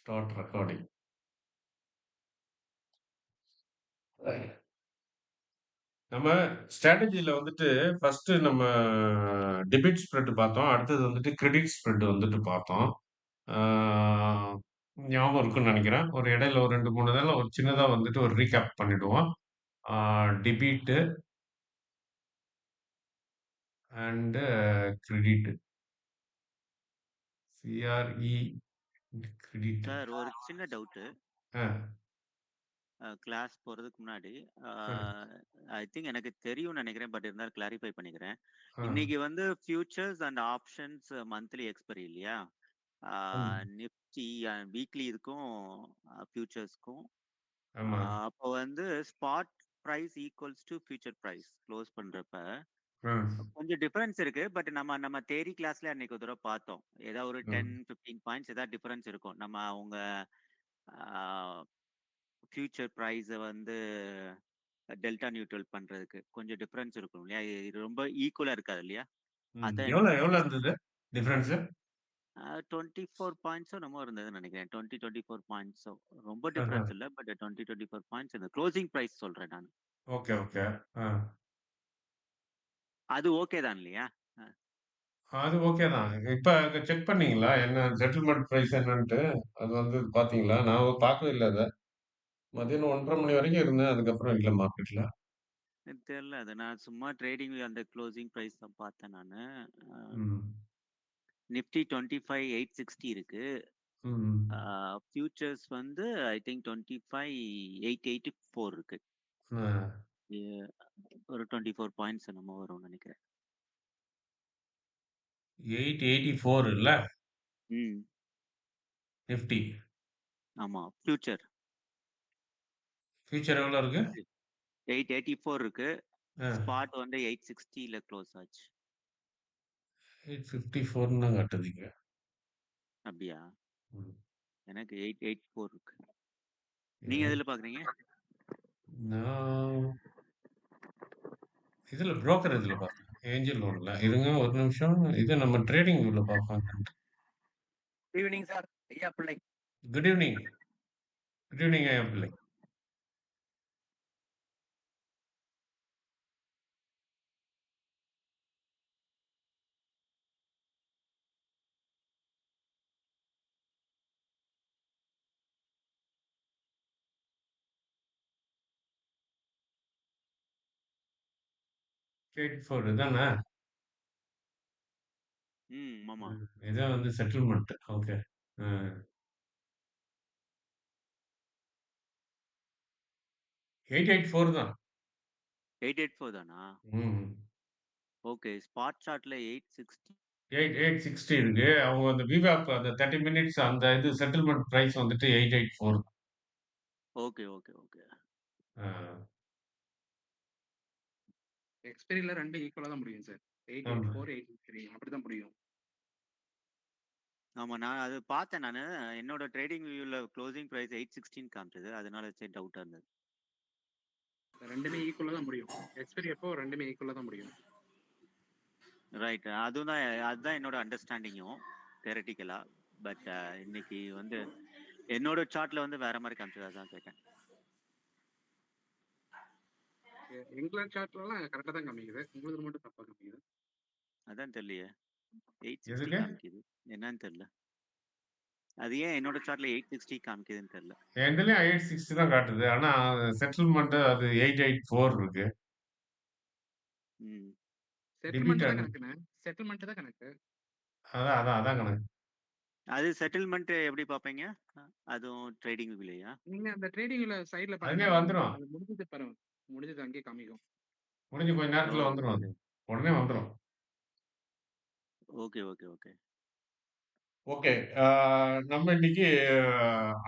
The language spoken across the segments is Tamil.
Start recording. நம்ம ஸ்ட்ராட்டஜில வந்துட்டு ஃபர்ஸ்ட்டு நம்ம டெபிட் ஸ்ப்ரெட் பார்த்தோம். அடுத்தது வந்துட்டு கிரெடிட் ஸ்ப்ரெட் வந்துட்டு பார்த்தோம். ஆ ஞாபகம் இருக்குன்னு நெனைக்கிறேன். ஒரு இடையில ஒரு 2, 3 இதில ஒரு சின்னதா வந்துட்டு ஒரு ரீகேப் பண்ணிடுவோம். ஆ debit and credit. CRE credit. Sir ஒரு சின்ன டவுட்டு. ஆ, கிளாஸ் போறதுக்கு முன்னாடி, அ ஆ, ஐ திங்க் எனக்கு தெரியும்னு நெனைக்கிறேன். பட் இருந்தாலும் கிளாரிஃபை பண்ணிக்கிறேன். ஆ. இன்னைக்கு வந்து futures and options monthly expiry இல்லையா? ஆ ஆமா, நிஃப்டி வீக்லி இதுக்கும் ஃபியூச்சர்ஸ்க்கும். ஆமா. அப்போ வந்து spot price equals to future price close பண்றப்ப ஆ, கொஞ்சம் டிஃபரன்ஸ் இருக்கு. பட் நம்ம நம்ம தியரி கிளாஸ்ல அன்னைக்கு ஒரு தடவ பார்த்தோம். ஏதாவது ஒரு 10, ம். 15 பாயிண்ட்ஸ் ஏதாவது டிஃபரன்ஸ் இருக்கும். நம்ம அவங்க ஆ ஃபியூச்சர் பிரைஸ வந்து டெல்டா நியூட்ரல் பண்றதுக்கு கொஞ்சம் டிஃபரன்ஸ் இருக்கும் இல்லையா? இது ரொம்ப ஈக்குவலா இருக்காது இல்லையா? ம். அதான் எவ்வளோ எனக்கு எவ்வளோ டவுட். இருந்தது டிஃபரன்ஸு? 24 பாயிண்ட்ஸோ என்னமோ இருந்ததுன்னு நினைக்கிறேன். 20, 24 பாயிண்ட்ஸோ. ரொம்ப ஆஹ. டிஃபரன்ஸ் இல்ல. பட் 20, 24 பாயிண்ட்ஸ் இந்த குளோசிங் பிரைஸ் சொல்றேன் நானு. Okay, okay. ஆ. அது ஓகே தான் இல்லையா? அ அது ஓகே தான். இப்ப செக் பண்ணீங்களா? என்ன செட்டில்மென்ட் பிரைஸ் என்னன்ட்டு? அது வந்து பார்த்தீங்களா? நான் பார்க்கவே இல்ல அத. மதியானம் 1:30 மணி வரைக்கும் இருந்தேன். அதுக்கப்புறம் இல்ல மார்க்கெட்ல. எனக்கு தெரியல. அது நான் சும்மா ட்ரேடிங் அந்த குளோசிங் பிரைஸ் தான் பார்த்தேன் நானு. அ ம். நிஃப்டி 25,860 இருக்கு. ஆ ம். ஃபியூச்சர்ஸ் வந்து ஐ திங்க் 25,884 இருக்கு. ஆ. எ ஒரு 24 பாயிண்ட்ஸ் என்னமோ வரும்னு நெனைக்கிறேன். 884 இல்ல? ம். நிஃப்டி. ஆமா. ஃபியூச்சர். ஃபியூச்சர் எவ்வளோ இருக்கு? நிஃப்டி 884 இருக்கு. ஆ. ஸ்பாட் வந்து 860ல க்ளோஸ் ஆச்சு. 854ன்னு தான் காட்டுது இங்க. அப்படியா? ம். எனக்கு 884 இருக்கு. நீங்க எனக்கு எதுல பார்க்குறீங்க? நான் இதுல புரோக்கர் இதுல பார்த்தேன். ஏஞ்சல் ஒன்ல. இருங்க ஒரு நிமிஷம். இது நம்ம ட்ரேடிங் வியூல பார்ப்போம். Evening sir. ஐயா பிள்ளை. Good evening. குட் ஈவ்னிங் ஐயா பிள்ளை. ஸ்ட்ரெய்ட் ஃபார்வர்டு இதானே? ம். ஆமா. ம். இதான் வந்து செட்டில்மென்ட். ஓகே. அ 884 தான். 884 தானா? ம். ஓகே. ஸ்பாட் சார்ட்ல 860. 860 இருக்கு. அவங்க அந்த VWAP அந்த 30 மினிட்ஸ் அந்த இது செட்டில்மென்ட் பிரைஸ் வந்துட்டு 884 தான். Okay, okay, okay. ஆ. எக்ஸ்பைரில 2 ஈக்குவலா தான் முடியும் சார். ஆமா. 884, 883 அப்படிதான் முடியும். ஆமா. நான் அது பார்த்தேன் நானு. என்னோட ட்ரேடிங் வியூல குளோசிங் பிரைஸ் 816 காமிச்சது. அதனால சரி டவுட்டா இருந்தது. 2மே ஈக்குவலா தான் முடியும். எக்ஸ்பைரி அப்போ 2மே ஈக்குவலா தான் முடியும். ரைட். அதுதான் என்னோட அண்டர்ஸ்டாண்டிங்கும் தியரட்டிக்கலா. பட் இன்னைக்கு வந்து என்னோட சார்ட்ல வந்து வேற மாரி காமிச்சது. அதான் கேட்டேன். எங்களோட சார்ட்லலாம் கரெக்ட்டா தான் காமிக்குது. உங்களுது மட்டும் தப்பா காமிக்குது. அதான் தெரியலையே. 860 எதுக்கு? காமிக்குது. என்னன்னு தெரியல. அது ஏன் என்னோட சார்ட்ல 860 காமிக்குதுன்னு தெரியல. என்துலயும் 860 தான் காட்டுது. ஆனா செட்டில்மென்ட் அது 884 இருக்கு. ம். டெபிட் செட்டில்மெண்ட் தான் அண்ட் கணக்குண்ணே. செட்டில்மெண்ட் தான் கணக்கு. அதான் கணக்கு. அது செட்டில்மெண்ட் எப்படி பார்ப்பீங்க? அ அதுவும் ட்ரேடிங் வியூலயா? நீங்க அந்த ட்ரேடிங்ல சைடுல அதுவே பாருங்களேன். வந்துரும். அது முடிஞ்சது பாருங்க. முடிஞ்சது அங்கேயே காமிக்கும். முடிஞ்சு கொஞ்ச ஓ! நேரத்துல வந்துரும் அது. ஓகே. உடனே வந்துரும். Okay, okay, okay. ஓகே. ஆ நம்ம இன்னைக்கு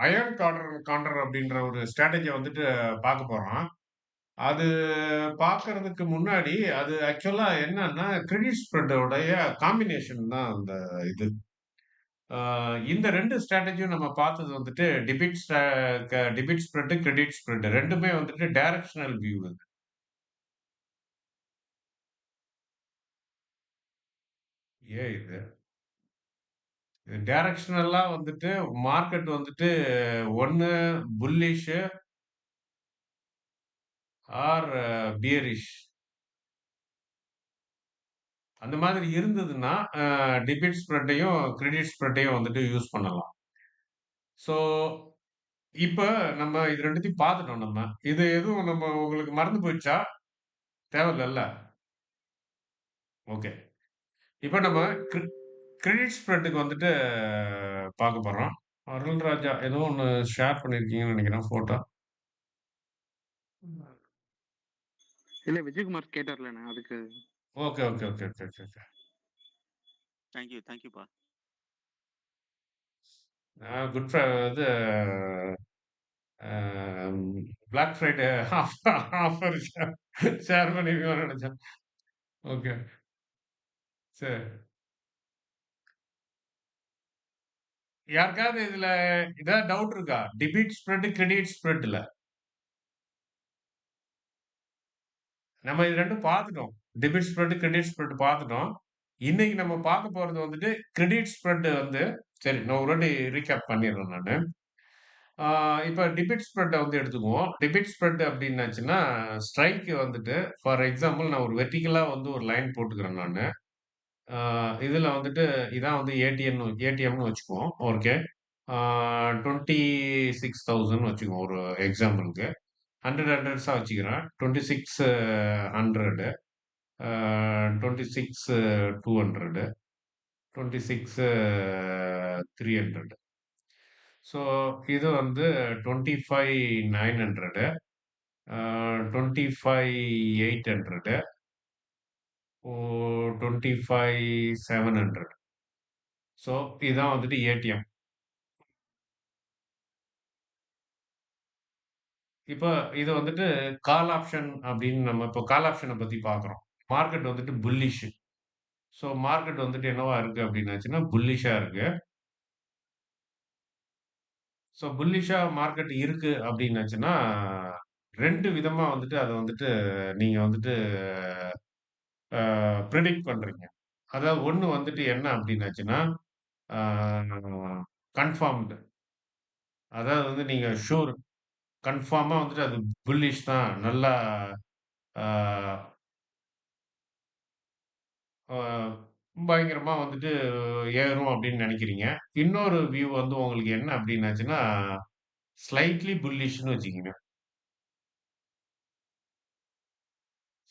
அயர்ன் கான்ட்ரர் அப்படின்ற ஒரு ஸ்ட்ராட்டஜிய வந்துட்டு பார்க்க போறோம். அது பார்க்கறதுக்கு முன்னாடி, அது ஆக்சுவலா என்னன்னா, கிரெடிட் ஸ்ப்ரெட் உடைய காம்பினேஷன் தான் அந்த இது. ஆ இந்த 2 ஸ்ட்ராட்டஜியும் நம்ம பார்த்தது வந்துட்டு டெபிட் ஸ்ப்ரெட், கிரெடிட் ஸ்ப்ரெட் 2மே வந்துட்டு டைரக்ஷனல் வியூ இது. ஏன் இது? டைரக்ஷனலா வந்துட்டு மார்க்கெட் வந்துட்டு ஒண்ணு புல்லிஷ் ஆர் பியரிஷ் அந்த மாதிரி இருந்ததுன்னா, டெபிட் ஸ்ப்ரெட்டையும், கிரெடிட் ஸ்ப்ரெட்டையும் வந்துட்டு யூஸ் பண்ணலாம். ஸோ, இப்ப நம்ம இது 2த்தையும் பார்த்துட்டோம் நம்ம. இது எதுவும் நம்ம உங்களுக்கு மறந்து போயிடுச்சா? தேவையில்லல்ல. ஓகே. இப்ப நம்ம கிரெ கிரெடிட் ஸ்ப்ரெட்டுக்கு வந்துட்டு பார்க்க போறோம். அருள்ராஜா ஏதோ ஒண்ணு ஷேர் பண்ணியிருக்கீங்கன்னு நெனைக்கிறேன் ஃபோட்டோ. இல்ல விஜயகுமார் கேட்டார்லண்ணே அதுக்கு. Okay, okay, okay, okay, okay, okay. தேங்க்யூப்பா. குட் ஃப்ரை இது அ பிளாக் ஃப்ரைடே ஆஃபர் ஷேர் பண்ணியிருக்கோம்னு நெனச்சேன். ஓகே. சரி. யாருக்காவது இதுல ஏதாவது டவுட் இருக்கா? டெபிட் ஸ்ப்ரெட், கிரெடிட் ஸ்ப்ரெட்ல. நம்ம இது 2ம் பார்த்துட்டோம். டெபிட் ஸ்ப்ரெட், கிரெடிட் ஸ்ப்ரெட் பார்த்துட்டோம். இன்னைக்கு நம்ம பார்க்க போறது வந்துட்டு கிரெடிட் ஸ்ப்ரெட் வந்து சரி நான் ஒரு வாட்டி ரீகேப் பண்ணிர்றேன் நானு. ஆ இப்ப டெபிட் ஸ்ப்ரெட்ட வந்து எடுத்துக்குவோம். டெபிட் ஸ்ப்ரெட் அப்டின்னாச்சுன்னா, ஸ்ட்ரைக் வந்துட்டு ஃபார் எக்ஸாம்பிள் நான் ஒரு வெர்டிகலா வந்து ஒரு லைன் போட்டுக்கிறேன் நானு. ஆ இதுல வந்துட்டு இதான் வந்து ஏடிஎம்னு வச்சுக்குவோம். ஓகே. ஆ 26,000 வச்சுக்குவோம் ஒரு எக்ஸாம்பிளுக்கு. 100 ஹண்ட்ரட்ஸா வச்சுக்கிறேன். 2600 ஆ 26,200 26,300 ஸோ இது வந்து 25,900 25,800 ஓ 25,700 ஸோ இதான் வந்துட்டு ஏடிஎம். இப்ப இது வந்துட்டு கால் ஆப்ஷன் அப்படின்னு நம்ம இப்போ கால் ஆப்ஷன பத்தி பார்க்குறோம். மார்க்கெட் வந்துட்டு புல்லிஷ். ஸோ மார்க்கெட் வந்துட்டு என்னவா இருக்கு அப்படின்னாச்சுன்னா, புல்லிஷா இருக்கு. ஸோ புல்லிஷா மார்க்கெட் இருக்கு அப்படின்னாச்சுன்னா, 2 விதமா வந்துட்டு அத வந்துட்டு நீங்க வந்துட்டு பிரெடிக்ட் பண்றீங்க. அதாவது ஒண்ணு வந்துட்டு என்ன அப்படின்னாச்சுன்னா, ஆ கன்ஃபார்ம்டு. அதாவது வந்து நீங்க ஷூர் கன்ஃபார்மா வந்துட்டு அது புல்லிஷ் தான். நல்லா ஆ ஆ பயங்கரமா வந்துட்டு ஏறும் அப்படின்னு நெனைக்கிறீங்க. இன்னொரு வியூ வந்து உங்களுக்கு என்ன அப்படின்னாச்சுன்னா, ஸ்லைட்லி புல்லிஷ்ன்னு வச்சுக்கங்க.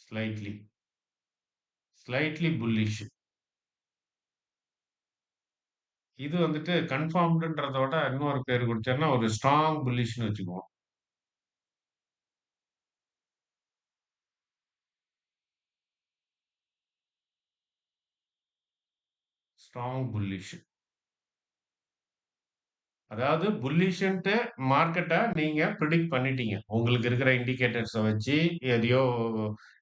Slightly, slightly bullish. இது வந்துட்டு கன்ஃபார்ம்டுன்றத விட இன்னொரு பேரு குடுத்தேன்னா, ஒரு ஸ்ட்ராங் புல்லிஷ்ன்னு வச்சுக்குவோம். Strong bullish. அதாவது புல்லிஷ்ன்ட்டு மார்க்கெட்ட நீங்க பிரெடிக்ட் பண்ணிட்டீங்க. உங்களுக்கு இருக்கிற இண்டிகேட்டர்ஸ வச்சு, எதையோ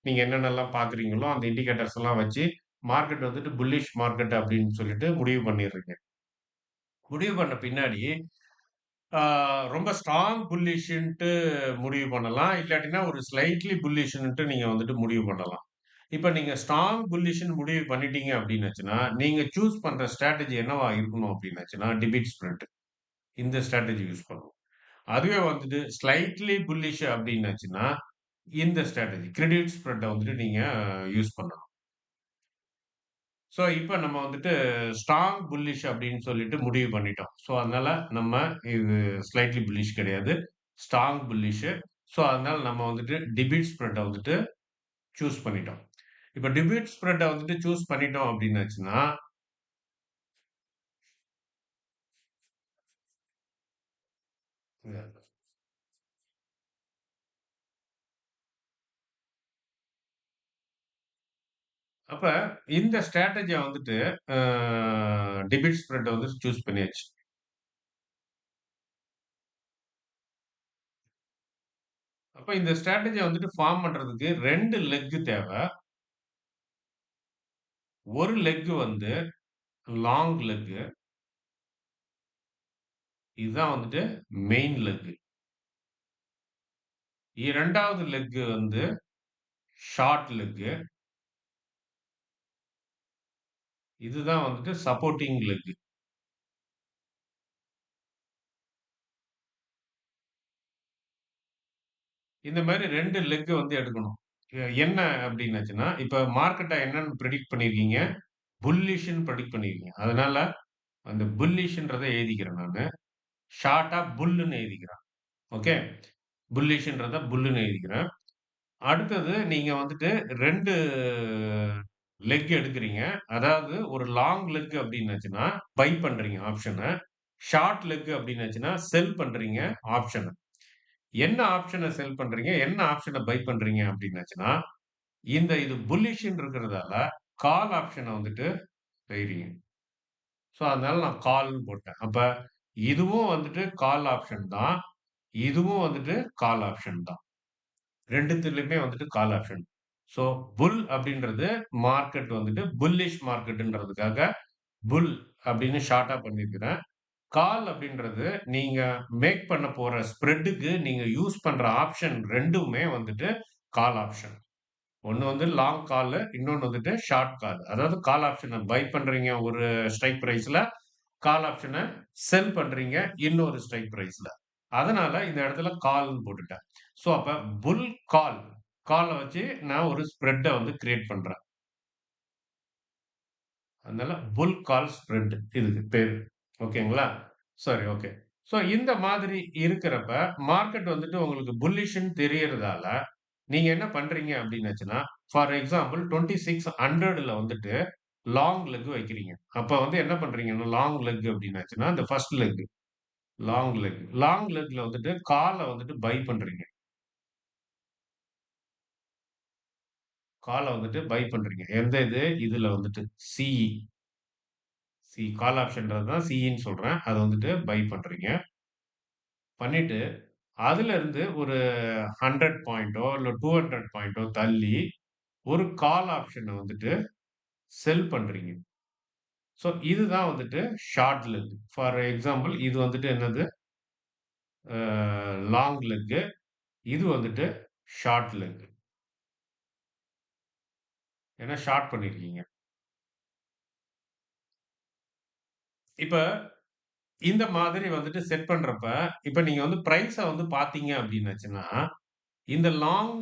நீங்க என்னென்னலாம் பார்க்குறீங்களோ, அந்த இண்டிகேட்டர்ஸ் எல்லாம் வச்சு, மார்க்கெட் வந்துட்டு புல்லிஷ் மார்க்கெட் அப்படின்னு சொல்லிட்டு முடிவு பண்ணிடுறீங்க. முடிவு பண்ண பின்னாடி, ஆ ரொம்ப ஸ்ட்ராங் புல்லிஷ்ன்ட்டு முடிவு பண்ணலாம். இல்லாட்டினா ஒரு ஸ்லைட்லி புல்லிஷ்ன்ட்டு நீங்க வந்துட்டு முடிவு பண்ணலாம். இப்ப நீங்க ஸ்ட்ராங் புல்லிஷ்ன்னு முடிவு பண்ணிட்டீங்க அப்டின்னாச்சுன்னா, நீங்க சூஸ் பண்ற ஸ்ட்ராட்டஜி என்னவா இருக்கணும் அப்டின்னாச்சுன்னா, டெபிட் ஸ்ப்ரெட். இந்த ஸ்ட்ராட்டஜி யூஸ் பண்ணணும். அதுவே வந்துட்டு ஸ்லைட்லி புல்லிஷ் அப்டின்னாச்சுன்னா, இந்த ஸ்ட்ராட்டஜி கிரெடிட் ஸ்ப்ரெட்ட வந்துட்டு நீங்க யூஸ் பண்ணணும். ஸோ, இப்ப நம்ம வந்துட்டு ஸ்ட்ராங் புல்லிஷ் அப்டின்னு சொல்லிட்டு முடிவு பண்ணிட்டோம். ஸோ, அதனால நம்ம இது ஸ்லைட்லி புல்லிஷ் கிடையாது. Strong bullish. ஸோ, அதனால நம்ம வந்துட்டு டெபிட் ஸ்ப்ரெட்ட வந்துட்டு சூஸ் பண்ணிட்டோம். இப்ப டெபிட் ஸ்ப்ரெட்ட வந்துட்டு சூஸ் பண்ணிட்டோம் அப்டின்னாச்சுன்னா, அப்ப இந்த ஸ்ட்ராட்டஜிய வந்துட்டு அ டெபிட் ஸ்ப்ரெட்ட வந்து சூஸ் பண்ணியாச்சு. அப்ப இந்த ஸ்ட்ராட்டஜிய வந்துட்டு ஃபார்ம் பண்றதுக்கு 2 லெக் தேவ. ஒரு லெக் வந்து லாங் லெக். இதுதான் வந்துட்டு மெயின் லெக். 2வது லெக் வந்து ஷார்ட் லெக். இதுதான் வந்துட்டு சப்போர்ட்டிங் லெக். இந்த மாரி 2 லெக் வந்து எடுக்கணும். என்ன அப்டின்னாச்சுன்னா, இப்ப மார்க்கெட்ட என்னன்னு பிரெடிக்ட் பண்ணியிருக்கீங்க? புல்லிஷ்ன்னு பிரெடிக்ட் பண்ணியிருக்கீங்க. அதனால அந்த புல்லிஷ்ன்றத எழுதிக்கிறேன் நானு. ஷார்ட்டா புல்லுன்னு எழுதிக்கிறேன். ஓகே. புல்லிஷ்ன்றத புல்லுன்னு எழுதிக்கிறேன். அடுத்தது நீங்க வந்துட்டு 2 லெக் எடுக்குறீங்க. அதாவது ஒரு லாங் லெக் அப்டின்னாச்சுன்னா, பை பண்றீங்க ஆப்ஷன. ஷார்ட் லெக் அப்டின்னாச்சுன்னா, செல் பண்றீங்க ஆப்ஷன. என்ன ஆப்ஷன செல் பண்றீங்க? என்ன ஆப்ஷன பை பண்றீங்க அப்டின்னாச்சுன்னா, இது புல்லிஷ்ன்னு இருக்கிறதால, கால் ஆப்ஷன வந்துட்டு செய்றீங்க. அதனால நான் கால்ன்னு போட்டேன். அப்ப இதுவும் வந்துட்டு கால் ஆப்ஷன் தான். இதுவும் வந்துட்டு கால் ஆப்ஷன் தான். 2த்துலயுமே வந்துட்டு கால் ஆப்ஷன். ஸோ புல் அப்படின்றது மார்க்கெட் வந்துட்டு புல்லிஷ் மார்க்கெட்ன்றதுக்காக புல் அப்படின்னு ஷார்ட்டா பண்ணியிருக்கிறேன். கால் அப்படின்றது நீங்க மேக் பண்ண போற ஸ்ப்ரெட்டுக்கு நீங்க யூஸ் பண்ற ஆப்ஷன் 2மே வந்துட்டு கால் ஆப்ஷன். ஒண்ணு வந்து லாங் காலு, இன்னொன்னு வந்துட்டு ஷார்ட் கால். அதாவது கால் ஆப்ஷன பை பண்றீங்க ஒரு ஸ்ட்ரைக் பிரைஸ்ல. கால் ஆப்ஷன செல் பண்றீங்க இன்னொரு ஸ்ட்ரைக் பிரைஸ்ல. அதனால இந்த இடத்துல கால்ன்னு போட்டுட்டேன். அப்ப புல் கால். கால வச்சு நான் ஒரு ஸ்ப்ரெட்ட வந்து கிரியேட் பண்றேன். அதனால புல் கால் ஸ்ப்ரெட் இதுக்கு பேரு. ஓகேங்களா? சரி, ஓகே. இந்த மாதிரி இருக்கிறப்ப, மார்க்கெட் வந்துட்டு உங்களுக்கு புல்லிஷ்ன்னு தெரியறதால, நீங்க என்ன பண்றீங்க அப்டின்னாச்சுன்னா, ஃபார் எக்ஸாம்பிள் 2600ல வந்துட்டு லாங் லெக் வைக்கிறீங்க. அப்ப வந்து என்ன பண்றீங்கன்னா, லாங் லெக் அப்டின்னாச்சுன்னா, அந்த first leg, long leg. Long லெக்ல வந்துட்டு கால வந்துட்டு பை பண்றீங்க. கால வந்துட்டு பை பண்றீங்க. எந்த இதுல வந்துட்டு சிஇ. கால் ஆப்ஷன்றது தான் சிஇன்னு சொல்றேன். அத வந்துட்டு பை பண்றீங்க. பண்ணிட்டு, அதிலிருந்து ஒரு 100 பாயிண்டோ, இல்ல 200 பாயிண்டோ தள்ளி, ஒரு கால் ஆப்ஷன வந்துட்டு செல் பண்றீங்க. இதுதான் வந்துட்டு ஷார்ட் லெக். ஃபார் எக்ஸாம்பிள் இது வந்துட்டு என்னது? அ லாங் லெக். இது வந்துட்டு ஷார்ட் லெக். ஏன்னா ஷார்ட் பண்ணியிருக்கீங்க. இப்ப இந்த மாதிரி வந்துட்டு செட் பண்றப்ப, இப்ப நீங்க வந்து பிரைஸ வந்து பார்த்தீங்க அப்டின்னாச்சுன்னா, இந்த லாங்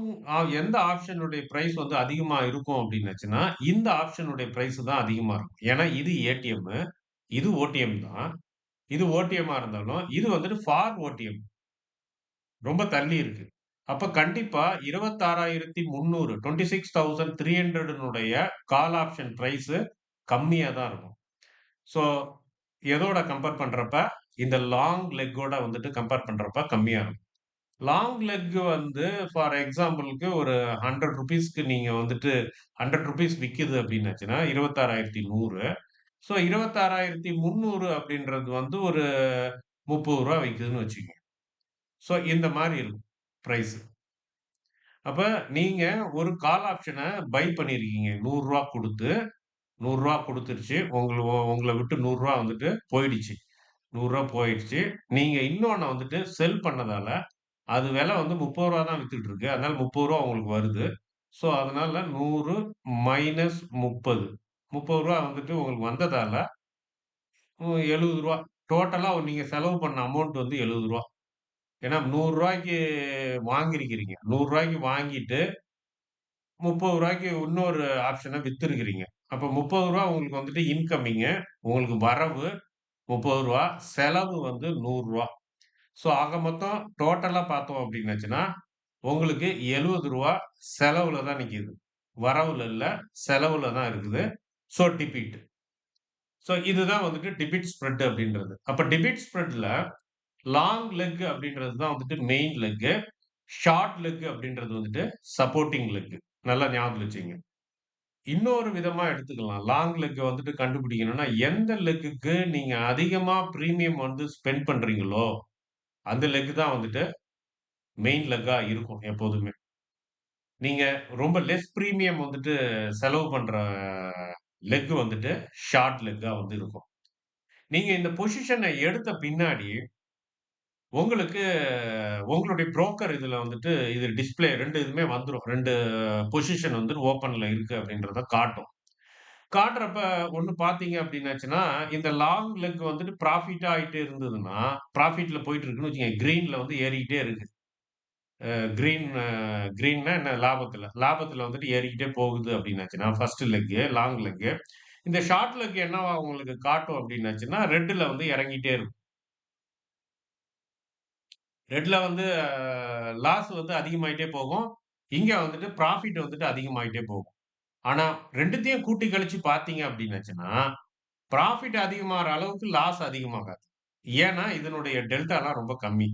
எந்த ஆப்ஷனுடைய பிரைஸ் வந்து அதிகமா இருக்கும் அப்டின்னாச்சுன்னா, இந்த ஆப்ஷனுடைய பிரைஸ் தான் அதிகமா இருக்கும். ஏன்னா இது ஏடிஎம், இது ஓடிஎம் தான். இது ஓடிஎம்மா இருந்தாலும், இது வந்துட்டு ஃபார் ஓடிஎம். ரொம்ப தள்ளி இருக்கு. அப்ப கண்டிப்பா 26,300 26,300னுடைய கால் ஆப்ஷன் பிரைஸ் கம்மியா தான் இருக்கும். ஸோ எதோட கம்பேர் பண்றப்ப, இந்த லாங் லெக்கோட வந்துட்டு கம்பேர் பண்றப்ப கம்மியா இருக்கும். லாங் லெக் வந்து ஃபார் எக்ஸாம்பிள்க்கு ஒரு ₹100க்கு நீங்க வந்துட்டு ₹100 விக்கிது அப்டின்னாச்சுன்னா, 26,100. 26,300 அப்டின்றது வந்து ஒரு ரூ. 30 விக்குதுன்னு வச்சுக்கங்க. இந்த மாரி இருக்கும் பிரைஸ். அப்ப நீங்க ஒரு கால் ஆப்ஷன பை பண்ணியிருக்கீங்க. ரூ. 100 குடுத்து, ரூ. 100 குடுத்துருச்சு. உங்கள விட்டு ரூ. 100 வந்துட்டு போயிடுச்சு. ரூ. 100 போயிடுச்சு. நீங்க இன்னொன்ன வந்துட்டு செல் பண்ணதால, அது விலை வந்து ரூ. 30 தான் வித்துட்டு இருக்கு. அதனால ரூ. 30 உங்களுக்கு வருது. அதனால 100 மைனஸ் 30. ரூ. 30 வந்துட்டு உங்களுக்கு வந்ததால, ரூ. 70. டோட்டலா நீங்க செலவு பண்ண அமௌண்ட் வந்து ரூ. 70. ஏன்னா ரூ. 100க்கு வாங்கியிருக்கிறீங்க. ரூ. 100க்கு வாங்கிட்டு, ரூ. 30க்கு இன்னொரு ஆப்ஷன வித்திருக்கிறீங்க. அப்ப ரூ. 30 உங்களுக்கு வந்துட்டு இன்கமிங்கு. உங்களுக்கு வரவு ரூ. 30. செலவு வந்து ரூ. 100. ஆக மொத்தம் டோட்டலா பார்த்தோம் அப்டின்னாச்சுன்னா, உங்களுக்கு ரூ. 70 செலவுல தான் நிக்குது. வரவுல இல்ல, செலவுல தான் இருக்குது. டிபிட். இதுதான் வந்துட்டு டிபிட் ஸ்ப்ரெட் அப்டின்றது. அப்ப டிபிட் ஸ்ப்ரெட்ல லாங் லெக் அப்டின்றது தான் வந்துட்டு மெயின் லெக். ஷார்ட் லெக் அப்டின்றது வந்துட்டு சப்போர்ட்டிங் லெக். நல்லா ஞாபகத்துல வச்சுக்கங்க. இன்னொரு விதமா எடுத்துக்கலாம். லாங் லெக்க வந்துட்டு கண்டுபிடிக்கணும்னா, எந்த லெக்குக்கு நீங்க அதிகமா பிரீமியம் வந்து ஸ்பெண்ட் பண்றீங்களோ, அந்த லெக் தான் வந்துட்டு மெயின் லெக்கா இருக்கும் எப்போதுமே. நீங்க ரொம்ப லெஸ் பிரீமியம் வந்துட்டு செலவு பண்ற லெக் வந்துட்டு ஷார்ட் லெக்கா வந்து இருக்கும். நீங்க இந்த பொசிஷன எடுத்த பின்னாடி, உங்களுக்கு உங்களுடைய புரோக்கர் இதுல வந்துட்டு இது டிஸ்ப்ளே 2 இதுமே வந்துரும். 2 பொசிஷன் வந்து ஓப்பன்ல இருக்கு அப்படின்றத காட்டும். காட்டுறப்ப ஒண்ணு பார்த்தீங்க அப்படின்னாச்சுன்னா, இந்த லாங் லெக் வந்துட்டு ப்ராஃபிட்டா ஆயிட்டே இருந்ததுன்னா, ப்ராஃபிட்ல போயிட்டு இருக்குன்னு வச்சுக்கங்க. கிரீன்ல வந்து ஏறிக்கிட்டே இருக்கு. கிரீன் கிரீன்னா என்ன லாபத்துல. லாபத்துல வந்துட்டு ஏறிக்கிட்டே போகுது அப்படின்னாச்சுன்னா, ஃபர்ஸ்ட் லெக்கு, லாங் லெக்கு. இந்த ஷார்ட் லெக் என்னவா உங்களுக்கு காட்டும் அப்படின்னாச்சுன்னா, ரெட்ல வந்து இறங்கிட்டே இருக்கும். ரெட்ல வந்து லாஸ் வந்து அதிகமாயிட்டே போகும். இங்க வந்துட்டு ப்ராஃபிட் வந்துட்டு அதிகமாயிட்டே போகும். ஆனா 2த்தையும் கூட்டி கழிச்சு பார்த்தீங்க அப்படின்னாச்சுன்னா, ப்ராஃபிட் அதிகமாற அளவுக்கு லாஸ் அதிகமாகாது. ஏன்னா, இதனுடைய டெல்டாலாம் ரொம்ப கம்மி.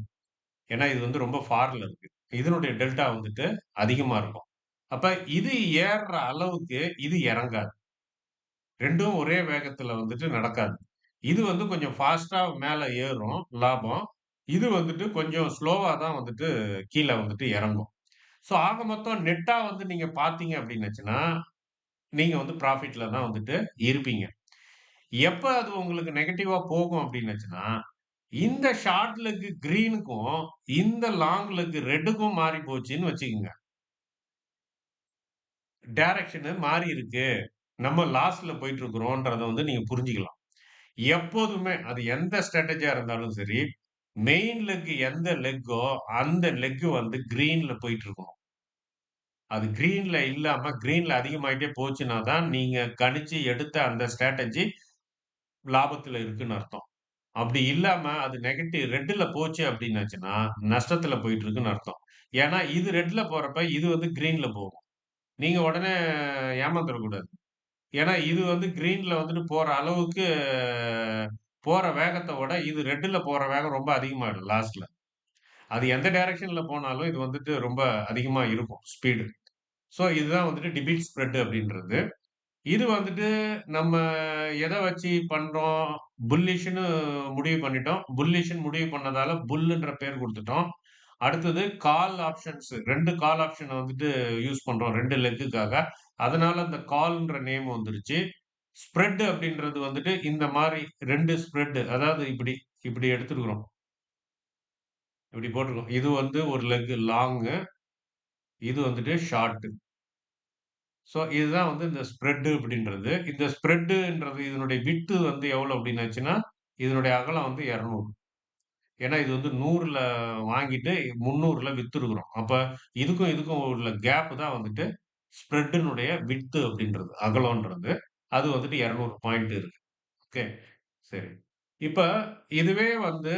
ஏன்னா, இது வந்து ரொம்ப ஃபார்ல இருக்கு. இதனுடைய டெல்டா வந்துட்டு அதிகமா இருக்கும். அப்ப இது ஏர்ற அளவுக்கு இது இறங்காது. 2ம் ஒரே வேகத்துல வந்துட்டு நடக்காது. இது வந்து கொஞ்சம் ஃபாஸ்ட்டா மேல ஏறும் லாபம். இது வந்துட்டு கொஞ்சம் ஸ்லோவா தான் வந்துட்டு கீழ வந்துட்டு இறங்கும். ஸோ ஆக மொத்தம் நெட்டா வந்து நீங்க பார்த்தீங்க அப்டின்னுச்சுன்னா, நீங்க வந்து ப்ராஃபிட்ல தான் வந்துட்டு இருப்பீங்க. எப்ப அது உங்களுக்கு நெகட்டிவா போகும் அப்டின்னுச்சுன்னா, இந்த ஷார்ட் லெக் கிரீனுக்கும், இந்த லாங் லெக் ரெட்டுக்கும் மாறி போச்சுன்னு வச்சுக்கங்க. டைரக்ஷன் மாறி இருக்கு. நம்ம லாஸ்ல போயிட்டு இருக்கிறோம்ன்றத வந்து நீங்க புரிஞ்சுக்கலாம். எப்போதுமே அது எந்த ஸ்ட்ராட்டஜியா இருந்தாலும் சரி, மெயின் லெக் எந்த லெக்கோ, அந்த லெக் வந்து கிரீன்ல போயிட்டு இருக்கணும். அது கிரீன்ல இல்லாம, கிரீன்ல அதிகமாயிட்டே போச்சுன்னா தான், நீங்க கணிச்சு எடுத்த அந்த ஸ்ட்ராட்டஜி லாபத்துல இருக்குன்னு அர்த்தம். அப்படி இல்லாம அது ரெட்ல போச்சு அப்படின்னாச்சுன்னா, நஷ்டத்துல போயிட்டு இருக்குன்னு அர்த்தம். ஏன்னா, இது ரெட்ல போறப்ப, இது வந்து கிரீன்ல போகும். நீங்க உடனே ஏமாந்துறக்கூடாது. ஏன்னா, இது வந்து கிரீன்ல வந்துட்டு போற அளவுக்கு போற வேகத்த விட, இது ரெட்ல போற வேகம் ரொம்ப அதிகமாயிடும் லாஸ்ட்ல. அது எந்த டைரக்ஷன்ல போனாலும் இது வந்துட்டு ரொம்ப அதிகமா இருக்கும் ஸ்பீடு. ஸோ இதுதான் வந்துட்டு டிபிட் ஸ்ப்ரெட் அப்படின்றது. இது வந்துட்டு நம்ம எத வச்சு பண்றோம்? புல்லிஷ்ன்னு முடிவு பண்ணிட்டோம். புல்லிஷ்ன்னு முடிவு பண்ணதால புல்லுன்ற பேர் குடுத்துட்டோம். அடுத்தது கால் ஆப்ஷன்ஸ் 2 கால் ஆப்ஷன வந்துட்டு யூஸ் பண்றோம் 2 லெக்குக்காக. அதனால அந்த கால்ன்ற நேம் வந்துருச்சு. ஸ்ப்ரெட் அப்படின்றது வந்துட்டு இந்த மாரி 2 ஸ்ப்ரெட் அதாவது இப்படி இப்படி எடுத்துருக்கிறோம். இப்படி போட்டுருக்கோம். இது வந்து ஒரு லெக் லாங்கு. இது வந்துட்டு ஷார்ட். ஸோ, இதுதான் வந்து இந்த ஸ்ப்ரெட் அப்படின்றது. இந்த ஸ்ப்ரெட்டுன்றது இதனுடைய விட்த் வந்து எவ்வளோ அப்படின்னாச்சுன்னா, இதனுடைய அகலம் வந்து 200. ஏன்னா இது வந்து 100ல வாங்கிட்டு 300ல வித்துருக்குறோம். அப்ப இதுக்கும் இதுக்கும் உள்ள கேப் தான் வந்துட்டு ஸ்ப்ரெட்டினுடைய விட்த் அப்படின்றது. அகலம்ன்றது. அது வந்துட்டு 200 பாயிண்ட் இருக்கு. ஓகே. சரி. இப்ப இதுவே வந்து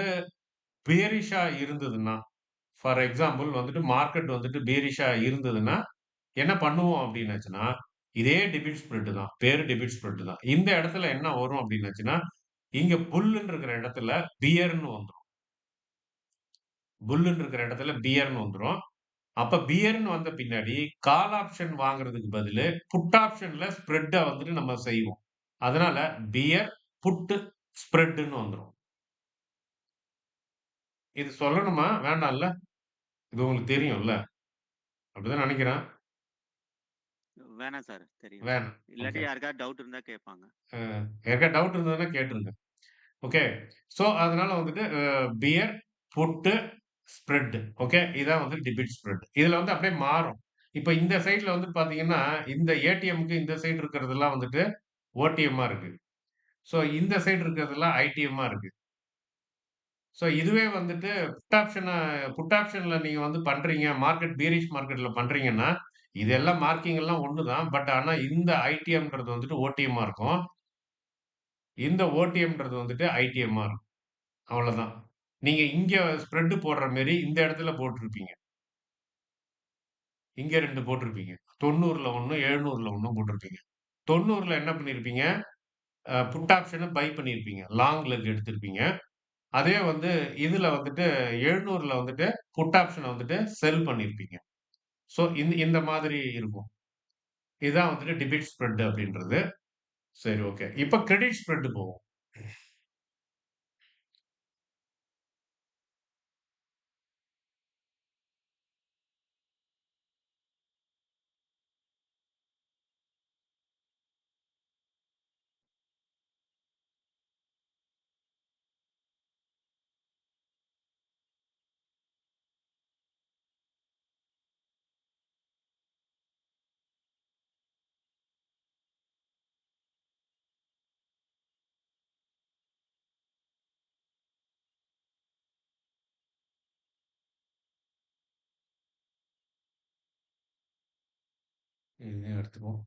பியரிஷா இருந்ததுன்னா, ஃபார் எக்ஸாம்பிள் வந்துட்டு மார்க்கெட் வந்துட்டு பியரிஷா இருந்ததுன்னா, என்ன பண்ணுவோம் அப்டின்னாச்சுன்னா, இதே டெபிட் ஸ்ப்ரெட் தான். பேரு டெபிட் ஸ்ப்ரெட் தான். இந்த இடத்துல என்ன வரும் அப்டின்னாச்சுன்னா, இங்க புல்லுன்னு இருக்கிற இடத்துல பியர்ன்னு வந்துரும். புல்லுன்னு இருக்கிற இடத்துல பியர்ன்னு வந்துரும். அப்ப பியர்ன்னு வந்த பின்னாடி கால் ஆப்ஷன் வாங்குறதுக்கு பதிலு புட் ஆப்ஷன்ல ஸ்ப்ரெட்ட வந்துட்டு நம்ம செய்வோம். அதனால பியர், புட், ஸ்ப்ரெட்ன்னு வந்துரும். இது சொல்லணுமா? வேண்டாம்ல? இது உங்களுக்கு தெரியும்ல? அப்டிதான் நெனைக்கிறேன். வேணாம் சார். தெரியும். வேணாம். இல்லாட்டி ஓகே. யாருக்காவது டவுட் இருந்தா கேட்பாங்க. யாருக்கா டவுட் இருந்ததுன்னா கேட்டுருங்க. ஓகே. ஸோ, அதனால வந்துட்டு பியர், புட்டு, ஸ்ப்ரெட். ஓகே. இதான் வந்து டெபிட் ஸ்ப்ரெட். இதுல வந்து அப்படியே மாறும். இப்ப இந்த சைட்ல வந்து பாத்தீங்கன்னா, இந்த ஏடிஎம்க்கு இந்த சைடு இருக்கிறதெல்லாம் வந்துட்டு ஓடிஎம்மா இருக்கு. ஸோ, இந்த சைடு இருக்கிறதெல்லாம் ஐடிஎம்மா இருக்கு. ஸோ, இதுவே வந்துட்டு புட் ஆப்ஷன்ல நீங்க வந்து பண்றீங்க, மார்க்கெட் பியரிஷ் மார்க்கெட்ல பண்றீங்கன்னா, இதெல்லாம் மார்க்கிங் எல்லாம் ஒண்ணு தான். பட் ஆனா இந்த ஐடிஎம்ன்றது வந்துட்டு ஓடிஎம்மா இருக்கும். இந்த ஓடிஎம்ன்றது வந்துட்டு ஐடிஎம்மா இருக்கும். அவ்வளோதான். நீங்க இங்க ஸ்ப்ரெட் போடுற மாரி இந்த இடத்துல போட்டிருப்பீங்க. இங்க 2 போட்டிருப்பீங்க. 90ல 1, 700ல 1 போட்டிருப்பீங்க. 90ல என்ன பண்ணியிருப்பீங்க? புட் ஆப்ஷன பை பண்ணியிருப்பீங்க. லாங் லெக் எடுத்திருப்பீங்க. அதே வந்து இதுல வந்துட்டு 700ல வந்துட்டு புட் ஆப்ஷன வந்துட்டு செல் பண்ணியிருப்பீங்க. ஸோ இந்த மாதிரி இருக்கும். இதுதான் வந்துட்டு டெபிட் ஸ்ப்ரெட் அப்படின்றது. சரி ஓகே. இப்ப கிரெடிட் ஸ்ப்ரெட் போவோம். இதையும் எடுத்துக்குவோம்.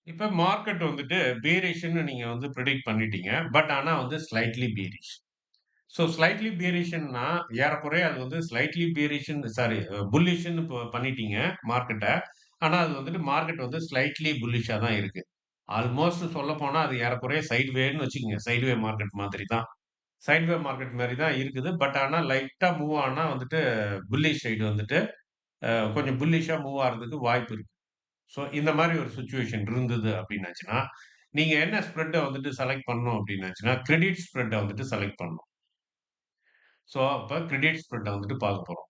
இப்ப மார்க்கெட் வந்துட்டு பேரிஷ்ன்னு நீங்க வந்து பிரெடிக்ட் பண்ணிட்டீங்க. பட் ஆனா வந்து ஸ்லைட்லி பேரிஷ். ஸோ ஸ்லைட்லி பேரிஷ்ன்னா ஏறக்குறைய அது வந்து ஸ்லைட்லி பேரிஷ்ன்னு சாரி புல்லிஷ்ன்னு பண்ணிட்டீங்க மார்க்கெட்ட. ஆனா அது வந்துட்டு மார்க்கெட் வந்து ஸ்லைட்லி புல்லிஷ்ஷா தான் இருக்கு. ஆல்மோஸ்ட் சொல்லப்போனா அது ஏறக்குறைய சைட்வேன்னு வச்சுக்கங்க. சைட்வே மார்க்கெட் மாதிரி தான். சைட்வே மார்க்கெட் மாரி தான் இருக்குது. பட் ஆனா லைட்டா மூவ் ஆனா வந்துட்டு புல்லிஷ் சைடு வந்துட்டு கொஞ்சம் புல்லிஷ்ஷா மூவ் ஆறதுக்கு வாய்ப்பு இருக்கு. ஸோ இந்த மாரி ஒரு சிச்சுவேஷன் இருந்தது அப்டின்னாச்சுன்னா, நீங்க என்ன ஸ்ப்ரெட்ட வந்துட்டு செலக்ட் பண்ணணும் அப்டின்னாச்சுன்னா, கிரெடிட் ஸ்ப்ரெட்ட வந்துட்டு செலக்ட் பண்ணணும். ஸோ அப்ப கிரெடிட் ஸ்ப்ரெட்ட வந்துட்டு பார்க்க போறோம்.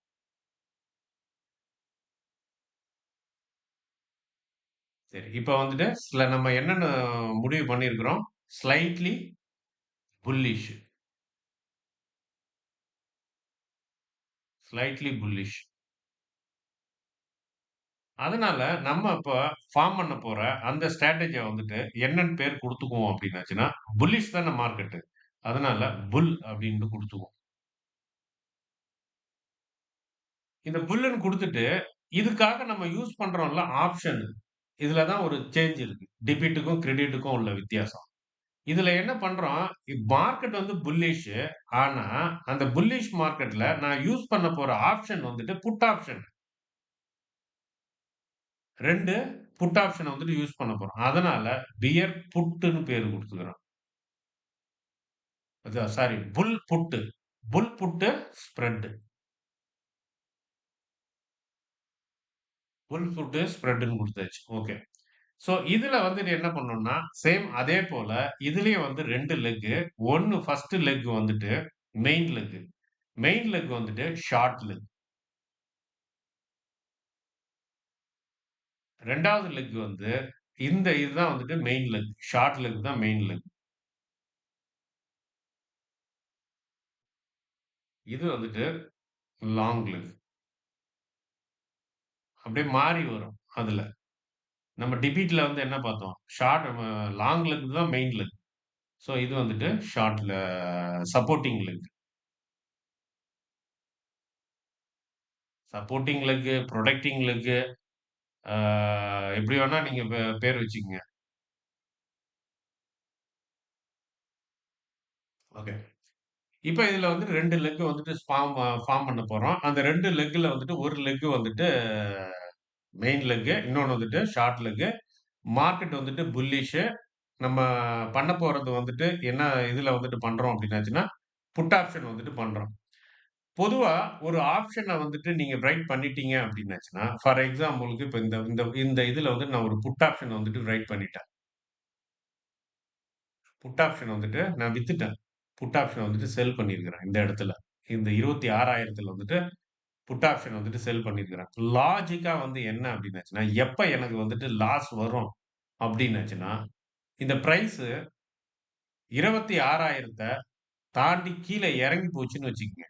சரி. இப்ப வந்துட்டு நம்ம என்னென்ன முடிவு பண்ணியிருக்கிறோம்? Slightly bullish, slightly bullish. அதனால நம்ம இப்ப ஃபார்ம் பண்ண போற அந்த ஸ்ட்ராட்டஜிய வந்துட்டு என்னன்னு பேர் குடுத்துக்குவோம் அப்டின்னாச்சுன்னா, புல்லிஷ் தான மார்க்கெட்டு. அதனால புல் அப்டின்னு குடுத்துக்குவோம். இந்த புல்லுன்னு குடுத்துட்டு, இதுக்காக நம்ம யூஸ் பண்றோம்ல ஆப்ஷன். இதுல தான் ஒரு சேஞ்ச் இருக்கு. டெபிட்டுக்கும், கிரெடிட்டுக்கும் உள்ள வித்தியாசம். இதுல என்ன பண்றோம், மார்க்கெட் வந்து புல்லிஷு. ஆனா, அந்த புல்லிஷ் மார்க்கெட்ல நான் யூஸ் பண்ண போற ஆப்ஷன் வந்துட்டு புட் ஆப்ஷன். 2 புட் ஆப்ஷன வந்துட்டு யூஸ் பண்ண போறோம். அதனால பியர் புட்டுன்னு பேரு குடுத்துக்கிறோம். சாரி புல் புட்டு. புல் புட்டு ஸ்ப்ரெட். புல் புட்டு ஸ்ப்ரெட்ன்னு குடுத்தாச்சு. ஓகே. ஸோ இதுல வந்துட்டு என்ன பண்ணணும்னா, சேம் அதே போல இதுலயும் வந்து 2 லெக்கு. 1 ஃபர்ஸ்ட் லெக் வந்துட்டு மெயின் லெக். மெயின் லெக் வந்துட்டு ஷார்ட் லெக். 2வது லெக் வந்து இதுதான் வந்துட்டு மெயின் லெக். ஷார்ட் லெக் தான் மெயின் லெக். இது வந்துட்டு லாங் லெக். அப்படியே மாறி வரும் அதுல. நம்ம டிபீட்ல வந்து என்ன பார்த்தோம்? லாங் லெக் தான் மெயின் லெக். ஸோ இது வந்துட்டு supporting leg. Supporting leg, protecting leg ஆ எப்படி வேணா நீங்க பேர் வச்சுக்கங்க. ஓகே. இப்ப இதுல வந்து 2 லெக் வந்துட்டு ஃபார்ம் பண்ண போறோம். அந்த 2 லெக்ல வந்துட்டு ஒரு லெக் வந்துட்டு மெயின் லெக், இன்னொன்னு வந்துட்டு ஷார்ட் லெக். மார்க்கெட் வந்துட்டு புல்லிஷ். நம்ம பண்ண போறது வந்துட்டு என்ன இதுல வந்துட்டு பண்றோம் அப்டின்னாச்சுன்னா, புட் ஆப்ஷன் வந்துட்டு பண்றோம். பொதுவா ஒரு ஆப்ஷன வந்துட்டு நீங்க ரைட் பண்ணிட்டீங்க அப்டின்னாச்சுன்னா, ஃபார் எக்ஸாம்பிள்க்கு இப்ப இந்த இந்த இந்த இதுல வந்து நான் ஒரு புட் ஆப்ஷன் வந்துட்டு ரைட் பண்ணிட்டேன். புட் ஆப்ஷன் வந்துட்டு நான் வித்துட்டேன். புட் ஆப்ஷன் வந்துட்டு செல் பண்ணியிருக்கிறேன் இந்த இடத்துல. இந்த 26,000த்துல வந்துட்டு புட் ஆப்ஷன் வந்துட்டு செல் பண்ணியிருக்கிறேன். லாஜிக்கா வந்து என்ன அப்டின்னாச்சுன்னா, எப்ப எனக்கு வந்துட்டு லாஸ் வரும் அப்டின்னாச்சுன்னா, இந்த பிரைஸ் 26,000த்த தாண்டி கீழ இறங்கி போச்சுன்னு வச்சுக்கங்க.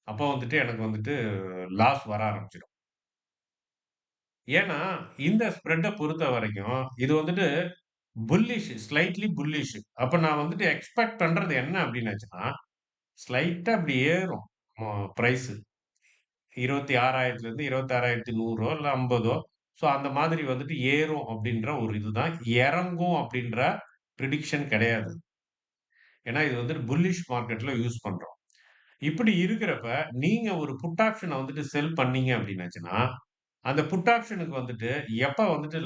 அப்ப வந்துட்டு எனக்கு வந்துட்டு லாஸ் வர ஆரம்பிச்சுரும். ஏன்னா, இந்த ஸ்ப்ரெட்ட பொறுத்தவரைக்கும் இது வந்துட்டு ஸ்லைட்லி புல்லிஷ். அப்ப நான் வந்துட்டு எக்ஸ்பெக்ட் பண்றது என்ன அப்டின்னாச்சுன்னா, ஸ்லைட்டா இப்டி ஏறும் பிரைஸ். 26,000லேருந்து 26,100 இல்ல 50 ஸோ அந்த மாதிரி வந்துட்டு ஏறும் அப்டின்ற ஒரு இதுதான். இறங்கும் அப்டின்ற பிரிடிக்ஷன் கிடையாது. ஏன்னா இது வந்துட்டு புல்லிஷ் மார்க்கெட்ல யூஸ் பண்றோம். இப்படி இருக்கிறப்ப, நீங்க ஒரு புட் ஆப்ஷன வந்துட்டு செல் பண்ணீங்க அப்டின்னாச்சுன்னா, அந்த புட் ஆப்ஷனுக்கு வந்துட்டு எப்ப வந்துட்டு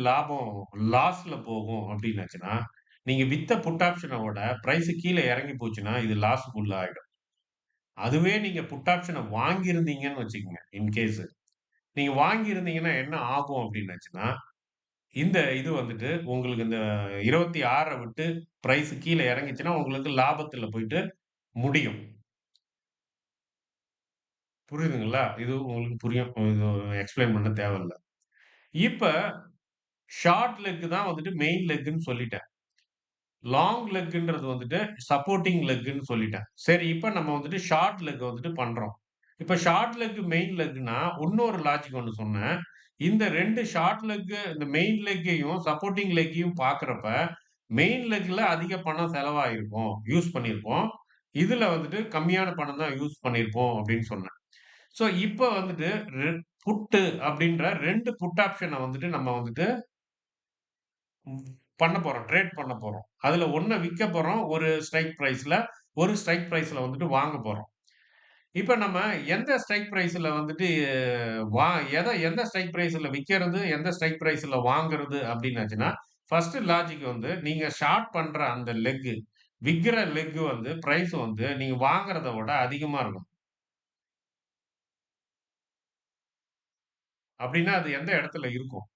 லாஸ்ல போகும் அப்டின்னாச்சுன்னா, நீங்க வித்த புட் ஆப்ஷனோட பிரைஸ் கீழ இறங்கி போச்சுன்னா, இது லாஸ்க்குள்ள ஆயிடும். அதுவே நீங்க புட் ஆப்ஷன வாங்கியிருந்தீங்கன்னு வச்சுக்கங்க, இன்கேஸ். நீங்க வாங்கியிருந்தீங்கன்னா என்ன ஆகும் அப்டின்னாச்சுன்னா, இந்த இது வந்துட்டு உங்களுக்கு இந்த 26 விட்டு பிரைஸ் கீழ இறங்கிச்சுன்னா, உங்களுக்கு லாபத்துல போயிட்டு முடியும். புரியுதுங்களா? இது உங்களுக்கு புரியும். இது எக்ஸ்ப்ளைன் பண்ண தேவையில்ல. இப்ப ஷார்ட் லெக் தான் வந்துட்டு மெயின் லெக்குன்னு சொல்லிட்டேன். லாங் லெக்குன்றது வந்துட்டு சப்போர்ட்டிங் லெக்குன்னு சொல்லிட்டேன். சரி, இப்ப நம்ம வந்துட்டு ஷார்ட் லெக் வந்துட்டு பண்றோம். இப்ப ஷார்ட் லெக், மெயின் லெக்னா இன்னொரு லாஜிக் ஒண்ணு சொன்னேன். இந்த 2 ஷார்ட் லெக், இந்த மெயின் லெக்கையும், சப்போர்ட்டிங் லெக்கையும் பார்க்கிறப்ப, மெயின் லெக்ல அதிக பணம் செலவாயிருக்கும். யூஸ் பண்ணியிருப்போம். இதுல வந்துட்டு கம்மியான பணம் தான் யூஸ் பண்ணியிருப்போம் அப்படின்னு சொன்னேன். ஸோ இப்ப வந்துட்டு புட்டு அப்படின்ற 2 புட் ஆப்ஷன வந்துட்டு நம்ம வந்துட்டு ம் பண்ண போறோம். ட்ரேட் பண்ண போறோம். அதுல ஒண்ண விக்க போறோம். ஒரு ஸ்ட்ரைக் பிரைஸ்ல. ஒரு ஸ்ட்ரைக் பிரைஸ்ல வந்துட்டு வாங்க போறோம். இப்ப நம்ம எந்த ஸ்ட்ரைக் பிரைஸ்ல வந்துட்டு வா எந்த ஸ்ட்ரைக் பிரைஸ்ல விக்கிறது, எந்த ஸ்ட்ரைக் பிரைஸ்ல வாங்குறது அப்டின்னாச்சுன்னா, ஃபர்ஸ்ட் லாஜிக் வந்து நீங்க ஷார்ட் பண்ற அந்த விக்கிற லெக் வந்து பிரைஸ் வந்து நீங்க வாங்குறத விட அதிகமா இருக்கும். அப்டின்னா அது எந்த இடத்துல இருக்கும்?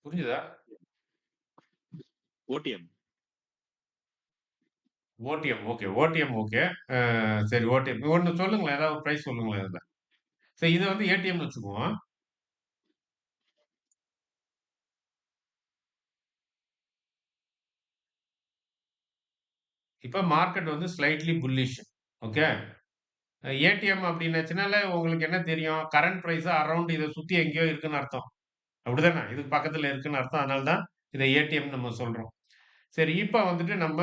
புரிஞ்சுதா? OTM. OTM okay. OTM okay. சரி ஓடிஎம். ஒண்ணு சொல்லுங்களேன். ஏதாவது ஒரு பிரைஸ் சொல்லுங்களேன் அதுல. சரி, இத வந்து ஏடிஎம்னு வச்சுக்குவோம். இப்ப மார்க்கெட் வந்து ஸ்லைட்லி புல்லிஷ். ஓகே. ஏடிஎம் அப்டின்னாச்சுனால உங்களுக்கு என்ன தெரியும்? கரண்ட் பிரைஸ் அரவுண்ட் இத சுத்தி எங்கேயோ இருக்குன்னு அர்த்தம். அப்படிதானே? இதுக்கு பக்கத்துல இருக்குன்னு அர்த்தம். அதனால தான் இத ஏடிஎம்னு நம்ம சொல்றோம். சரி, இப்ப வந்துட்டு நம்ம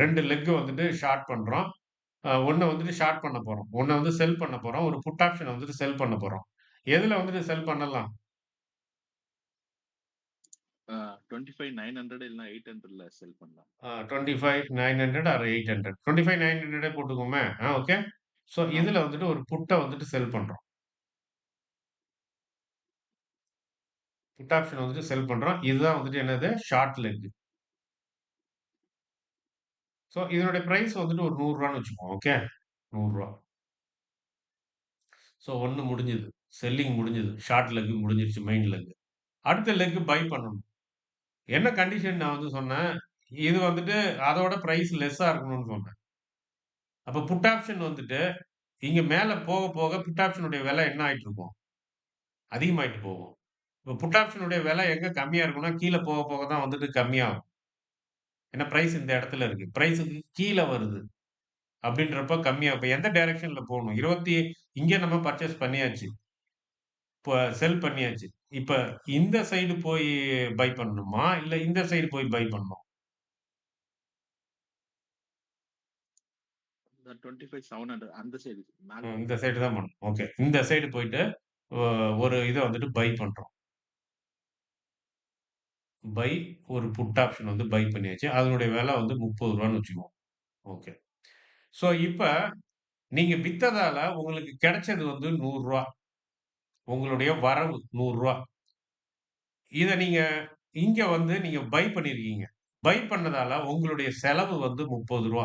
2 லெக் வந்துட்டு ஷார்ட் பண்றோம். ஒண்ண வந்துட்டு ஷார்ட் பண்ண போறோம். ஒண்ண வந்து செல் பண்ண போறோம். ஒரு புட் ஆப்ஷன வந்துட்டு செல் பண்ண போறோம். எதுல வந்துட்டு செல் பண்ணலாம்? 25,900 இல்லன்னா 800ல செல் பண்ணலாம். 25,900 ஆர் 800. 25,900 போட்டுக்குவோமே. ஓகே. ஸோ இதுல வந்துட்டு ஒரு புட்ட வந்துட்டு செல் பண்றோம். புட் ஆப்ஷன் வந்துட்டு செல் பண்றோம். இதுதான் வந்துட்டு என்னது? Short leg. ஸோ இதனுடைய பிரைஸ் வந்துட்டு ஒரு ரூ. 100ன்னு வச்சுக்குவோம். ஓகே. ரூ. 100. ஸோ 1 முடிஞ்சது. செல்லிங் முடிஞ்சது. ஷார்ட் லெக் முடிஞ்சிருச்சு, மெயின் லெக். அடுத்த லெக் பை பண்ணணும். என்ன கண்டிஷன் நான் வந்து சொன்னேன், இது வந்துட்டு அதோட பிரைஸ் லெஸ்ஸா இருக்கணும்னு சொன்னேன். அப்ப புட் ஆப்ஷன் வந்துட்டு இங்க மேல போக, போக புட் ஆப்ஷனுடைய விலை என்ன ஆயிட்டு இருக்கும்? அதிகமாயிட்டு போகும். இப்ப புட் ஆப்ஷனுடைய விலை எங்க கம்மியா இருக்கும்னா, கீழ போக, போக தான் வந்துட்டு கம்மியாகும். ஏன்னா பிரைஸ் இந்த இடத்துல இருக்கு. பிரைஸ்க்கு கீழ வருது. அப்படின்றப்ப கம்மியா இப்ப எந்த டைரக்ஷன்ல போணும்? இங்க நம்ம பர்ச்சேஸ் பண்ணியாச்சு. இப்ப செல் பண்ணியாச்சு. இப்ப இந்த சைடு போய் பை பண்ணணுமா? இல்ல இந்த சைடு போய் பை பண்ணணுமா? 25,700 அந்த சைடு மேல. இந்த சைடு தான் பண்ணணும். ஓகே. இந்த சைடு போயிட்டு ஒ ஒரு இத வந்துட்டு பை பண்றோம். பை ஒரு புட் ஆப்ஷன் வந்து பை பண்ணியாச்சு. அதனுடைய விலை வந்து ரூ. 30ன்னு வச்சுக்குவோம். ஓகே. ஸோ இப்ப நீங்க வித்ததால உங்களுக்கு கிடைச்சது வந்து ரூ. 100. உங்களுடைய வரவு ரூ. 100. இத நீங்க இங்க வந்து நீங்க பை பண்ணியிருக்கீங்க. பை பண்ணதால உங்களுடைய செலவு வந்து ரூ. 30.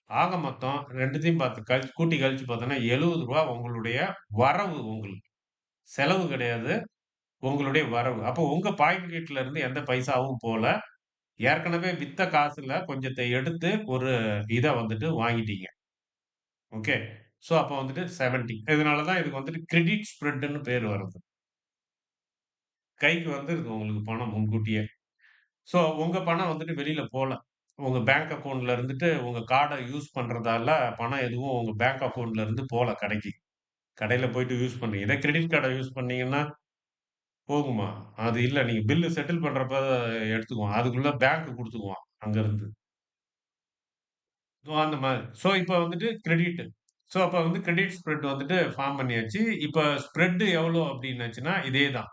ஆக மொத்தம் 2த்தையும் பார்த்து கூட்டி கழிச்சு பார்த்தோம்னா ரூ. 70 உங்களுடைய வரவு உங்களுக்கு. செலவு கிடையாது. உங்களுடைய வரவு. அப்போ உங்க பாக்கெட்ல இருந்து எந்த பைசாவும் போல. ஏற்கனவே வித்த காசுல கொஞ்சத்த எடுத்து ஒரு இத வந்துட்டு வாங்கிட்டீங்க. ஓகே. ஸோ அப்ப வந்துட்டு 70. இதனால தான் இதுக்கு வந்துட்டு கிரெடிட் ஸ்ப்ரெட்ன்னு பேரு வருது. கைக்கு வந்துருது உங்களுக்கு பணம் முன்கூட்டியே. ஸோ உங்க பணம் வந்துட்டு வெளியில போல. உங்க பேங்க் அக்கவுண்ட்ல இருந்துட்டு உங்க கார்ட யூஸ் பண்றதால பணம் எதுவும் உங்க பேங்க் அக்கவுண்ட்ல இருந்து போல கடைக்கு. கடையில போயிட்டு யூஸ் பண்றீங்க. இதே கிரெடிட் கார்ட யூஸ் பண்ணீங்கன்னா போகுமா? அது இல்ல. நீங்க பில் செட்டில் பண்றப்ப எடுத்துக்குவான். அதுக்குள்ள பேங்க் குடுத்துக்குவான் அங்கருந்து. ஸோ அந்த மாரி. ஸோ இப்ப வந்துட்டு கிரெடிட். ஸோ அப்ப வந்து கிரெடிட் ஸ்ப்ரெட் வந்துட்டு ஃபார்ம் பண்ணியாச்சு. இப்ப ஸ்ப்ரெட் எவ்வளோ அப்டின்னாச்சுன்னா, இதே தான்.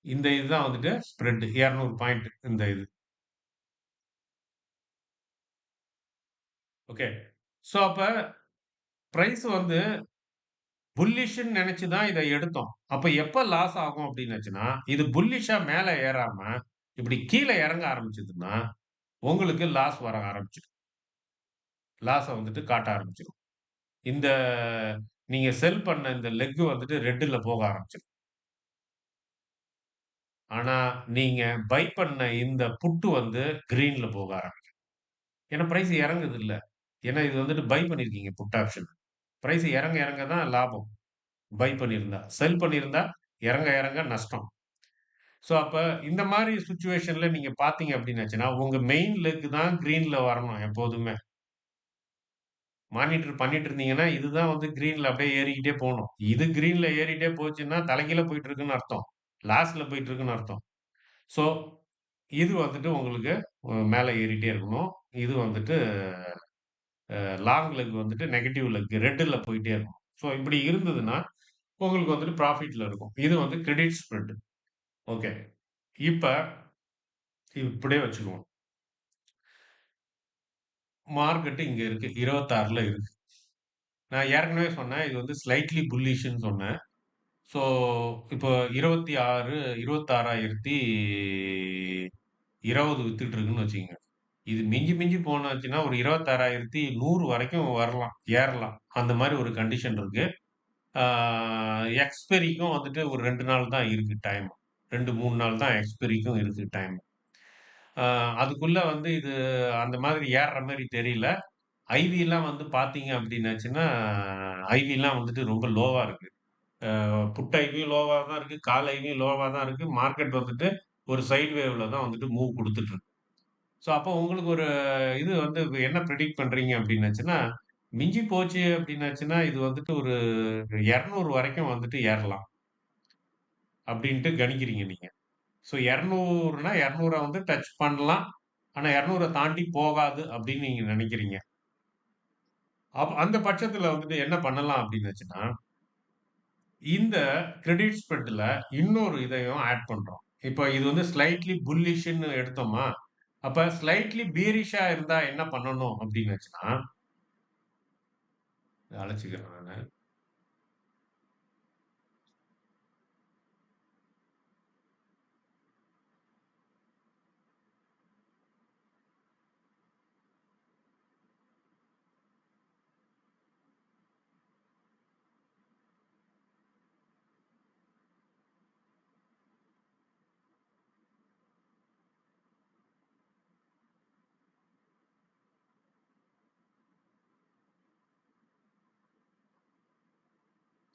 இந்த இதுதான் வந்துட்டு ஸ்ப்ரெட் 200 பாயிண்ட் இந்த இது. ஓகே. ஸோ அப்ப பிரைஸ் வந்து புல்லிஷ்ன்னு நெனச்சு தான் இத எடுத்தோம். அப்ப எப்ப லாஸ் ஆகும் அப்டின்னாச்சுன்னா, இது புல்லிஷ்ஷா மேல ஏறாம, இப்டி கீழ இறங்க ஆரம்பிச்சதுன்னா, உங்களுக்கு லாஸ் வர ஆரம்பிச்சுரும். லாஸ வந்துட்டு காட்ட ஆரம்பிச்சுரும். இந்த நீங்க செல் பண்ண இந்த லெக் வந்துட்டு ரெட்ல போக ஆரம்பிச்சுரும். ஆனா, நீங்க பை பண்ண இந்த புட் வந்து கிரீன்ல போக ஆரம்பிக்கும். ஏன்னா பிரைஸ் இறங்குதுல்ல. ஏன்னா இது வந்துட்டு பை பண்ணியிருக்கீங்க புட் ஆப்ஷன். பிரைஸ் இறங்க இறங்க தான் லாபம். பை பண்ணியிருந்தா. செல் பண்ணியிருந்தா இறங்க இறங்க நஷ்டம். ஸோ, அப்ப இந்த மாரி சிச்சுவேஷன்ல நீங்க பார்த்தீங்க அப்டின்னாச்சுன்னா, உங்க மெயின் லெக் தான் கிரீன்ல வரணும் எப்போதுமே. மானிட்டர் பண்ணிட்டு இருந்தீங்கன்னா, இதுதான் வந்து கிரீன்ல அப்படியே ஏறிக்கிட்டே போணும். இது கிரீன்ல ஏறிட்டே போச்சுன்னா, தலைகீழ போயிட்டு இருக்குன்னு அர்த்தம். லாஸ்ட்ல போயிட்டு இருக்குன்னு அர்த்தம். ஸோ, இது வந்துட்டு உங்களுக்கு மேல ஏறிட்டே இருக்கணும். இது வந்துட்டு லாங் லெக் வந்துட்டு நெகட்டிவ் லெக் ரெட்ல போயிட்டே இருக்கும். ஸோ, இப்படி இருந்ததுன்னா, உங்களுக்கு வந்துட்டு ப்ராஃபிட்ல இருக்கும். இது வந்து கிரெடிட் ஸ்ப்ரெட். ஓகே. இப்ப இப்படியே வச்சுக்குவோம். மார்க்கெட் இங்க இருக்கு. 26ல இருக்கு. நான் ஏற்கனவே சொன்னேன். இது வந்து ஸ்லைட்லி புல்லிஷ்ன்னு சொன்னேன். ஸோ, இப்போ 26 26,020 வித்துட்டு இருக்குன்னு வச்சுக்கங்க. இது மிஞ்சி மிஞ்சி போனாச்சுன்னா ஒரு 26,100 வரைக்கும் வரலாம், ஏறலாம். அந்த மாரி ஒரு கண்டிஷன் இருக்கு. ஆ எக்ஸ்பெரிக்கும் வந்துட்டு ஒரு 2 நாள் தான் இருக்கு டைம். 2, 3 நாள் தான் எக்ஸ்பெரிக்கும் இருக்கு டைம். ஆ அதுக்குள்ள வந்து இது அந்த மாதிரி ஏர்ற மாரி தெரியல. ஐவிலாம் வந்து பார்த்தீங்க அப்டின்னாச்சுன்னா, ஐவிலாம் வந்துட்டு ரொம்ப லோவா இருக்கு. புட் ஐவியும் லோவா தான் இருக்கு. கால் ஐவியும் லோவா தான் இருக்கு. மார்க்கெட் வந்துட்டு ஒரு சைட் வேவ்ல தான் வந்துட்டு மூவ் குடுத்துட்டு இருக்கு. ஸோ, அப்போ உங்களுக்கு ஒரு இது வந்து என்ன பிரெடிக்ட் பண்றீங்க அப்டின்னாச்சுன்னா, மிஞ்சி போச்சு அப்டின்னாச்சுன்னா, இது வந்துட்டு ஒரு 200 வரைக்கும் வந்துட்டு ஏறலாம். அப்டின்ட்டு கணிக்கிறீங்க நீங்க. ஸோ 200னா 200 வந்து டச் பண்ணலாம். ஆனா 200 தாண்டி போகாது அப்டின்னு நீங்க நெனைக்கிறீங்க. அந்த பட்சத்துல வந்துட்டு என்ன பண்ணலாம் அப்டின்னாச்சுன்னா, இந்த கிரெடிட் ஸ்ப்ரெட்ல இன்னொரு இதையும் ஆட் பண்றோம். இப்ப இது வந்து ஸ்லைட்லி புல்லிஷ்ன்னு எடுத்தோமா, அப்ப ஸ்லைட்லி பியரிஷ்ஷா இருந்தா என்ன பண்ணணும் அப்டின்னாச்சுன்னா, இத அழிச்சுக்கிறேன் நானு.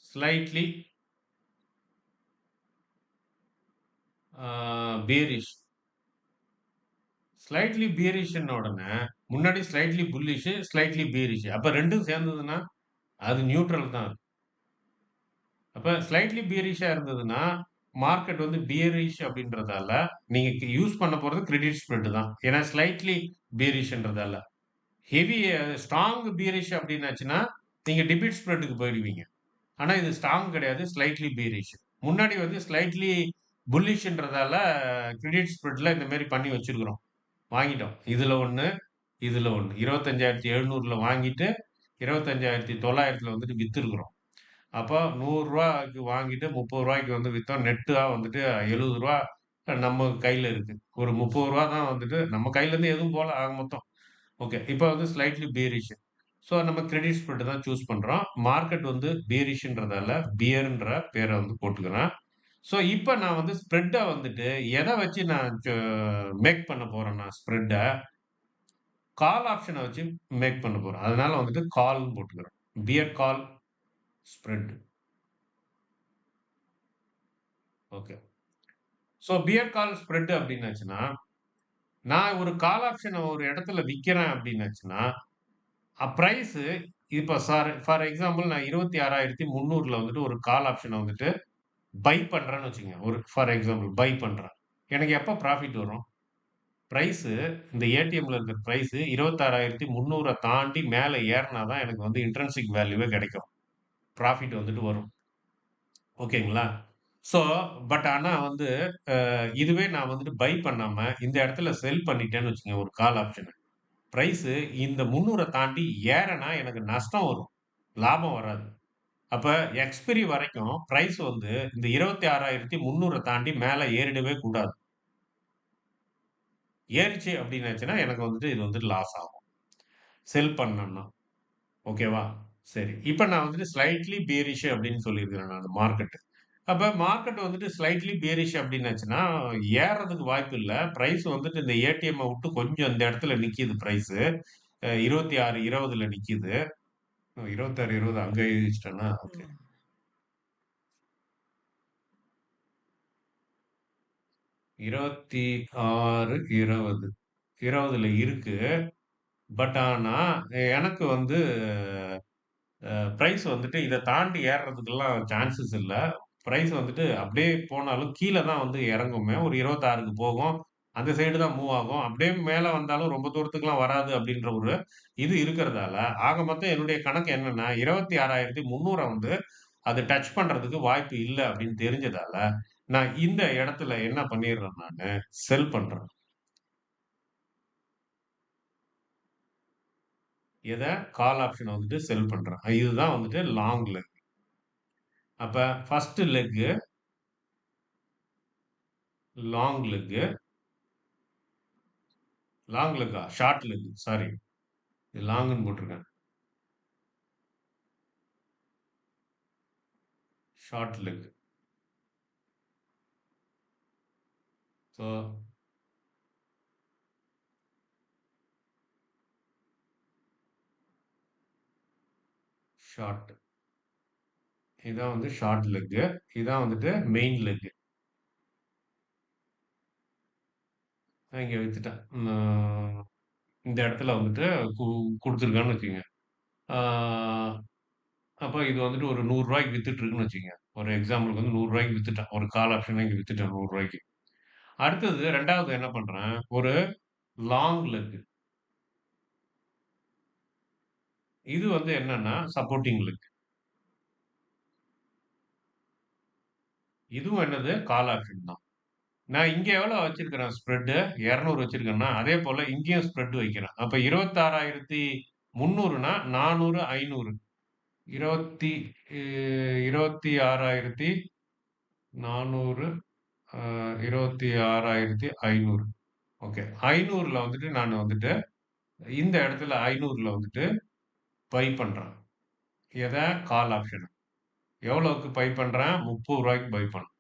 Slightly bearish. ஸ்லைட்லி பியரிஷ்ன்ன உடனே, முன்னாடி ஸ்லைட்லி புல்லிஷ், ஸ்லைட்லி பியரிஷ். அப்ப 2ம் சேர்ந்ததுன்னா, அது நியூட்ரல் தான். அப்ப ஸ்லைட்லி பியரிஷ்ஷா இருந்ததுன்னா, மார்க்கெட் வந்து பியரிஷ் அப்படின்றதால, நீங்க யூஸ் பண்ண போறது கிரெடிட் ஸ்ப்ரெட் தான். ஏன்னா ஸ்லைட்லி பியரிஷ்ன்றதால. ஹெவி ஸ்ட்ராங் பியரிஷ் அப்படின்னாச்சுன்னா, நீங்க டெபிட் ஸ்ப்ரெட்க்கு போயிடுவீங்க. ஆனா இது ஸ்ட்ராங் கிடையாது. Slightly bearish. முன்னாடி வந்து ஸ்லைட்லி புல்லிஷ்ன்றதால கிரெடிட் ஸ்ப்ரெட்ல இந்த மாரி பண்ணி வச்சிருக்கிறோம். வாங்கிட்டோம். இதுல 1, இதுல 1. 25,700ல வாங்கிட்டு, 25,900ல வந்துட்டு வித்துருக்கிறோம். அப்ப ரூ. 100க்கு வாங்கிட்டு ரூ. 30க்கு வந்து வித்தோம். நெட்டா வந்துட்டு ரூ. 70 நம்ம கையில இருக்கு. ஒரு ரூ. 30 தான் வந்துட்டு நம்ம கையிலேருந்து எதுவும் போல ஆக மொத்தம். ஓகே. இப்ப வந்து ஸ்லைட்லி பியரிஷ். ஸோ நம்ம கிரெடிட் ஸ்ப்ரெட் தான் சூஸ் பண்றோம். மார்க்கெட் வந்து பியரிஷ்ன்றதால பியர்ன்ற பேர வந்து போட்டுக்கிறேன். ஸோ இப்ப நான் வந்து ஸ்ப்ரெட்ட வந்துட்டு எத வச்சு நான் மேக் பண்ண போறேன்னா ஸ்ப்ரெட்ட, கால் ஆப்ஷன வச்சு மேக் பண்ண போறேன். அதனால வந்துட்டு கால்ன்னு போட்டுக்கிறேன். Pier call spread. Okay. So pier call spread அப்டின்னாச்சுன்னா, நான் ஒரு கால் ஆப்ஷன ஒரு இடத்துல விக்கிறேன் அப்டின்னாச்சுன்னா, பிரைஸு இப்ப ஃபார் எக்ஸாம்பிள் நான் 26,300ல வந்துட்டு ஒரு கால் ஆப்ஷன வந்துட்டு பை பண்றேன்னு வச்சுக்கங்க. ஒரு ஃபார் எக்ஸாம்பிள் பை பண்றேன். எனக்கு எப்ப ப்ராஃபிட் வரும்? பிரைஸு இந்த ஏடிஎம்ல இருக்கிற பிரைஸு 26,300 தாண்டி மேல ஏறுனா தான் எனக்கு வந்து இன்ட்ரின்சிக் வேல்யூவே கிடைக்கும். ப்ராஃபிட் வந்துட்டு வரும். ஓகேங்களா? ஸோ, பட் ஆனா வந்து இதுவே நான் வந்துட்டு பை பண்ணாம இந்த இடத்துல செல் பண்ணிட்டேன்னு வச்சுக்கங்க ஒரு கால் ஆப்ஷன. பிரைஸு இந்த 300 தாண்டி ஏறனா எனக்கு நஷ்டம் வரும். லாபம் வராது. அப்ப எக்ஸ்பைரி வரைக்கும் பிரைஸ் வந்து இந்த 26,300 தாண்டி மேல ஏறிடவே கூடாது. ஏறுச்சு அப்டின்னாச்சுன்னா, எனக்கு வந்துட்டு இது வந்துட்டு லாஸ் ஆகும். செல் பண்ணேன்னா. ஓகேவா? சரி. இப்ப நான் வந்துட்டு ஸ்லைட்லி பியரிஷ் அப்படின்னு சொல்லியிருக்கிறேன் நானு மார்க்கெட். அப்ப மார்க்கெட் வந்துட்டு ஸ்லைட்லி பியரிஷ் அப்படின்னாச்சுன்னா, ஏறுறதுக்கு வாய்ப்பு இல்ல. பிரைஸ் வந்துட்டு இந்த ஏடிஎம்ம விட்டு கொஞ்சம் இந்த இடத்துல நிக்கிது பிரைஸு. 26.20ல நிக்கிது. 26.20 அங்க எழுதி வச்சுட்டேனா? ஓகே. 26.20 20ல இருக்கு. பட் ஆனா, எனக்கு வந்து பிரைஸ் வந்துட்டு இத தாண்டி ஏறுறதுக்கெல்லாம் சான்சஸ் இல்ல. பிரைஸ் வந்துட்டு அப்படியே போனாலும் கீழ தான் வந்து இறங்குமே. ஒரு 26க்கு போகும். அந்த சைடு தான் மூவ் ஆகும். அப்படியே மேல வந்தாலும் ரொம்ப தூரத்துக்குலாம் வராது அப்படின்ற ஒரு இது இருக்கிறதால, ஆக மொத்தம் என்னுடைய கணக்கு என்னன்னா, 26,300 வந்து அது டச் பண்றதுக்கு வாய்ப்பு இல்ல அப்படின்னு தெரிஞ்சதால, நான் இந்த இடத்துல என்ன பண்ணிடுறேன் நானு, செல் பண்றேன். எத? கால் ஆப்ஷன வந்துட்டு செல் பண்றேன். இதுதான் வந்துட்டு லாங் லெக். அப்ப first leg long leg long லெக்கா? Short leg sorry. லாங்குன்னு போட்டிருக்கேன். Short leg. So short. இதான் வந்து ஷார்ட் லெக்கு. இதான் வந்துட்டு மெயின் லெக். நான் இங்க வித்துட்டேன். இந்த இடத்துல வந்துட்டு கு குடுத்துருக்கான்னு வச்சுக்கங்க. ஆ அப்ப இது வந்துட்டு ஒரு ரூ. 100க்கு வித்துட்டு இருக்குன்னு வச்சுக்கங்க. ஒரு எக்ஸாம்பிளுக்கு வந்து ரூ. 100க்கு வித்துட்டேன். ஒரு கால் ஆப்ஷன இங்க வித்துட்டேன் ரூ. 100க்கு. அடுத்தது 2வது என்ன பண்றேன், ஒரு லாங் லெக். இது வந்து என்னன்னா சப்போர்ட்டிங் லெக். இதுவும் என்னது? கால் ஆப்ஷன் தான். நான் இங்க எவ்வளோ வச்சிருக்கிறேன் ஸ்ப்ரெட் 200 வச்சிருக்கேன்னா, அதே போல இங்கேயும் ஸ்ப்ரெட் வைக்கிறேன். அப்ப 26,300னா 400, 500. 20 26,400 26,500. ஓகே. 500ல வந்துட்டு நான் வந்துட்டு இந்த இடத்துல 500ல வந்துட்டு பை பண்றேன். எத? கால் ஆப்ஷன. எவ்வளவுக்கு பை பண்றேன்? ரூ. 30க்கு பை பண்றேன்.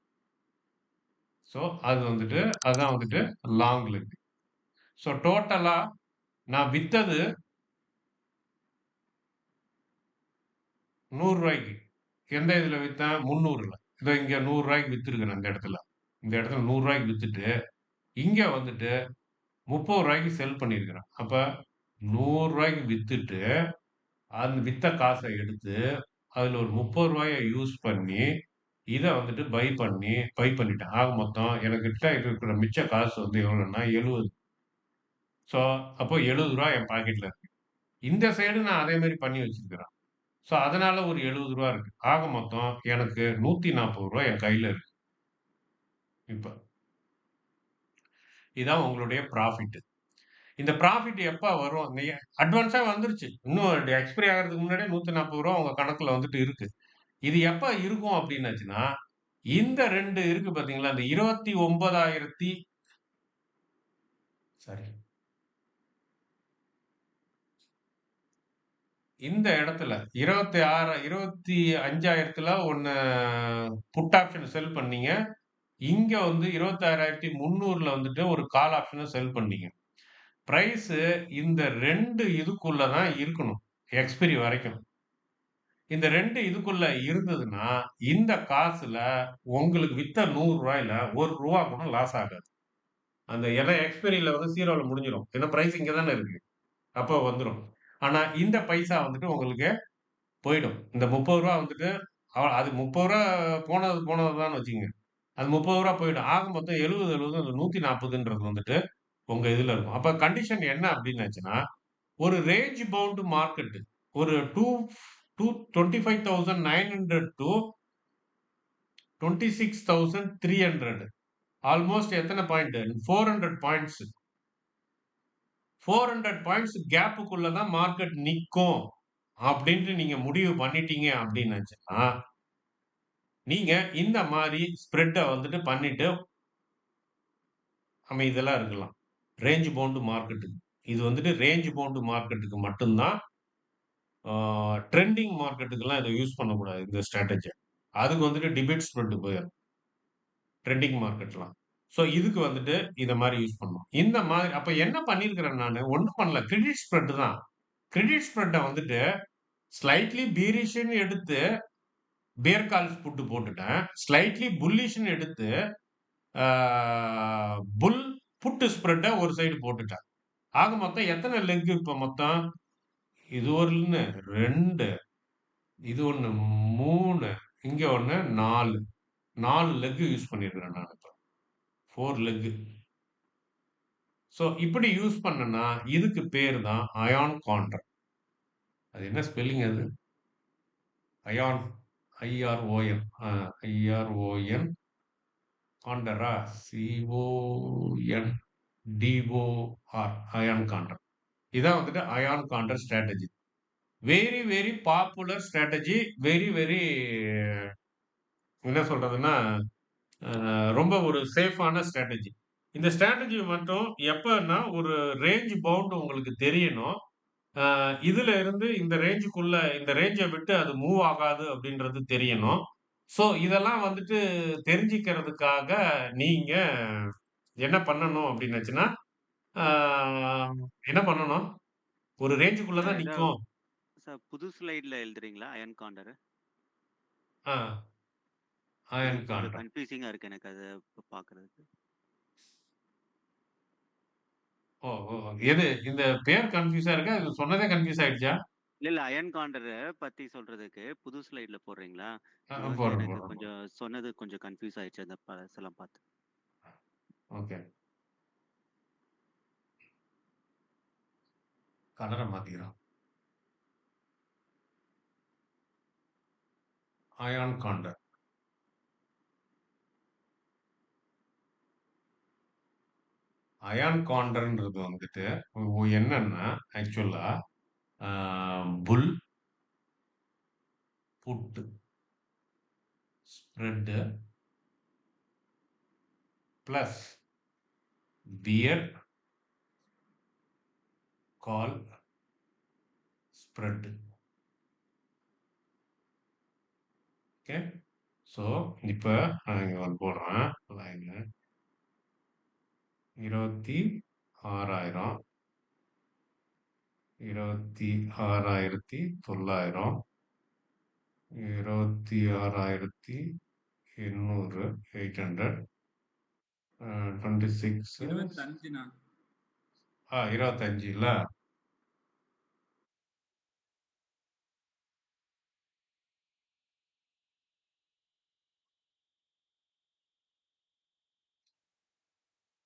ஸோ அது வந்துட்டு அதான் வந்துட்டு லாங் லெக். ஸோ டோட்டலா நான் வித்தது ரூ. 100 எந்த இதுல வித்தேன்? 300ல. இதோ இங்க ரூ. 100க்கு வித்திருக்கிறேன் இந்த இடத்துல. இந்த இடத்துல ரூ. 100க்கு வித்துட்டு, இங்க வந்துட்டு ரூ. 30க்கு செல் பண்ணியிருக்கிறேன். அப்ப ரூ. 100க்கு வித்துட்டு, அந்த வித்த காச எடுத்து, அதுல ஒரு ரூ. 30 யூஸ் பண்ணி, இத வந்துட்டு பை பண்ணிட்டேன். ஆக மொத்தம் எனக்கிட்ட இருக்கிற மிச்ச காசு வந்து எவ்வளோன்னா 70. ஸோ அப்போ ரூ. 70 என் பாக்கெட்ல இருக்கு. இந்த சைடு நான் அதே மாரி பண்ணி வச்சிருக்கிறேன். ஸோ அதனால ஒரு ரூ. 70 இருக்கு. ஆக மொத்தம் எனக்கு ரூ. 140 என் கையில இருக்கு. இப்ப. இதான் உங்களுடைய ப்ராஃபிட். இந்த ப்ராஃபிட் எப்ப வரும்? நீங்க அட்வான்ஸா வந்துருச்சு. இன்னும் எக்ஸ்பைரி ஆகறதுக்கு முன்னாடியே ரூ. 140 உங்க கணக்குல வந்துட்டு இருக்கு. இது எப்ப இருக்கும் அப்டின்னாச்சுன்னா, இந்த 2 இருக்கு பார்த்தீங்களா? இந்த 29,000 சாரி. இந்த இடத்துல 26 25,000ல ஒண்ணு புட் ஆப்ஷன் செல் பண்ணீங்க. இங்க வந்து 26,300ல வந்துட்டு ஒரு கால் ஆப்ஷன செல் பண்ணீங்க. பிரைஸ் இந்த 2 இதுக்குள்ள தான் இருக்கணும். எக்ஸ்பைரி வரைக்கும். இந்த 2 இதுக்குள்ள இருந்ததுன்னா, இந்த காசுல உங்களுக்கு வித்த ரூ. 100ல ரூ. 1 கூட லாஸ் ஆகாது. அந்த ஏன்னா எக்ஸ்பைரில வந்து 0ல முடிஞ்சிரும். ஏன்னா பிரைஸ் இங்க தானே இருக்கு. அப்ப வந்துரும். ஆனா இந்த பைசா வந்துட்டு உங்களுக்கு போயிடும். இந்த ரூ. 30 வந்துட்டு அது ரூ. 30 போனது போனது தான்னு வச்சுக்கங்க. அது ரூ. 30 போயிடும். ஆக மொத்தம் 70, 70 அந்த 140ன்றது வந்துட்டு உங்க இதுல இருக்கும். அப்ப கண்டிஷன் என்ன அப்டின்னாச்சுன்னா, ஒரு ரேஞ்ச் பவுண்ட் மார்க்கெட் ஒரு 25,900 டூ 26,300 ஆல்மோஸ்ட் எத்தன பாயிண்ட்? 400 பாயிண்ட்ஸ். 400 பாயிண்ட்ஸ் கேப்புக்குள்ள தான் மார்க்கெட் நிக்கும். அப்டின்ட்டு நீங்க முடிவு பண்ணிட்டீங்க அப்டின்னாச்சுன்னா, நீங்க இந்த மாரி ஸ்ப்ரெட்ட வந்துட்டு பண்ணிட்டு அமைதலா இருக்கலாம். ரேஞ்ச் பவுண்ட் மார்க்கெட்டுக்கு. இது வந்துட்டு ரேஞ்ச் பவுண்ட் மார்க்கெட்டுக்கு மட்டும்தான். ட்ரெண்டிங் மார்க்கெட்டுக்கெல்லாம் இத யூஸ் பண்ணக்கூடாது இந்த ஸ்ட்ராட்டஜிய. அதுக்கு வந்துட்டு டிபேட் ஸ்ப்ரெட் போயிரும். ட்ரெண்டிங் மார்க்கெட்லாம். ஸோ இதுக்கு வந்துட்டு இத மாரி யூஸ் பண்ணணும். இந்த மாதிரி அப்ப என்ன பண்ணியிருக்கிறேன் நானு, ஒண்ணும் பண்ணல. கிரெடிட் ஸ்ப்ரெட் தான். கிரெடிட் ஸ்ப்ரெட்ட வந்துட்டு ஸ்லைட்லி பீரிஷ்ன்னு எடுத்து பியர் கால்ஸ் புட் போட்டுட்டேன். ஸ்லைட்லி புல்லிஷ்ன்னு எடுத்து ஆ புல் புட் ஸ்ப்ரெட்ட ஒரு சைடு போட்டுட்டேன். ஆக மொத்தம் எத்தன லெக் இப்ப மொத்தம்? இது 1, 2, இது 1, 3, இங்க 1, 4. 4 லெக் யூஸ் பண்ணியிருக்கிறேன் நான் இப்ப. 4 லெக். ஸோ இப்படி யூஸ் பண்ணேன்னா, இதுக்கு பேரு தான் அயான் கான்ட்ரா. அது என்ன ஸ்பெல்லிங் அது? அயான். ஐஆர்ஓஎன். ஐஆர்ஓஎன் கான்டரா? சிஓஎன்டிஓஆர். Iron condor. இதான் வந்துட்டு iron condor strategy. Very, very popular strategy. Very, very என்ன சொல்றதுன்னா, ரொம்ப ஒரு சேஃபான ஸ்ட்ராட்டஜி. இந்த ஸ்ட்ராட்டஜி மட்டும் எப்பன்னா, ஒரு ரேஞ்ச் பவுண்ட் உங்களுக்கு தெரியணும். இதுல இருந்து இந்த ரேஞ்சுக்குள்ள இந்த ரேஞ்ச விட்டு அது மூவ் ஆகாது அப்படின்றது தெரியணும். ஸோ இதெல்லாம் வந்துட்டு தெரிஞ்சுக்கிறதுக்காக நீங்க என்ன பண்ணணும் அப்படின்னுச்சுன்னா, ஆ என்ன பண்ணணும்? ஒரு ரேஞ்சுக்குள்ள சார் தான் ஏதா நிக்கும். சார் புது ஸ்லைட்ல எழுதுறீங்களா அயன் காண்டர்? ஆ அது அயர்ன் கொஞ்சம் கான்ட்ராக்ட். கன்ஃப்யூசிங்கா இருக்கு எனக்கு அத பார்க்கறதுக்கு. ஓ! ஓ! எது இந்த பேர் கன்ஃப்யூஸா இருக்கா? இது சொன்னதே கன்ஃப்யூஸ் ஆயிடுச்சா? இல்ல அயன் காண்டர பத்தி சொல்றதுக்கு புது ஸ்லைட்ல போடுறீங்களா? இது வந்து போடுறேன், எனக்கு போடுறேன், போடுறேன். கொஞ்சம் சொன்னது கொஞ்சம் கன்ஃப்யூஸ் ஆயிடுச்சு அந்த பழசெல்லாம் பார்த்து. ஓகே. கலர மாத்திக்கிறோம். Iron contract. அயான் கான்ட்ராக்ட்ன்றது வந்துட்டு என்னன்னா, ஆக்சுவலா ஆ bull, put, spread plus bear, call, spread. Okay. So இப்ப நான் இங்க வந்து போடுறேன். லைன்ல 26,000, 26,900, 26,800, 800, 26, 25ண்ணா. 25 இல்ல?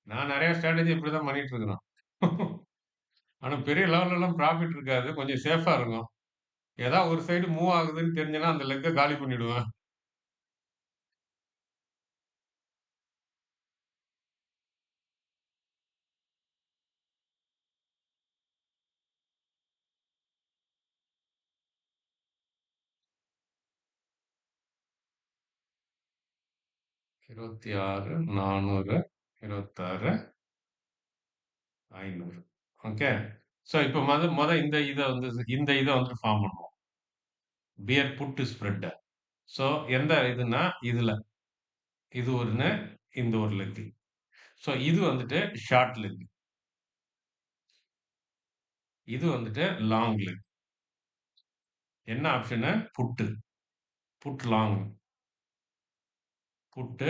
நான் நெறைய ஸ்ட்ராட்டஜி இப்படிதான் பண்ணிட்டு இருக்கிறேன். ஆனா பெரிய லெவல்லலாம் ப்ராஃபிட் இருக்காது. கொஞ்சம் சேஃபா இருக்கும். ஏதாவது ஒரு சைடு மூவ் ஆகுதுன்னு தெரிஞ்சேன்னா, அந்த லெக்க காலி பண்ணிடுவேன். இருபத்தி ஆறு, 400, 26, 500. ஓகே. ஸோ இப்ப மொத இந்த இத வந்து ஃபார்ம் பண்ணுவோம். Pier put ஸ்ப்ரெட்ட. ஸோ எந்த இதுன்னா, இதுல. இது ஒண்ணு, இந்த ஒரு லெக். ஸோ இது வந்துட்டு ஷார்ட் லெக். இது வந்துட்டு லாங் லெக். என்ன option? Put. Put long. Put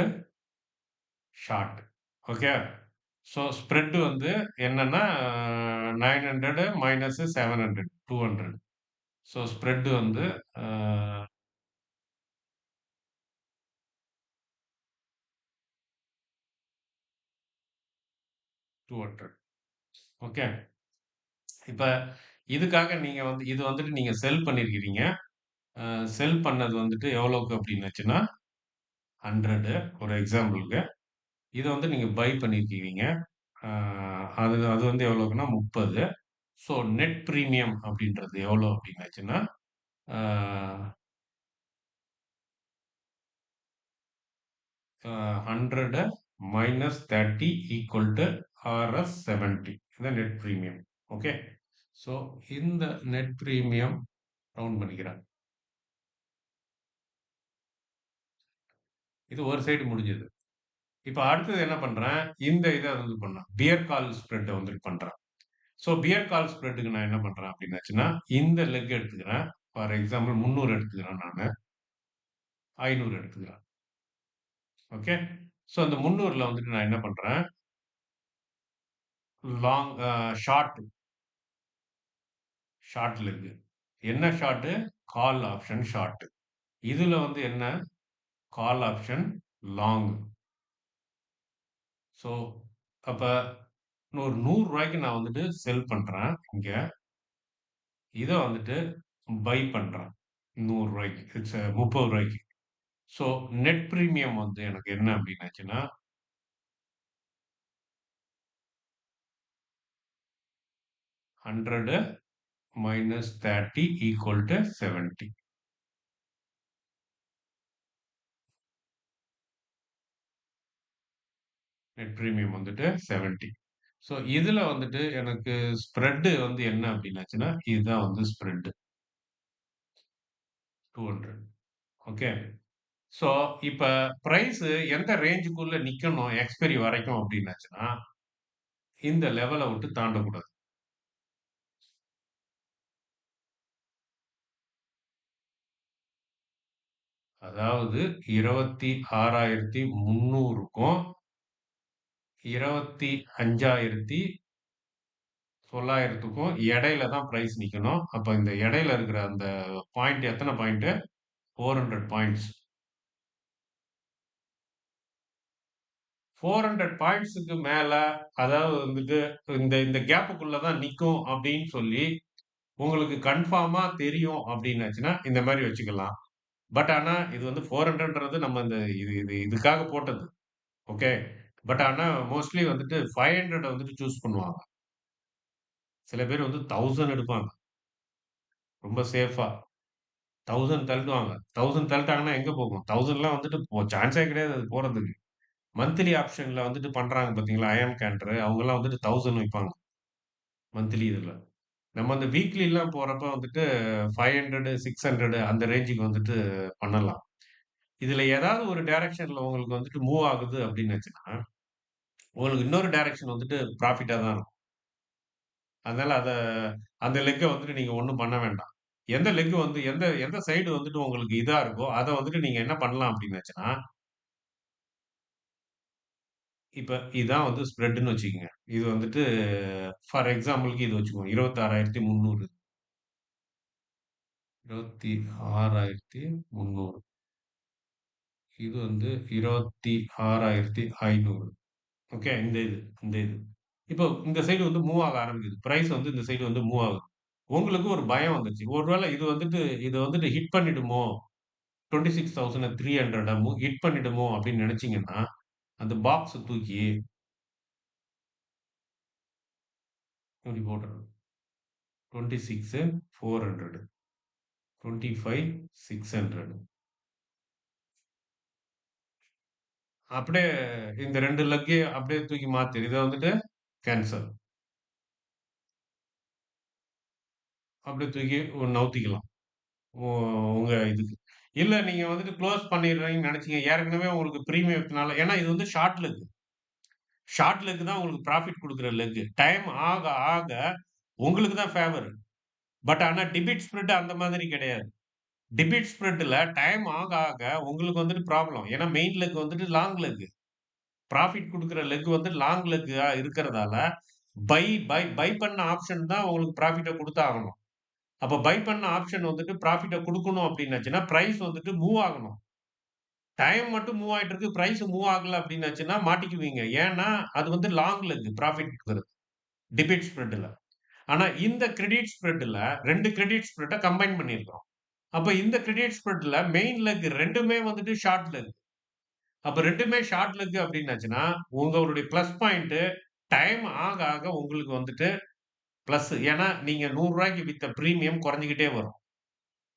short. Okay. So spread வந்து என்னன்னா 900 மைனஸ் 700 200. ஸோ ஸ்ப்ரெட் வந்து அ 200. ஓகே. இப்ப இதுக்காக நீங்க வந்து இது வந்துட்டு நீங்க செல் பண்ணியிருக்கிறீங்க. செல் பண்ணது வந்துட்டு எவ்வளோக்கு அப்டின்னுச்சுன்னா 100 ஒரு எக்ஸாம்பிள்க்கு. இத வந்து நீங்க பை பண்ணியிருக்கிறீங்க. அ அது அது வந்து எவ்வளோக்குன்னா 30. ஸோ நெட் பிரீமியம் அப்டின்றது எவ்வளோ அப்டின்னாச்சுன்னா, ஆ 100 மைனஸ் 30 ஈக்குவல் டூ ஆர்எஸ் 70. இதான் நெட் பிரீமியம். ஓகே. ஸோ இந்த நெட் பிரீமியம் ரவுண்ட் பண்ணிக்கிறேன். இது ஒரு சைடு முடிஞ்சது. இப்ப அடுத்தது என்ன பண்றேன், இந்த இத வந்து பண்ணேன். பியர் கால் ஸ்ப்ரெட்ட வந்துட்டு பண்றேன். ஸோ பியர் கால் ஸ்ப்ரெட்டுக்கு நான் என்ன பண்றேன் அப்டின்னாச்சுன்னா, இந்த லெக் எடுத்துக்கிறேன். ஃபார் எக்ஸாம்பிள் 300 எடுத்துக்கிறேன் நானு. 500 எடுத்துக்கிறேன். ஓகே. ஸோ அந்த 300ல வந்துட்டு நான் என்ன பண்றேன், லாங் ஷார்ட் லெக். என்ன ஷார்ட்டு? Call option short. இதுல வந்து என்ன? Call option long. ஸோ அப்ப ஒரு ரூ. 100க்கு நான் வந்துட்டு செல் பண்றேன் இங்க. இத வந்துட்டு பை பண்றேன். ரூ. 100க்கு. இட்ஸ் ரூ. 30க்கு. ஸோ நெட் பிரீமியம் வந்து எனக்கு என்ன அப்டின்னாச்சுன்னா, 100 minus 30 equal to 70. Net premium வந்துட்டு 70. ஸோ இதுல வந்துட்டு எனக்கு ஸ்ப்ரெட் வந்து என்ன அப்டின்னாச்சுன்னா, இதுதான் வந்து ஸ்ப்ரெட் 200. ஓகே. ஸோ இப்ப பிரைஸ் எந்த ரேஞ்சுக்குள்ள நிக்கணும் எக்ஸ்பைரி வரைக்கும் அப்டின்னாச்சுன்னா, இந்த லெவல விட்டு தாண்டக்கூடாது. அதாவது 26,300க்கும் 25,900க்கும் இடையில தான் பிரைஸ் நிக்கணும். அப்ப இந்த இடையில இருக்கிற அந்த பாயிண்ட் எத்தன பாயிண்ட்? 400 பாயிண்ட்ஸ். 400 பாயிண்ட்ஸுக்கு மேல அதாவது வந்துட்டு இந்த இந்த கேப்புக்குள்ள தான் நிக்கும் அப்படின்னு சொல்லி உங்களுக்கு கன்ஃபார்மா தெரியும் அப்படின்னாச்சுன்னா, இந்த மாரி வச்சுக்கலாம். பட் ஆனா இது வந்து 400ன்றது நம்ம இந்த இது இது இதுக்காக போட்டது. ஓகே. பட் ஆனா மோஸ்ட்லி வந்துட்டு 500 வந்துட்டு சூஸ் பண்ணுவாங்க. சில பேர் வந்து 1000 எடுப்பாங்க. ரொம்ப சேஃபா. 1000 தள்ளுவாங்க. 1000 தள்ளிட்டாங்கன்னா எங்க போகும்? 1000லாம் வந்துட்டு சான்ஸே கிடையாது அது போறதுக்கு. மந்த்லி ஆப்ஷன்ல வந்துட்டு பண்றாங்க பார்த்தீங்களா? அயான் கேண்டர் அவங்கலாம் வந்துட்டு 1000 வைப்பாங்க. மந்த்லி இதுல. நம்ம அந்த வீக்லிலாம் போறப்ப வந்துட்டு 500, 600 அந்த ரேஞ்சுக்கு வந்துட்டு பண்ணலாம். இதுல ஏதாவது ஒரு டைரக்ஷன்ல உங்களுக்கு வந்துட்டு மூவ் ஆகுது அப்டின்னுச்சுன்னா, உங்களுக்கு இன்னொரு டைரக்ஷன் வந்துட்டு ப்ராஃபிட்டா தான் இருக்கும். அதனால அந்த லெக்க வந்துட்டு நீங்க ஒண்ணும் பண்ண வேண்டாம். எந்த லெக் வந்து எந்த எந்த சைடு வந்துட்டு உங்களுக்கு இதா இருக்கோ, அத வந்துட்டு நீங்க என்ன பண்ணலாம் அப்டின்னுச்சுன்னா, இப்ப இதான் வந்து ஸ்ப்ரெட்ன்னு வச்சுக்கங்க. இது வந்துட்டு ஃபார் எக்ஸாம்பிள்க்கு இது வச்சுக்குவோம். 26,300 26,300 இது வந்து 26,500 ஓகே. இந்த இது. இப்போ இந்த சைடு வந்து மூவ் ஆக ஆரம்பிக்குது. பிரைஸ் வந்து இந்த சைடு வந்து மூவ் ஆகுது. உங்களுக்கு ஒரு பயம் வந்துருச்சு. ஒருவேள இது வந்துட்டு ஹிட் பண்ணிடுமோ? 26,300 ஹிட் பண்ணிடுமோ? அப்படின்னு நினைச்சீங்கன்னா, அந்த பாக்ஸ தூக்கி இப்படி போட்டுறணும். 26,400 25,600 அப்படியே இந்த 2 லக்கையும் அப்படியே தூக்கி மாத்திரு. இத வந்துட்டு கேன்சல். அப்படியே தூக்கி நவுத்திக்கலாம். உ உங்க இதுக்கு. இல்ல நீங்க வந்துட்டு குளோஸ் பண்ணிடுறீங்கன்னு நெனச்சீங்க. ஏற்கனவே உங்களுக்கு பிரீமியத்தினால ஏன்னா இது வந்து ஷார்ட் லெக். ஷார்ட் லெக் தான் உங்களுக்கு ப்ராஃபிட் குடுக்குற லெக். டைம் ஆக, ஆக உங்களுக்கு தான் ஃபேவர். பட் ஆனா டிபிட் ஸ்ப்ரெட் அந்த மாதிரி கிடையாது. டிபிட் ஸ்ப்ரெட்ல டைம் ஆக, ஆக உங்களுக்கு வந்துட்டு ப்ராப்ளம். ஏன்னா மெயின் லெக் வந்துட்டு லாங் லெக். ப்ராஃபிட் குடுக்குற லெக் வந்து லாங் லெக்கா இருக்கிறதால, பை பை பை பண்ண ஆப்ஷன் தான் உங்களுக்கு ப்ராஃபிட்ட குடுத்தாகணும். அப்ப பை பண்ண ஆப்ஷன் வந்துட்டு ப்ராஃபிட்ட குடுக்கணும் அப்டின்னாச்சுன்னா, பிரைஸ் வந்துட்டு மூவ் ஆகணும். டைம் மட்டும் மூவ் ஆயிட்டு இருக்கு. பிரைஸ் மூவ் ஆகல அப்டின்னாச்சுன்னா மாட்டிக்குவீங்க. ஏன்னா, அது வந்து லாங் லெக் ப்ராஃபிட் குடுக்குறது. டெபிட் ஸ்ப்ரெட்ல. ஆனா இந்த கிரெடிட் ஸ்ப்ரெட்ல 2 கிரெடிட் ஸ்ப்ரெட்ட கம்பைன் பண்ணியிருக்கிறோம். அப்ப இந்த கிரெடிட் ஸ்ப்ரெட்ல மெயின் லெக் 2மே வந்துட்டு ஷார்ட் லெக். அப்ப 2மே ஷார்ட் லெக் அப்டின்னாச்சுன்னா, உங்களுடைய பிளஸ் பாயிண்ட் டைம் ஆக, ஆக உங்களுக்கு வந்துட்டு பிளஸ். ஏன்னா, நீங்க ரூ. 100க்கு வித்த பிரீமியம் குறைஞ்சுகிட்டே வரும்.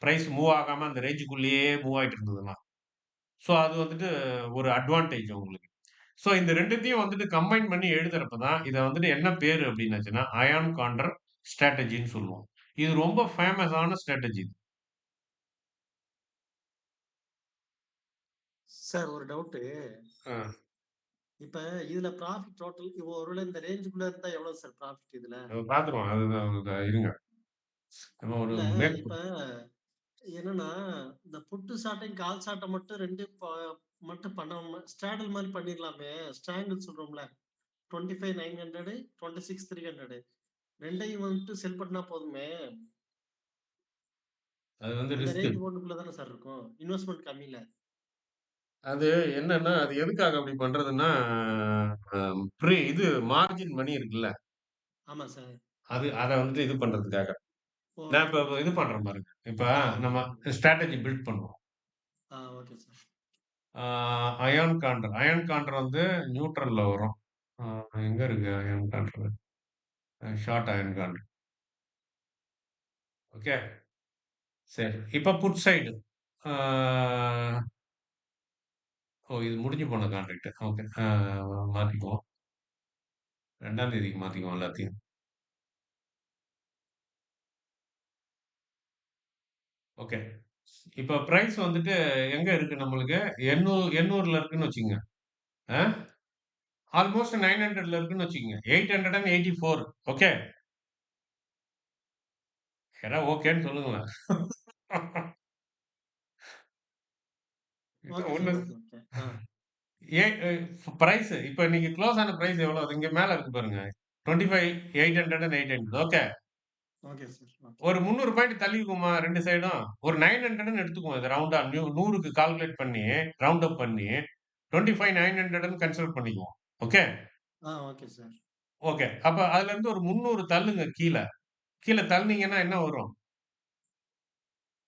பிரைஸ் மூவ் ஆகாம அந்த ரேஞ்சுக்குள்ளேயே மூவ் ஆயிட்டு இருந்ததுன்னா. ஸோ அது வந்துட்டு ஒரு அட்வான்டேஜ் உங்களுக்கு. ஸோ இந்த 2த்தையும் வந்துட்டு கம்பைன் பண்ணி எழுதுறப்ப தான், இத வந்துட்டு என்ன பேரு அப்டின்னாச்சுன்னா, அயான் கான்ட்ர் ஸ்ட்ராட்டஜின்னு சொல்லுவோம். இது ரொம்ப ஃபேமஸான ஸ்ட்ராட்டஜி. சார் ஒரு டவுட்டு. ஆ. இப்ப இதுல ப்ராஃபிட் டோட்டல் ஒருவேளை இந்த ரேஞ்சுக்குள்ள இருந்தா எவ்வளவு சார் ப்ராஃபிட் இதுல? பார்த்துருவோம். அதுதான் இருங்க. நம்ம ஒரு இல்ல இப்ப என்னன்னா இந்த புட்டு சாட்டையும் கால் சாட்டை மட்டும் மட்டும் பண்ணாம ஸ்ட்ராடல் மாதிரி பண்ணிடலாமே. ஸ்ட்ராங்கிள் சொல்றோம்ல. 25,900 26,300 ரெண்டையும் வந்துட்டு செல் பண்ணா போதுமே. அது வந்து அந்த ரிஸ்க். ரேஞ்ச் போர்டுக்குள்ள தானே சார் இருக்கும். இன்வெஸ்ட்மெண்ட் கம்மியில. அது என்னன்னா, அது எதுக்காக அப்படி பண்றதுன்னா, இது மார்ஜின் மணி இருக்குல்ல. ஆமா சார். அத வந்துட்டு இது பண்றதுக்காக. நான் ஓகே, இப்ப ஓகே. இது பண்றேன் பாருங்க. இப்ப நம்ம ஓகே. ஸ்ட்ராட்டஜி பில்ட் பண்ணுவோம். Okay sir. Iron condor. Iron condor வந்து நியூட்ரல்ல வரும். ஆ எங்க இருக்கு iron condor? Short iron condor. Okay. சரி. இப்ப புட் சைடு. ஆ இது முடிஞ்சு போன கான்ட்ராக்ட். ஓகே. மாத்திக்குவோம். 2ஆம் தேதிக்கு மாத்திக்குவோம் எல்லாத்தையும். ஓகே. இப்ப பிரைஸ் வந்துட்டு எங்க இருக்கு நம்மளுக்கு? 800ல இருக்குன்னு வச்சுக்கங்க. ஆ ஆல்மோஸ்ட் 900ல இருக்குன்னு வச்சுக்கங்க. 884. ஓகே. யாராவது ஓகேன்னு சொல்லுங்களேன். ஓகே ஒண்ணு sir. Okay, okay. A price இப்ப இன்னைக்கு க்ளோஸ் ஆன பிரைஸ் எவ்வளவு? இங்க மேல இருக்கு பாருங்க. 25,800 and 800. Okay. Okay sir. Okay. ஒரு 300 பாயிண்ட் தள்ளிக்குமா 2 சைடும். ஒரு 900ன்னு எடுத்துக்குவோம். இது ரவுண்டா 100க்கு கால்குலேட் பண்ணி, ரவுண்ட் அப் பண்ணி 25,900ன்னு கன்சிடர் பண்ணிக்குவோம். ஓகே. Okay sir. ஓகே. அப்ப அதுல இருந்து ஒரு 300 தள்ளுங்க கீழ. கீழ தள்ளுனீங்கன்னா என்ன வரும்?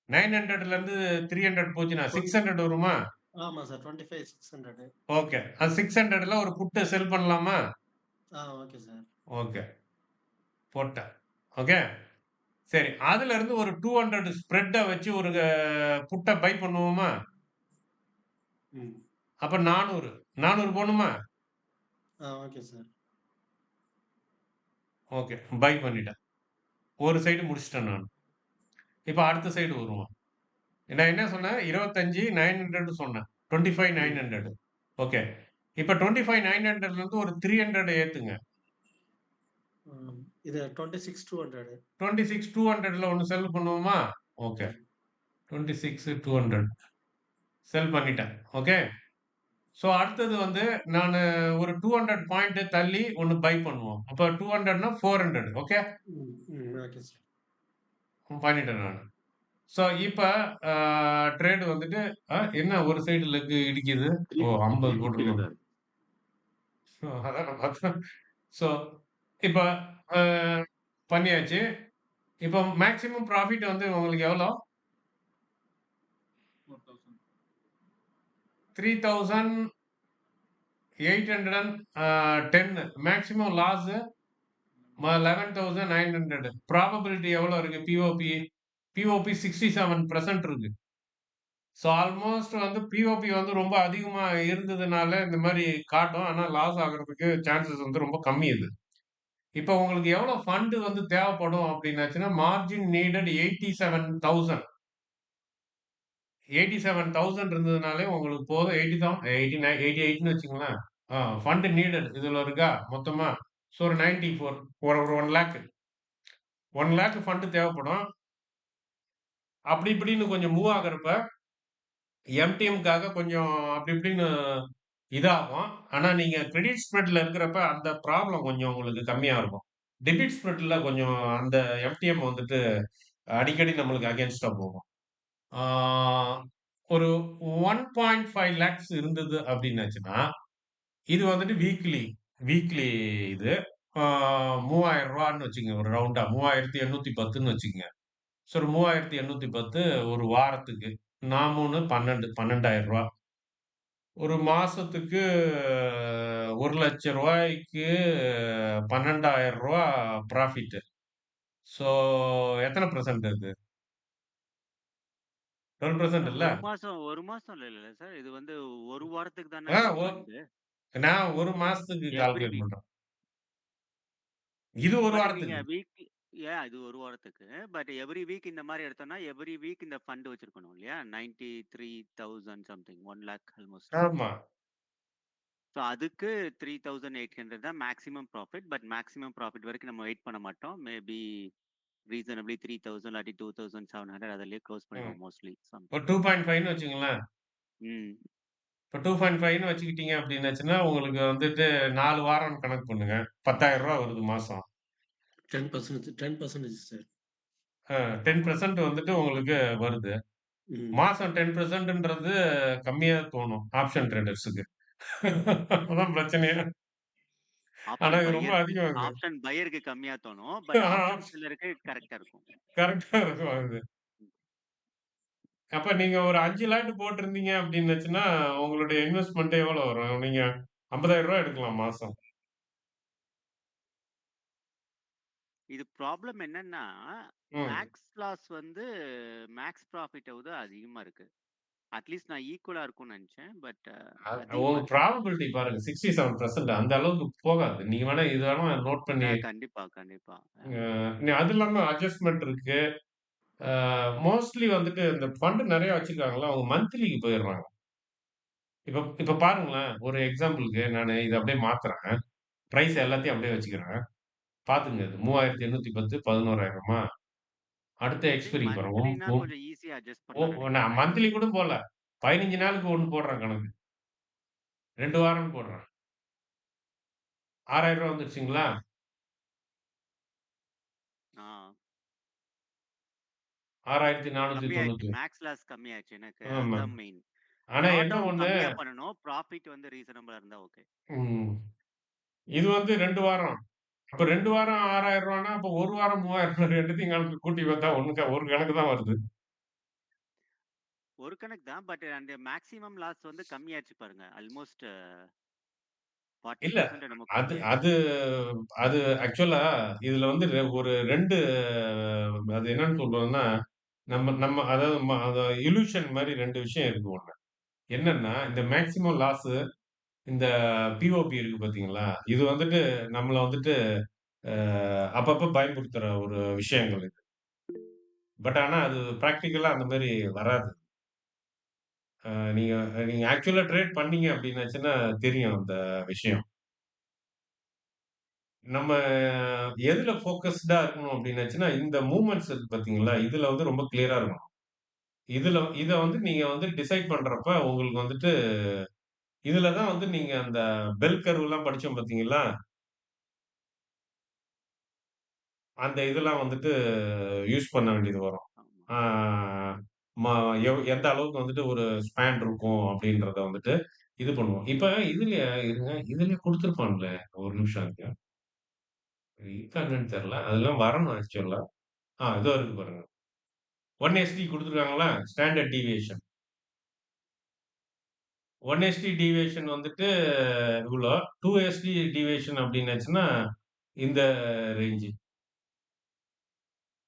900ல இருந்து 300 போச்சுன்னா 600 வருமா? ஆமா சார். 25,600. ஓகே. அது 600ல ஒரு புட்ட செல் பண்ணலாமா? Okay sir. ஓகே. போட்டேன். ஓகே. சரி. அதுல இருந்து ஒரு 200 ஸ்ப்ரெட்ட வச்சு ஒரு புட்ட பை பண்ணுவோமா? ம். அப்ப 400. 400 போணுமா? Okay sir. ஓகே. பை பண்ணிட்டேன். ஒரு சைடு முடிச்சுட்டேன் நானு. இப்ப அடுத்த சைடு வருவோம். நான் என்ன சொன்னேன்? 25,900 சொன்னேன். 25,900. ஓகே. இப்ப 25,900ல இருந்து ஒரு 300 ஏத்துங்க. இது 26,200. 26,200ல ஒண்ணு செல் பண்ணுவோமா? ஓகே. 26,200 செல் பண்ணிட்டேன். ஓகே. ஸோ அடுத்தது வந்து நானு ஒரு 200 பாயிண்ட் தள்ளி ஒண்ணு பை பண்ணுவோம். அப்ப 200ன்னா 400. ஓகே. Okay sir. பண்ணிட்டேன் நானு. ஸோ இப்ப ட்ரேட் வந்துட்டு என்ன ஒரு சைடு லெக் இடிக்குது. ஓ 50 போட்டுருக்கோம். தான் இருக்கு. அதான் நான் பார்த்தேன். ஸோ இப்ப அ பண்ணியாச்சு. இப்ப மேக்ஸிமம் ப்ராஃபிட் வந்து உங்களுக்கு எவ்வளோ? 3,810. Maximum loss 11,900. ப்ராபபிலிட்டி எவ்வளோ இருக்கு? பிஓபி 67% இருக்கு. ஸோ ஆல்மோஸ்ட் வந்து பிஓபி வந்து ரொம்ப அதிகமா இருந்ததுனால இந்த மாரி காட்டும். ஆனா லாஸ் ஆகுறதுக்கு சான்சஸ் வந்து ரொம்ப கம்மி இது. இப்ப உங்களுக்கு எவ்வளோ ஃபண்ட் வந்து தேவைப்படும் அப்டின்னாச்சுன்னா, மார்ஜின் நீடட் 87,000. 87,000 இருந்ததுனாலே உங்களுக்கு போதும். 89 88ன்னு வச்சுக்கங்களேன். ஃபண்ட் நீடட் இதுல இருக்கா மொத்தமா? ஸோ ஒரு 94 ஒரு 1 லேக் 1 லேக் ஃபண்ட் தேவைப்படும். அப்படி இப்படின்னு கொஞ்சம் மூவ் ஆகுறப்ப, எம்டிஎம்க்காக கொஞ்சம் அப்படி இப்படின்னு இதாகும். ஆனா நீங்க கிரெடிட் ஸ்ப்ரெட்ல இருக்கிறப்ப அந்த ப்ராப்ளம் கொஞ்சம் உங்களுக்கு கம்மியா இருக்கும். டெபிட் ஸ்ப்ரெட்ல கொஞ்சம் அந்த எம்டிஎம் வந்துட்டு அடிக்கடி நம்மளுக்கு அகைன்ஸ்ட்டா போகும். ஆ ஒரு 1.5 லேக்ஸ் இருந்தது அப்படின்னாச்சுன்னா, இது வந்துட்டு வீக்லி வீக்லி இது. ஆ ரூ. 3000ன்னு வச்சுக்கங்க. ஒரு ரவுண்டா 3,810ன்னு வச்சுக்கங்க. ஸோ ஒரு 3,810 ஒரு வாரத்துக்கு. 3 12 12,000 ஒரு மாசத்துக்கு ரூ. 1,00,000க்கு ரூ. 12,000 ப்ராஃபிட். ஸோ எத்தன பெர்சென்ட் அது? 12% இல்ல? ஒரு மாசம் இல்ல சார். இது வந்து ஒரு வாரத்துக்கு தானே ஆ இந்த ஒ ஃபண்டு. நான் 1 மாசத்துக்கு எப்படி கால்குலேட் பண்றேன். இது 1 பட் நீங்க வாரத்துக்கு. இது 1 வாரத்துக்கு. பட் எவ்ரி வீக் இந்த மாரி எடுத்தோம்னா, எவ்ரி வீக் இந்த ஃபண்ட் வச்சிருக்கணும் இல்லையா? 93,000 சம்திங் 1,00,000 ஆல்மோஸ்ட். ஆமா. ஸோ அதுக்கு 3,800 தான் maximum profit. But maximum profit வரைக்கும் நம்ம வெயிட் பண்ண மாட்டோம். மேபி ரீசனபிலி 3,000 இல்லாட்டி 2,700 அதிலேயே க்ளோஸ் ம். பண்ணிடுவோம் மோஸ்ட்லி ஒரு சம்திங். 2.5ன்னு வச்சுக்கங்களேன். ம். இப்ப 2.5ன்னு வச்சுக்கிட்டீங்க அப்படின்னாச்சுன்னா, உங்களுக்கு வந்துட்டு 4 வாரம்னு கணக்கு பண்ணுங்க. ரூ. 10,000 வருது மாசம். 10% சார். 10% வந்துட்டு உங்களுக்கு வருது. ம். மாசம் 10%ன்றது கம்மியா தோணும் ஆப்ஷன் ட்ரேடர்ஸுக்கு. அதான் பிரச்சனையே. ஆனா ஆப்ஷன் இது ரொம்ப பையருக்கு அதிகமாகுது. ஆப்ஷன் பையருக்கு கம்மியா தோணும். பட் ஆப்ஷன் செல்லருக்கு கரெக்ட்டா இருக்கும். கரெக்ட்டா இருக்கும் அது. அப்ப நீங்க ஒரு 5 லாட் போட்டிருந்தீங்க அப்படின்னுச்சுன்னா, உங்களுடைய இன்வெஸ்ட்மென்ட் எவ்வளோ வரும்? நீங்க ரூ. 50,000 எடுக்கலாம் மாசம். இது ப்ராப்ளம் என்னன்னா, ம். மேக்ஸ் லாஸ் வந்து மேக்ஸ் ப்ராஃபிட்ட விட அதிகமா இருக்கு. அட்லீஸ்ட் நான் ஈக்குவலா இருக்கும்னு நெனச்சேன். பட் அதிகமா உங்க இருக்கு. ப்ராபபிலிட்டி பாருங்க 67% அந்த அளவுக்கு போகாது. நீங்க வேணா இது வேணா நோட் பண்ணி கண்டிப்பா, கண்டிப்பா. அது இல்லாம அட்ஜஸ்ட்மென்ட் இருக்கு. மோஸ்ட்லி வந்துட்டு இந்த ஃபண்ட் நெறைய வச்சிருக்காங்கல்ல, அவங்க மந்த்லிக்கு போயிடுறாங்க. இப்ப இப்ப பாருங்களேன், ஒரு எக்ஸாம்பிளுக்கு நானு இத அப்படியே மாத்துறேன். பிரைஸ் எல்லாத்தையும் அப்படியே வச்சுக்கிறேன். பாத்துங்க இது 3,810 11,000 அடுத்த ஐ திங்க் எக்ஸ்பைரிக்கு போறேன். மந்த்லினா கொஞ்சம் ஈஸியா அட்ஜஸ்ட் ஓ பண்ணலாம்னு நெனைக்கிறேன். நான் ரைட்? மந்த்லி கூட போடல. 15 நாளுக்கு 1 போடுறேன் கணக்கு. 2 வாரம்னு போடுறேன். ரூ. 6,000 வந்துருச்சுங்களா? ஆ. 6,491. மேக்ஸ் லாஸ் கம்மியாச்சு எனக்கு. ஆமா. அதுதான் மெயின். ஆனா என்ன ட்ராடவுன் ஒண்ணு கம்மியா பண்ணணும். ப்ராஃபிட் வந்து ரீசனபிளா இருந்தா ஓகே. ம். இது வந்து 2 வாரம். அப்ப 2 வாரம் ரூ. 6,000ன்னா, அப்ப 1 வாரம் 3,000 2த்தையும் கணக்கு கூட்டி பார்த்தா ஒரு கணக்கு தான் வருது. ஒரு கணக்கு தான். பட் அந்த மேக்ஸிமம் லாஸ் வந்து கம்மியாச்சு பாருங்க. ஆல்மோஸ்ட் இல்ல. 40% என்னமோ அது கம்மியாச்சு. அது அது ஆக்சுவலா இதுல வந்து ஒரு 2 அது என்னன்னு சொல்றோம்னா, நம்ம நம்ம அதாவது அது இல்யூஷன் மாரி 2 விஷயம் இருக்கு ஒண்ணு. என்னன்னா, இந்த மேக்ஸிமம் லாஸ் இந்த பிஓபி இருக்கு பார்த்தீங்களா? இது வந்துட்டு நம்மள வந்துட்டு அப்பப்ப பயமுறுத்துற ஒரு விஷயங்கள் இது. பட் ஆனா அது பிராக்டிகலா அந்த மாரி வராது. நீங்க நீங்க ஆக்சுவலா ட்ரேட் பண்ணீங்க அப்டின்னாச்சுன்னா தெரியும் அந்த விஷயம். நம்ம எதுல ஃபோக்கஸ்டா இருக்கணும் அப்டின்னாச்சுன்னா, இந்த மூவ்மெண்ட்ஸ் இருக்கு பார்த்தீங்களா? இதுல வந்து ரொம்ப கிளியரா இருக்கணும். இத வந்து நீங்க வந்து டிசைட் பண்றப்ப உங்களுக்கு வந்துட்டு இதுல தான் வந்து நீங்க அந்த பெல் கர்வ்லாம் படிச்சோம் பார்த்தீங்களா? அந்த இதெல்லாம் வந்துட்டு யூஸ் பண்ண வேண்டியது வரும். ஆமா. ஆ ம எந்த அளவுக்கு வந்துட்டு ஒரு ஸ்பேன் இருக்கும் அப்டின்றத வந்துட்டு இது பண்ணுவோம். இப்ப இதுலயே இருங்க, இதுலயே குடுத்துருப்பான்ல. ஒரு நிமிஷம் இருங்க. இருக்கா என்னன்னு தெரியல. அதெல்லாம் வரணும் ஆக்சுவலா. இதோ இருக்கு பாருங்க. 1 எஸ்டி குடுத்துருக்காங்களா? Standard deviation. 1 எஸ்டி டீவியேஷன் வந்துட்டு இவ்ளோ. 2 எஸ்டி டீவியேஷன் அப்டின்னாச்சுன்னா, இந்த ரேஞ்சு.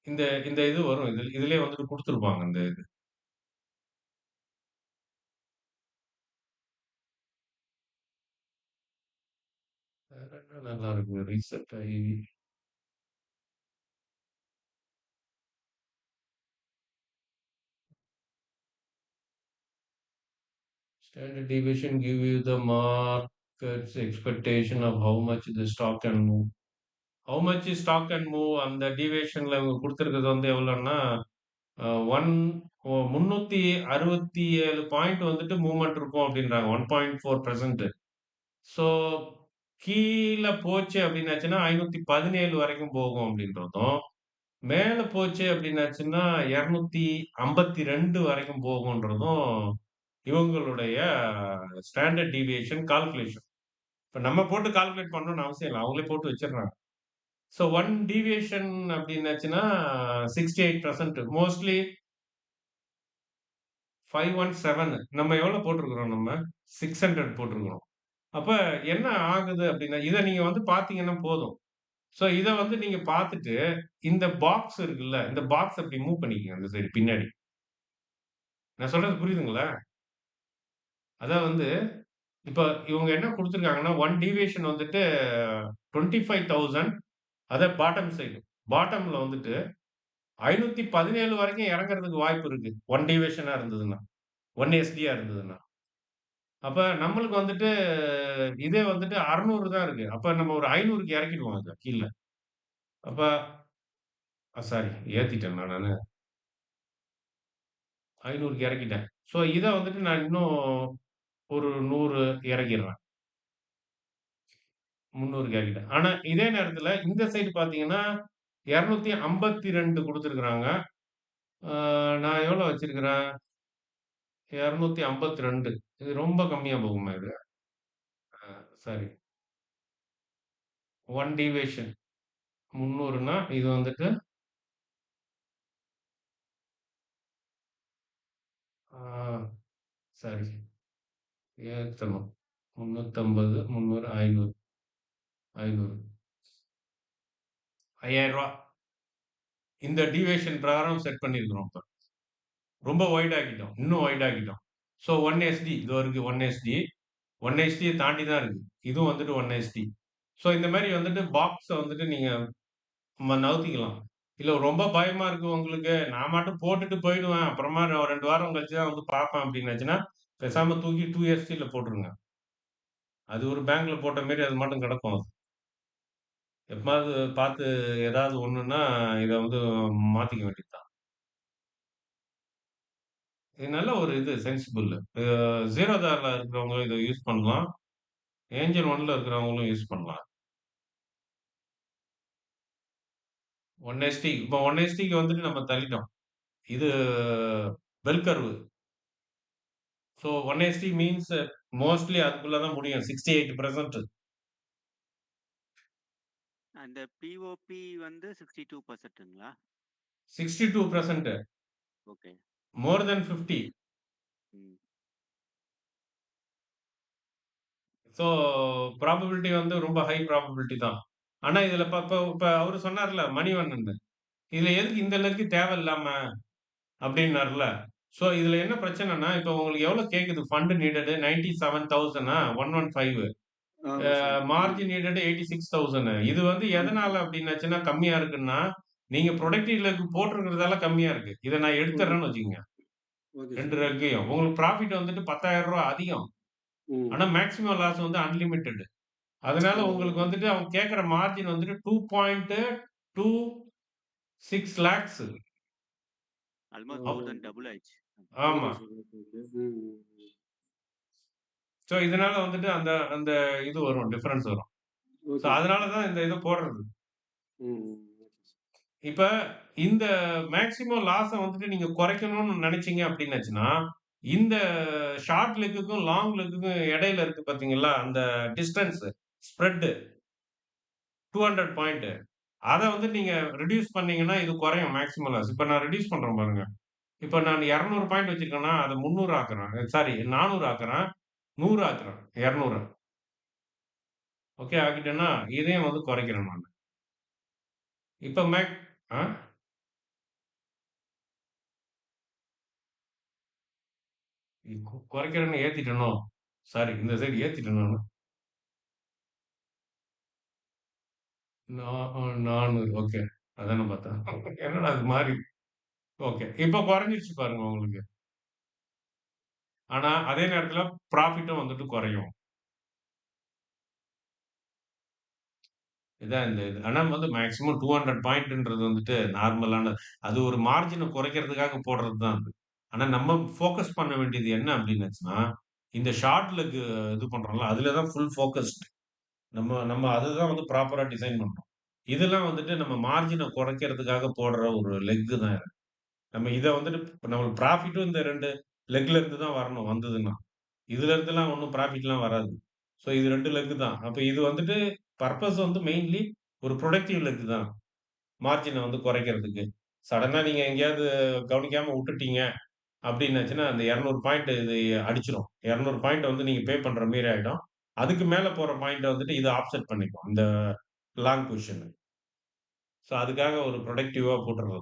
இந்த இந்த இது வரும். இதுலயே வந்துட்டு குடுத்துருப்பாங்க இந்த இது. வேற என்ன நல்லா இருக்கு? ரீசெட் ஆயி standard deviation give you the market's expectation of how much the stock can move. How much stock can move அந்த டீவியேஷன்ல இவங்க குடுத்திருக்கிறது வந்து எவ்வளோன்னா, அ 1 367 பாயிண்ட் வந்துட்டு மூவ்மெண்ட் இருக்கும் அப்டின்றாங்க. 1.4% ஸோ கீழ போச்சு அப்டின்னாச்சுன்னா, 517 வரைக்கும் போகும் அப்டின்றதும், மேல போச்சு அப்டின்னாச்சுன்னா, 252 வரைக்கும் போகுன்றதும், இவங்களுடைய ஸ்டாண்டர்ட் டீவியேஷன் கால்குலேஷன். இப்ப நம்ம போட்டு கால்குலேட் பண்ணணும்னு அவசியம் இல்ல. அவங்களே போட்டு வச்சுடுறாங்க. ஸோ 1 டீவியேஷன் அப்டின்னாச்சுன்னா 68% மோஸ்ட்லி 517 நம்ம எவ்வளோ போட்டிருக்கிறோம் நம்ம? 600 போட்டிருக்கிறோம். அப்ப என்ன ஆகுது அப்டின்னா, இத நீங்க வந்து பார்த்தீங்கன்னா போதும். ஸோ இத வந்து நீங்க பார்த்துட்டு, இந்த பாக்ஸ் இருக்குல்ல, இந்த பாக்ஸ் அப்டி மூவ் பண்ணிக்கங்க அந்த சைடு பின்னாடி. நான் சொல்றது புரியுதுங்களா? அதான் வந்து இப்ப இவங்க என்ன குடுத்துருக்காங்கன்னா, 1 டீவியேஷன் வந்துட்டு 25,000 அத பாட்டம் சைடு. பாட்டம்ல வந்துட்டு 517 வரைக்கும் இறங்குறதுக்கு வாய்ப்பு இருக்கு. 1 டிவிஷனா இருந்ததுன்னா. 1 எஸ்டியா இருந்ததுன்னா. அப்ப நம்மளுக்கு வந்துட்டு இதே வந்துட்டு 600 தான் இருக்கு. அப்ப நம்ம ஒரு 500க்கு இறக்கிடுவோம் அத கீழ. அப்ப சாரி ஏத்திட்டேனா நானு? 500க்கு இறக்கிட்டேன். ஸோ இத வந்துட்டு நான் இன்னும் ஒரு 100 இறக்கிருவேன். 300க்கு இறக்கிட்டேன். ஆனா இதே நேரத்துல இந்த சைடு பார்த்தீங்கன்னா, 252 குடுத்திருக்கிறாங்க. ஆ நான் எவ்வளோ வச்சிருக்கிறேன்? 252 இது ரொம்ப கம்மியா போகுமே இது. சாரி. 1 டீவியேஷன் 300ன்னா இது வந்துட்டு ஆ சாரி ஏத்தணும். 350, 300, 500, 500 ரூ. 5000 இந்த டீவியேஷன் பிரகாரம் செட் பண்ணியிருக்கிறோம் இப்ப. ரொம்ப வைட் ஆக்கிட்டோம். இன்னும் வைட் ஆக்கிட்டோம். ஸோ 1 எஸ்டி இதோ இருக்கு 1 எஸ்டி. 1 எஸ்டிய தாண்டி தான் இருக்கு. இதுவும் வந்துட்டு 1 எஸ்டி. ஸோ இந்த மாரி வந்துட்டு பாக்ஸ வந்துட்டு நீங்க நவுத்திக்கலாம். இல்ல ரொம்ப பயமா இருக்கு உங்களுக்கு, நான் மட்டும் போட்டுட்டு போயிடுவேன். அப்புறமா 2 வாரம் கழிச்சு தான் வந்து பார்ப்பேன் அப்டின்னாச்சுன்னா, பேசாம தூக்கி 2 எஸ்டில போட்டுருங்க. அது ஒரு பேங்க்ல போட்ட மாரி அது பாட்டுக்கு கிடக்கும் அது. எப்பமாவது பார்த்து ஏதாவது ஒண்ணுன்னா, இத வந்து மாத்திக்க வேண்டியது தான். இது நல்ல ஒரு இது சென்சிபிள். ஜீரோதால இருக்கிறவங்க இத யூஸ் பண்ணலாம். ஏஞ்சல் ஒன்ல இருக்கிறவங்களும் யூஸ் பண்ணலாம். 1 எஸ்டி இப்போ 1 எஸ்டிக்கு வந்துட்டு நம்ம தள்ளிட்டோம். இது bell curve. So 1 SD means mostly அதுக்குள்ள தான் முடியும். 68% அந்த பிஓபி வந்து 62%ங்களா? 62% ஓகே. மோர் தென் 50. ம். ஸோ ப்ராபபிலிட்டி வந்து ரொம்ப ஹை ப்ராபபிலிட்டி தான். ஆனா இதுல இப்ப இப்ப இப்ப அவரு சொன்னார்ல மணிவண்ணன். இதுல எதுக்கு இந்த லெக் தேவையில்லாம அப்டின்னார்ல. ஸோ இதுல என்ன பிரச்சனைன்னா, இப்ப உங்களுக்கு எவ்வளோ கேக்குது ஃபண்ட் நீடட் 97,000 115 ஆமா சார். மார்ஜின் நீடட் 86,000 இது வந்து ஆமா எதனால சார். அப்டின்னாச்சுன்னா கம்மியா இருக்குன்னா, நீங்க புரொடக்டிவ் லெக் போட்டிருக்கிறதால கம்மியா இருக்கு. இத நான் ஓகே. எடுத்துர்றேன்னு வச்சுக்கங்க. Okay 2 sir. லெக்கையும். உங்களுக்கு ப்ராஃபிட் வந்துட்டு ரூ. 10,000 அதிகம். ம். ஆனா மேக்ஸிமம் லாஸ் வந்து அன்லிமிட்டட். அதனால ஓ! உங்களுக்கு வந்துட்டு அவங்க கேட்கிற மார்ஜின் வந்துட்டு 2.26 லேக்ஸ். ஆல்மோஸ்ட் ஓ! மோர் தென் டபுள் ஆயிடுச்சு. ஆமா. Okay sir. Okay, okay. ம், ம், ம். ஸோ இதனால வந்துட்டு அந்த அந்த இது வரும். டிஃபரன்ஸ் வரும். So okay sir. அதனால தான் இந்த இத போடுறது. ம், ம். Okay sir. இப்ப இந்த மேக்ஸிமம் லாஸ வந்துட்டு நீங்க குறைக்கணும்னு நினைச்சீங்க அப்டின்னாச்சுன்னா, இந்த ஷார்ட் லெக்குக்கும், லாங் லெக்குக்கும் இடையில இருக்கு பார்த்தீங்களா, அந்த டிஸ்டன்ஸ் ஸ்ப்ரெட் 200 பாயிண்ட். அத வந்து நீங்க ரெடியூஸ் பண்ணீங்கன்னா, இது குறையும் மேக்ஸிமம் லாஸ். இப்ப நான் ரெடியூஸ் பண்றேன் பாருங்க. இப்ப நான் 200 பாயிண்ட் வச்சிருக்கேன்னா, அத 300 ஆக்குறேன். சாரி 400 ஆக்குறேன். 100 ஆக்குறேன். 200 ஓகே ஆக்கிட்டேன்னா, இதையும் வந்து குறைக்கிறேன் நானு. இப்ப ஆ குறைக்கிறேன்னு ஏத்திட்டேனோ? சாரி இந்த சைடு ஏத்திட்டேன் நானு. நா 400 ஓகே. அதானே பார்த்தேன். என்னடா இது மாறி ஓகே. இப்ப குறைஞ்சிருச்சு பாருங்க உங்களுக்கு. ஆனா, அதே நேரத்தில ப்ராஃபிட்டும் வந்துட்டு குறையும். இதான் இந்த இது. ஆனா வந்து மேக்ஸிமம் 200 பாயிண்ட்ன்றது வந்துட்டு நார்மலான அது ஒரு மார்ஜின குறைக்கிறதுக்காக போடுறது தான் அது. ஆனா நம்ம ஃபோக்கஸ் பண்ண வேண்டியது என்ன அப்டின்னாச்சுன்னா, இந்த ஷார்ட் லெக் இது பண்றோம்ல, அதுல தான் ஃபுல் ஃபோக்கஸ்ட். நம்ம நம்ம அதுதான் வந்து ப்ராப்பரா டிசைன் பண்றோம். இதெல்லாம் வந்துட்டு நம்ம மார்ஜின குறைக்கிறதுக்காக போடுற ஒரு லெக் தான் இது. நம்ம இத வந்துட்டு நம்மளுக்கு ப்ராஃபிட்டும் இந்த 2 லெக்ல இருந்து தான் வரணும் வந்ததுன்னா. இதுல இருந்துலாம் ஒண்ணும் ப்ராஃபிட்லாம் வராது. ஸோ இது 2 லெக் தான். அப்ப இது வந்துட்டு பர்ப்பஸ் வந்து மெயின்லி ஒரு புரொடக்டிவ் லெக் தான். மார்ஜின வந்து குறைக்கிறதுக்கு. சடனா நீங்க எங்கேயாவது கவனிக்காம வுட்டுட்டீங்க அப்டின்னாச்சுன்னா, அந்த 200 பாயிண்ட் இது அடிச்சுரும். 200 பாயிண்ட் வந்து நீங்க பே பண்ற மாரி ஆயிடும். அதுக்கு மேல போற பாயிண்ட்ட வந்துட்டு இது ஆஃப்செட் பண்ணிக்கும். இந்த லாங் பொசிஷன். ஸோ அதுக்காக ஒரு புரொடக்டிவா போட்டுறது.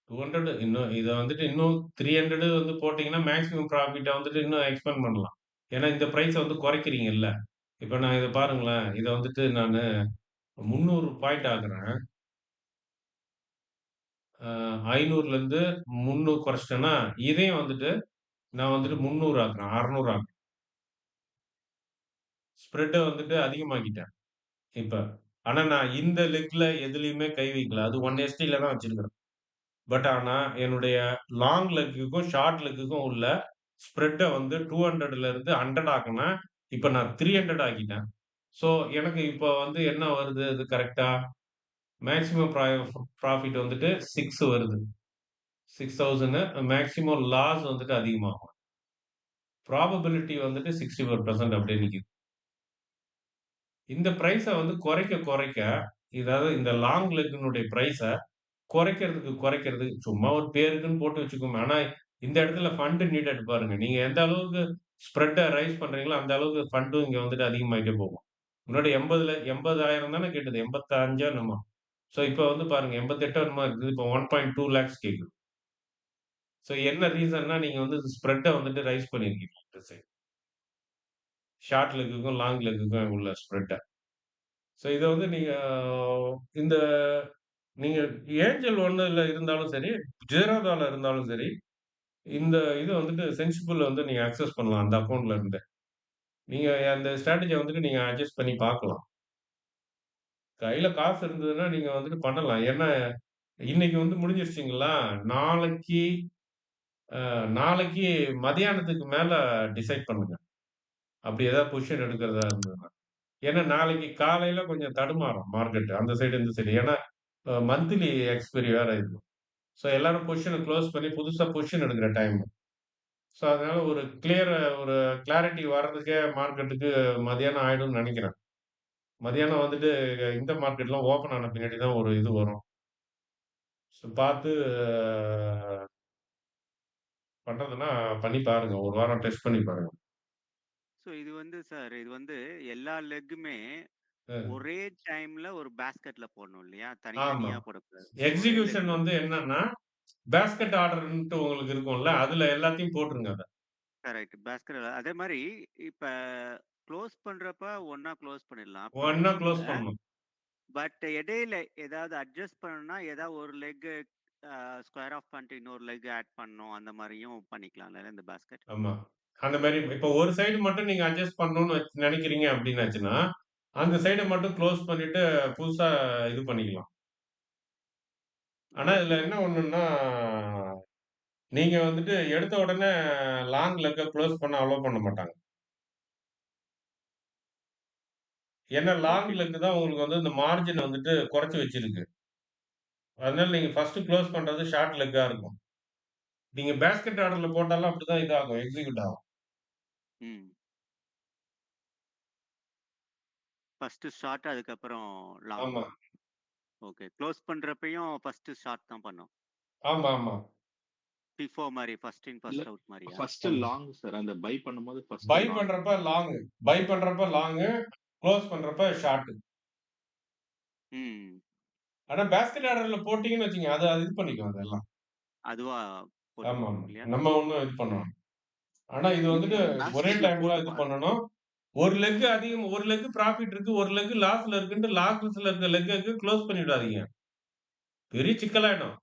200 இன்னும் இத வந்துட்டு இன்னும் 300 வந்து போட்டீங்கன்னா, மேக்ஸிமம் ப்ராஃபிட்ட வந்துட்டு இன்னும் எக்ஸ்பேண்ட் பண்ணலாம். ஏன்னா இந்த பிரைஸ வந்து குறைக்கிறீங்கல்ல. இப்ப நான் இத பாருங்களேன். இத வந்துட்டு நானு 300 பாயிண்ட் ஆக்குறேன். 500லேருந்து 300 குறைச்சிட்டேன்னா, இதையும் வந்துட்டு நான் வந்துட்டு 300 ஆக்குறேன். 600 ஆக்குறேன். ஸ்ப்ரெட்ட வந்துட்டு அதிகமாக்கிட்டேன் இப்ப. ஆனா நான் இந்த லெக்ல எதுலயுமே கை வைக்கல. அது 1 STல தான் வச்சிருக்கிறேன். பட் ஆனா என்னுடைய லாங் லெக்குக்கும், ஷார்ட் லெக்குக்கும் உள்ள ஸ்ப்ரெட்ட வந்து 200ல இருந்து 100 ஆக்குனேன். இப்ப நான் 300 ஆக்கிட்டேன். ஸோ எனக்கு இப்ப வந்து என்ன வருது அது கரெக்ட்டா? மேக்ஸிமம் ப்ராஃபிட் வந்துட்டு 6 வருது. 6000 மேக்ஸிமம் லாஸ் வந்துட்டு அதிகமாகும். ப்ராபபிலிட்டி வந்துட்டு 64% அப்படியே நிக்குது. இந்த பிரைஸ வந்து குறைக்க, இதாவது இந்த லாங் லெக்கினுடைய பிரைஸ குறைக்கிறதுக்கு சும்மா ஒரு பேருக்குன்னு போட்டு வச்சுக்கோங்க. ஆனா இந்த இடத்துல ஃபண்ட் நீடட் பாருங்க. நீங்க எந்த அளவுக்கு ஸ்ப்ரெட்ட ரைஸ் பண்றீங்களோ, அந்த அளவுக்கு ஃபண்டும் இங்க வந்துட்டு அதிகமாயிட்டே போகும். முன்னாடி 80,000 தானே கேட்டது. 85 என்னமோ. ஸோ இப்ப வந்து பாருங்க 88 என்னமோ இருக்குது. இப்ப 1.2 லேக்ஸ் கேக்குது. ஸோ என்ன ரீசன்னா நீங்க வந்து ஸ்ப்ரெட்ட வந்துட்டு ரைஸ் பண்ணியிருக்கீங்க இந்த சைடு. ஷார்ட் லெக்குக்கும், லாங் லெக்குக்கும் உள்ள ஸ்ப்ரெட்ட. ஸோ இத வந்து நீங்க இந்த நீங்க ஏஞ்சல் 1ல இருந்தாலும் சரி, ஜெரோதால இருந்தாலும் சரி, இந்த இது வந்துட்டு சென்சிபிள் வந்து நீங்க அக்சஸ் பண்ணலாம் அந்த அக்கவுண்ட்ல இருந்து. நீங்க அந்த ஸ்ட்ராட்டஜிய வந்துட்டு நீங்க அட்ஜஸ்ட் பண்ணி பார்க்கலாம். கையில காசு இருந்ததுன்னா நீங்க வந்துட்டு பண்ணலாம். ஏன்னா, இன்னைக்கு வந்து முடிஞ்சிருச்சுங்களா, நாளைக்கு நாளைக்கு மதியானத்துக்கு மேல டிசைட் பண்ணுங்க. அப்படி ஏதாவது பொசிஷன் எடுக்கிறதா இருந்ததுன்னா. ஏன்னா நாளைக்கு காலையில கொஞ்சம் தடுமாறும் மார்க்கெட். அந்த சைடு, இந்த சைடு. ஏன்னா மந்த்லி எக்ஸ்பைரி வேற இது. ஸோ எல்லாரும் பொசிஷன குளோஸ் பண்ணி புதுசா பொசிஷன் எடுக்கிற டைம். ஸோ அதனால ஒரு கிளாரிட்டி வர்றதுக்கே மார்க்கெட்டுக்கு மதியானம் ஆயிடும்னு நெனைக்கிறேன். மதியானம் வந்துட்டு இந்த மார்க்கெட்லாம் ஓப்பன் ஆன பின்னாடி தான் ஒரு இது வரும். ஸோ பார்த்து பண்றதுன்னா பண்ணி பாருங்க. ஒரு வாரம் டெஸ்ட் பண்ணி பாருங்க. ஸோ இது வந்து சார், இது வந்து எல்லா லெக்குமே அ ஒரே டைம்ல ஒரு பாஸ்கெட்ல போடணும் இல்லையா? ஆமா. தனித்தனியா போடக்கூடாது. ஒரே எக்ஸிகியூஷன் லெக். வந்து என்னன்னா, பாஸ்கெட் ஆர்டர்ன்ட்டு உங்களுக்கு இருக்கும்ல, அதுல எல்லாத்தையும் போட்டுருங்க அத. கரெக்ட். பாஸ்கெட் அதே மாரி இப்ப க்ளோஸ் பண்றப்ப ஒண்ணா க்ளோஸ் பண்ணிடலாம் ஒண்ணா ப்ராஃபிட்ல. குளோஸ் பண்ணணும். பட் இடையில ஏதாவது அட்ஜஸ்ட் பண்ணணும்னா, ஏதாவது ஒரு லெக் ஸ்கொயர் ஆஃப் பண்ணிட்டு இன்னொரு லெக் ஆட் பண்ணணும். அந்த மாரியும் பண்ணிக்கலாம்ல இந்த பாஸ்கெட்? ஆமா. அந்த மாரி இப்ப ஒரு சைடு மட்டும் நீங்க அட்ஜஸ்ட் பண்ணணும்னு நெனைக்கிறீங்க அப்டின்னாச்சுன்னா, அந்த சைட மட்டும் குளோஸ் பண்ணிட்டு புதுசா இது பண்ணிக்கலாம். ஆனா ஓகே, இதுல என்ன ஓகே. ஒண்ணுன்னா, நீங்க வந்துட்டு எடுத்த உடனே லாங் லெக்க குளோஸ் பண்ண அலோ பண்ண மாட்டாங்க. ஏன்னா லாங் ஓகே. லெக் தான் உங்களுக்கு வந்து இந்த மார்ஜின வந்துட்டு குறைச்சு வச்சிருக்கு. அதனால நீங்க ஃபர்ஸ்ட் குளோஸ் பண்றது ஷார்ட் லெக்கா இருக்கும். நீங்க பாஸ்கெட் ஆர்டர்ல போட்டாலும் அப்படிதான் இதாகும். எக்ஸிக்யூட் ஆகும். ம். ஃபர்ஸ்ட் ஷார்ட் அதுக்கப்புறம் லாங். ஆமா. ஓகே. க்ளோஸ் பண்றப்பயும் ஃபர்ஸ்ட் ஷார்ட் தான் பண்ணும். ஆமா. ஃபிஃபோ மாரி ஃபர்ஸ்ட் இன் இல்ல ஃபர்ஸ்ட் அவுட் மாரியா? ஃபர்ஸ்ட் ஆமா. Long sir. அந்த பை பண்ணும்போது ஃபர்ஸ்ட் பை லாங். பண்றப்ப லாங். பை பண்றப்ப லாங்கு, குளோஸ் பண்றப்ப ஷார்ட். ம். ஆனா பாஸ்கெட் ஆர்டர்ல போட்டீங்கன்னு வச்சுக்கங்க, அது அது இது பண்ணிக்கும் அதெல்லாம். அதுவா ஆமாமா. போட்டுக்கும் இல்லையா? நம்ம ஒண்ணும் இது பண்ண வேண்டாம். ஆனா இது இல்லைங்க வந்துட்டு அந்த ஒரே பாஸ்கெட்ல டைம்ல போட்டு இது பாருங்க. பண்ணணும். ஒரு லெக் அதிகம், ஒரு லெக் ப்ராஃபிட் இருக்கு, ஒரு லெக் லாஸ்ல இருக்குன்ட்டு லாஸ்ல இருக்க லெக்க குளோஸ் பண்ணிடாதீங்க. பெரிய சிக்கலாயிடும்.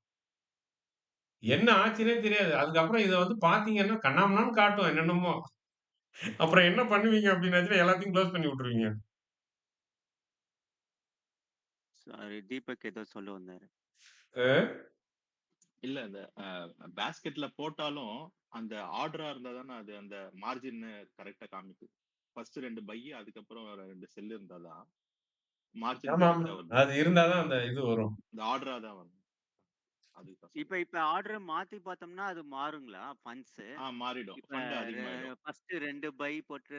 என்ன ஆச்சுன்னே தெரியாது. அதுக்கப்புறம் இத வந்து பார்த்தீங்கன்னா, கண்ணாமண்ணான்னு காட்டும் என்னென்னமோ. அப்புறம் என்ன பண்ணுவீங்க அப்டின்னாச்சுன்னா, எல்லாத்தையும் குளோஸ் பண்ணி விட்டுருவீங்க. சாரி, தீபக் ஏதோ சொல்ல வந்தாரு. அ இல்ல அந்த பாஸ்கெட்ல போட்டாலும் அந்த ஆர்டரா இருந்தா தானே அது அந்த மார்ஜின் கரெக்ட்டா காமிக்குது. ஃபர்ஸ்ட் 2 பை அதுக்கப்புறம் 2 செல் இருந்தா தான் மார்ஜின் ஆமாமா. கரெக்ட்டா வருது. அது இருந்தா தான் அந்த இது வரும். இந்த ஆர்டரா தான் வரும். அதுதான் இப்ப சொல்றேன். இப்ப ஆர்டர் மாத்தி பார்த்தோம்னா, அது மாறுங்களா ஃபண்ட்ஸ்? மாறிடும். இப்ப ஃபண்ட் அதிகமாயிடும். ஃபர்ஸ்ட் 2 பை போட்டு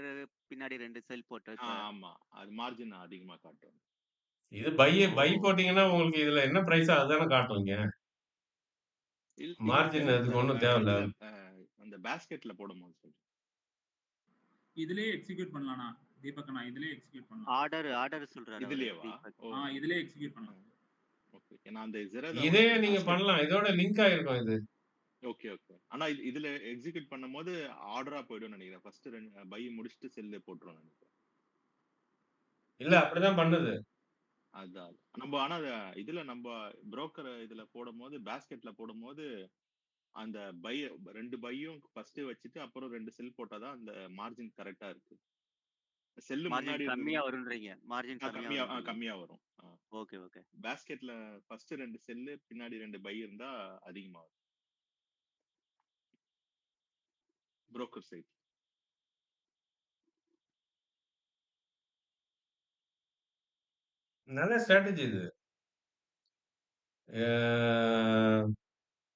பின்னாடி 2 செல் போட்டு இப்ப. ஆமா. அது மார்ஜின் அதிகமா காட்டும். இது ஓ! பை போட்டீங்கன்னா, உங்களுக்கு இதுல என்ன பிரைஸோ அதுதானே காட்டும் இங்க. இல்ல மார்ஜின் அதுக்கு சார். ஒண்ணும் தேவையில்ல. இதுல அந்த பாஸ்கெட்ல போடும்போது சொல்றேன். இதுலயே எக்ஸிக்யூட் பண்ணலாம்ண்ணா. தீபக் அண்ணா இதுலயே எக்ஸிக்யூட் பண்ணலாம். ஆர்டர் சொல்றாரு அவரு இதுலயேவா? தீபக். ஓ! இதுலயே எக்ஸிக்யூட் பண்ணலாம். ஓகே. ஏன்னா அந்த ஜெரோதா இதையே வந்து நீங்க பாஸ்கெட். பண்ணலாம். இதோட லிங்க் ஆயிருக்கும் இது. ஓகே. ஆனா இதுல எக்ஸிக்யூட் பண்ணும்போது ஆர்டரா போயிடும்னு நினைக்கிறேன். ஃபர்ஸ்ட் 2 பை முடிச்சுட்டு செல்ல போட்டுருவோம் நினைக்கிறேன். இல்ல அப்படிதான் பண்ணுது. அதான். நம்ம ஆனா இதுல நம்ம புரோக்கர் இதுல போடும்போது, பாஸ்கெட்ல போடும்போது, அந்த பை 2 பையும் ஃபர்ஸ்ட் வச்சுட்டு, அப்புறம் 2 செல் போட்டா தான் அந்த மார்ஜின் கரெக்ட்டா இருக்கு. செல்லு மார்ஜின் முன்னாடி கம்மியா இருந்ததுன்னா வரும்ன்றீங்க. மார்ஜின் கம்மியா வரும்ன்றீங்க. கம்மியா வரும். Okay, okay. பாஸ்கெட்ல ஃபர்ஸ்ட் 2 செல்லு, பின்னாடி 2 பை இருந்தா அதிகமா வரும். Broker side. நல்ல ஸ்ட்ராட்டஜி இது. அ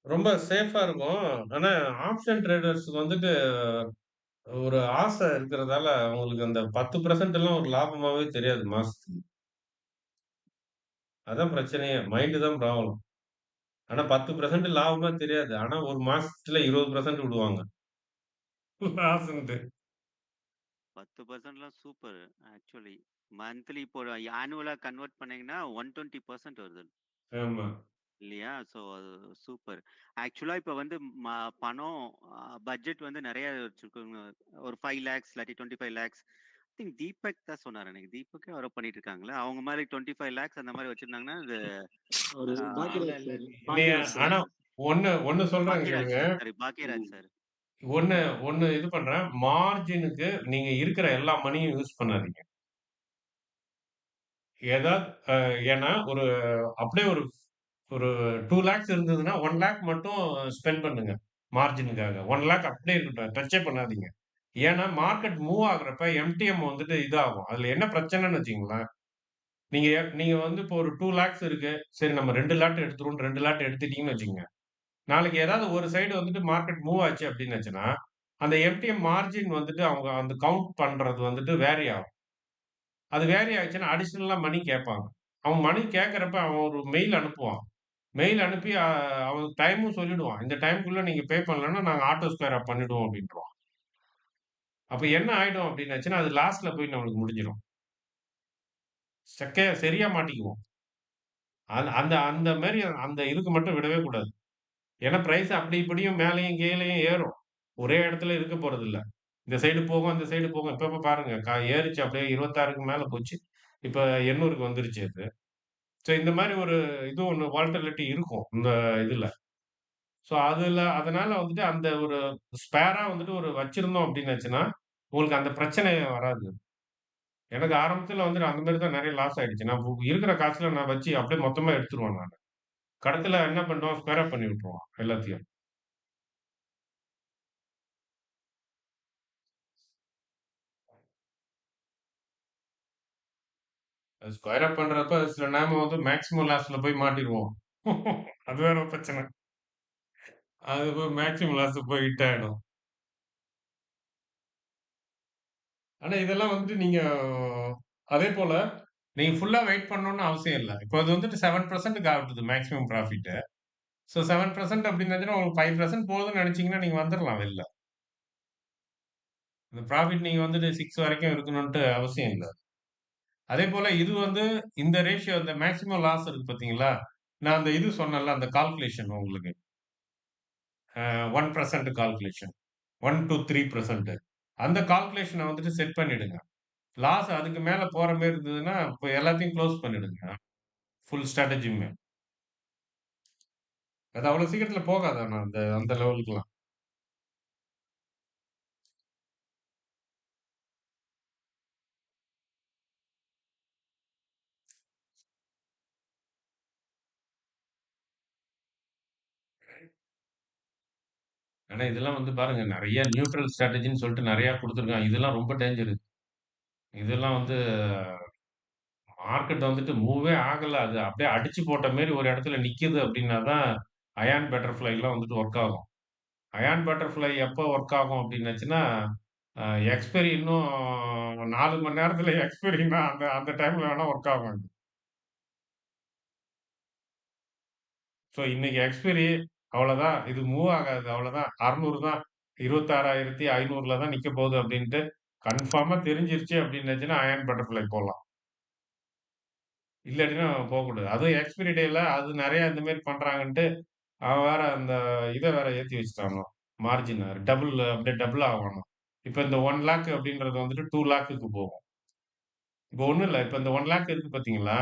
ரொம்ப சேஃபா இருக்கும். ஆனா ஆப்ஷன் ட்ரேடர்ஸ்க்கு வந்துட்டு ஒரு ஆசை இருக்கிறதால, அவங்களுக்கு அந்த 10% எல்லாம் ஒரு லாபமாவே தெரியாது மாசத்துக்கு. அதான் பிரச்சனையே. மைண்ட் தான் ப்ராப்ளம். ஆனா 10% லாபமா தெரியாது. ஆனா 1 மாசத்துல 20% விடுவாங்க. லாஸ்ன்ட்டு. 10%லாம் சூப்பர் ஆக்சுவலி. மந்த்லி இப்போ ஆனுவலா கன்வெர்ட் பண்ணீங்கன்னா 120% வருது. ஆமா. இல்லையா? ஸோ அது சூப்பர். ஆக்சுவலா இப்ப வந்து பணம் பட்ஜெட் வந்து நெறைய வச்சிருக்கவங்க ஒரு 5 லேக்ஸ் இல்லாட்டி 25 லேக்ஸ். ஐ திங்க் தீபக் தான் சொன்னாரு எனக்கு. தீபக்கே யாரோ பண்ணிட்டு இருக்காங்கல்ல. அவங்க மாரி 25 லேக்ஸ் அந்த மாரி வச்சிருந்தாங்கன்னா, அது அவரு ஆ இல்ல, பாக்கியராஜ் இல்ல, சார். இல்ல. இல்லையா? பாக்கியராஜ் சார். ஆனா ஒண்ணு சொல்றேன் பாக்கியராஜ் கேளுங்க. சார். சாரி பாக்கியராஜ் ம். சார். ஒண்ணு ஒண்ணு இது பண்றேன். மார்ஜினுக்கு நீங்க இருக்கிற எல்லா மணியும் யூஸ் பண்ணாதீங்க. ஏதாவது ஏன்னா ஒரு அப்படியே ஒரு ஒரு 2 லேக்ஸ் இருந்ததுன்னா 1 லேக் மட்டும் ஸ்பெண்ட் பண்ணுங்க. மார்ஜினுக்காக. 1 லேக் அப்படியே இருக்கட்டும். டச்சே பண்ணாதீங்க. ஏன்னா மார்க்கெட் மூவ் ஆகுறப்ப எம்டிஎம் வந்துட்டு இதாகும். அதுல என்ன பிரச்சனைன்னு வச்சுக்கங்களேன். நீங்க நீங்க வந்து இப்போ ஒரு 2 லேக்ஸ் இருக்கு. சரி நம்ம 2 லாட் எடுத்துருவோம். 2 லாட் எடுத்துட்டீங்கன்னு வச்சுக்கங்க. நாளைக்கு ஏதாவது ஒரு சைடு வந்துட்டு மார்க்கெட் மூவ் ஆச்சு அப்படின்னுச்சுன்னா, அந்த எம்டிஎம் மார்ஜின் வந்துட்டு அவங்க அந்த கவுண்ட் பண்றது வந்துட்டு வேரி ஆகும். அது வேரி ஆச்சுன்னா அடிஷனலா மணி கேட்பாங்க. அவன் மணி கேட்கறப்ப அவன் ஒரு மெயில் அனுப்புவான். மெயில் அனுப்பி அவன் டைமும் சொல்லிடுவான். இந்த டைம்க்குள்ள நீங்க பே பண்ணலன்னா நாங்க ஆட்டோ ஸ்கொயர் அப் பண்ணிடுவோம் அப்படின்ருவான். அப்ப என்ன ஆயிடும் அப்படின்னாச்சுன்னா, அது லாஸ்ட்ல போய் நம்மளுக்கு முடிஞ்சிரும். சரியா மாட்டிக்குவோம். அந்த அந்த மாரி அந்த இதுக்கு மட்டும் விடவே கூடாது. ஏன்னா பிரைஸ் அப்படி இப்படியும் மேலயும் கீழயும் ஏறும். ஒரே இடத்துல இருக்க போறதில்ல. இந்த சைடு போகும், அந்த சைடு போகும். இப்ப பாருங்க ஏறுச்சு அப்படியே 26க்கு மேல போச்சு. இப்ப 800க்கு வந்துருச்சு அது. ஸோ இந்த மாரி ஒரு இது ஒண்ணு வாலட்டிலிட்டி இருக்கும். இந்த இதுல. ஸோ அதனால வந்துட்டு அந்த ஒரு ஸ்பேரா வந்துட்டு ஒரு வச்சிருந்தோம் அப்படின்னாச்சுன்னா, உங்களுக்கு அந்த பிரச்சனை வராது. எனக்கு ஆரம்பத்துல வந்துட்டு அந்த மாரி தான் நெறைய லாஸ் ஆயிடுச்சு. நான் இருக்கிற காசுல நான் வச்சு அப்படியே மொத்தமா எடுத்துருவேன் நானு. கடைசில என்ன பண்ணிட்டோம், ஸ்கொயர் ஆஃப் பண்ணி விட்டுருவோம் எல்லாத்தையும். ஸ்கொயர் அப் பண்றப்ப சில நேரம் வந்து மேக்ஸிமம் லாஸ்ல போய் மாட்டிருவோம். அது வேற பிரச்சனை. அது போய் மேக்ஸிமம் லாஸ் போய் ஹிட் ஆயிடும். ஆனா இதெல்லாம் வந்துட்டு நீங்க அதேபோல நீங்க ஃபுல்லா வெயிட் பண்ணணும்னு அவசியம் இல்ல. இப்போ அது வந்துட்டு 7% ஆகுது மேக்ஸிமம் ப்ராஃபிட். ஸோ 7% அப்டின்னாச்சுன்னா உங்களுக்கு 5% போகுதுன்னு நெனச்சீங்கன்னா நீங்க வந்துரலாம் வெளில. அந்த ப்ராஃபிட் நீங்க வந்துட்டு 6 வரைக்கும் இருக்கணுன்ட்டு அவசியம் இல்ல. அதேபோல இது வந்து இந்த ரேஷியோ இந்த மேக்ஸிமம் லாஸ் இருக்கு பார்த்தீங்களா? நான் அந்த இது சொன்னேன்ல அந்த கால்குலேஷன் உங்களுக்கு. 1% கால்குலேஷன். 1 டூ 3% அந்த கால்குலேஷன வந்துட்டு செட் பண்ணிடுங்க. லாஸ் அதுக்கு மேல போற மாரி இருந்ததுன்னா, இப்ப எல்லாத்தையும் குளோஸ் பண்ணிடுங்க. ஃபுல் ஸ்ட்ராட்டஜியுமே. அது அவ்வளோ சீக்கிரத்துல போகாது ஆனா அந்த அந்த லெவலுக்குலாம். ஆனா இதெல்லாம் வந்து பாருங்க நெறைய நியூட்ரல் ஸ்ட்ராட்டஜின்னு சொல்லிட்டு நெறைய குடுத்துருக்காங்க. இதெல்லாம் ரொம்ப டேஞ்சரு. இதெல்லாம் வந்து மார்க்கெட் வந்துட்டு மூவே ஆகல. அது அப்படியே அடிச்சு போட்ட மாரி ஒரு இடத்துல நிக்குது அப்படின்னா தான், அயான் பட்டர்ஃப்ளைலாம் வந்துட்டு ஒர்க் ஆகும். அயான் பட்டர்ஃப்ளை எப்போ ஒர்க் ஆகும் அப்படின்னாச்சுன்னா, அ எக்ஸ்பைரி இன்னும் 4 மணி நேரத்துல எக்ஸ்பைரின்னா அந்த அந்த டைம்ல வேணா ஒர்க் ஆகும் அது. ஸோ இன்னைக்கு எக்ஸ்பைரி அவ்வளோதான். இது மூவ் ஆகாது அவ்வளோதான். 600 தான். 26,500ல தான் நிக்க போகுது அப்படின்ட்டு கன்ஃபார்மா தெரிஞ்சிருச்சு அப்படின்னாச்சுன்னா, அயான் பட்டர்ஃப்ளை போடலாம். இல்லாட்டினா போகக்கூடாது. அதுவும் எக்ஸ்பைரி டேல அது நெறைய இந்த மாரி பண்றாங்கன்ட்டு, அவன் வேற அந்த இத வேற ஏத்தி வச்சுட்டானாம். மார்ஜின அப்படியே டபுள் ஆகணும். இப்ப இந்த 1,00,000 அப்படின்றது வந்துட்டு 2,00,000க்கு போகும். இப்போ ஒண்ணும் இல்ல. இப்ப இந்த 1,00,000 இருக்கு பார்த்தீங்களா?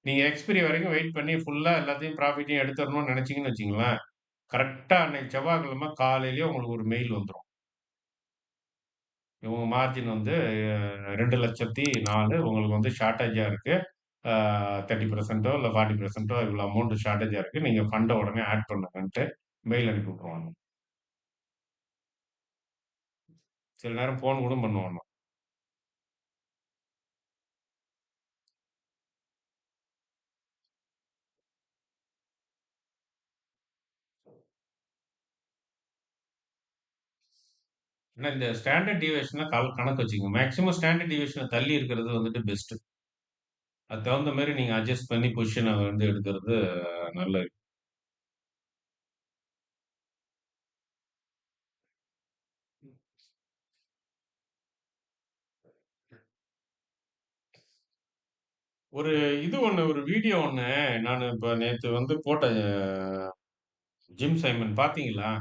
நீங்க எக்ஸ்பைரி வரைக்கும் வெயிட் பண்ணி ஃபுல்லா எல்லாத்தையும் ப்ராஃபிட்டையும் எடுத்துறணும்னு நெனச்சீங்கன்னு வச்சுக்கங்களேன், கரெக்ட்டா அன்னைக்கு செவ்வாய்க்கிழமை காலையிலேயே உங்களுக்கு ஒரு மெயில் வந்துரும். உங்க மார்ஜின் வந்து 2,04,000 உங்களுக்கு வந்து ஷார்ட்டேஜா இருக்கு. 30% இல்ல 40% இவ்வளோ அமௌண்ட் ஷார்ட்டேஜா இருக்கு. நீங்க ஃபண்ட உடனே ஆட் பண்ணுங்கன்ட்டு மெயில் அனுப்பி விட்டுருவாங்க. சில நேரம் ஃபோன் கூட பண்ணுவாங்க. ஏன்னா இந்த ஸ்டாண்டர்ட் டிவியேஷன கணக்கு வச்சுக்கங்க. மேக்ஸிமம் ஸ்டாண்டர்ட் டிவியேஷன தள்ளி இருக்கிறது வந்துட்டு பெஸ்ட்டு. அதுக்கு தகுந்த மாரி நீங்க அட்ஜஸ்ட் பண்ணி பொசிஷன வந்து எடுக்கிறது நல்லது. ஒரு ஒரு வீடியோ ஒண்ணு நானு இப்ப நேத்து வந்து போட்டேன். ஜிம் சைமன் பார்த்தீங்களா?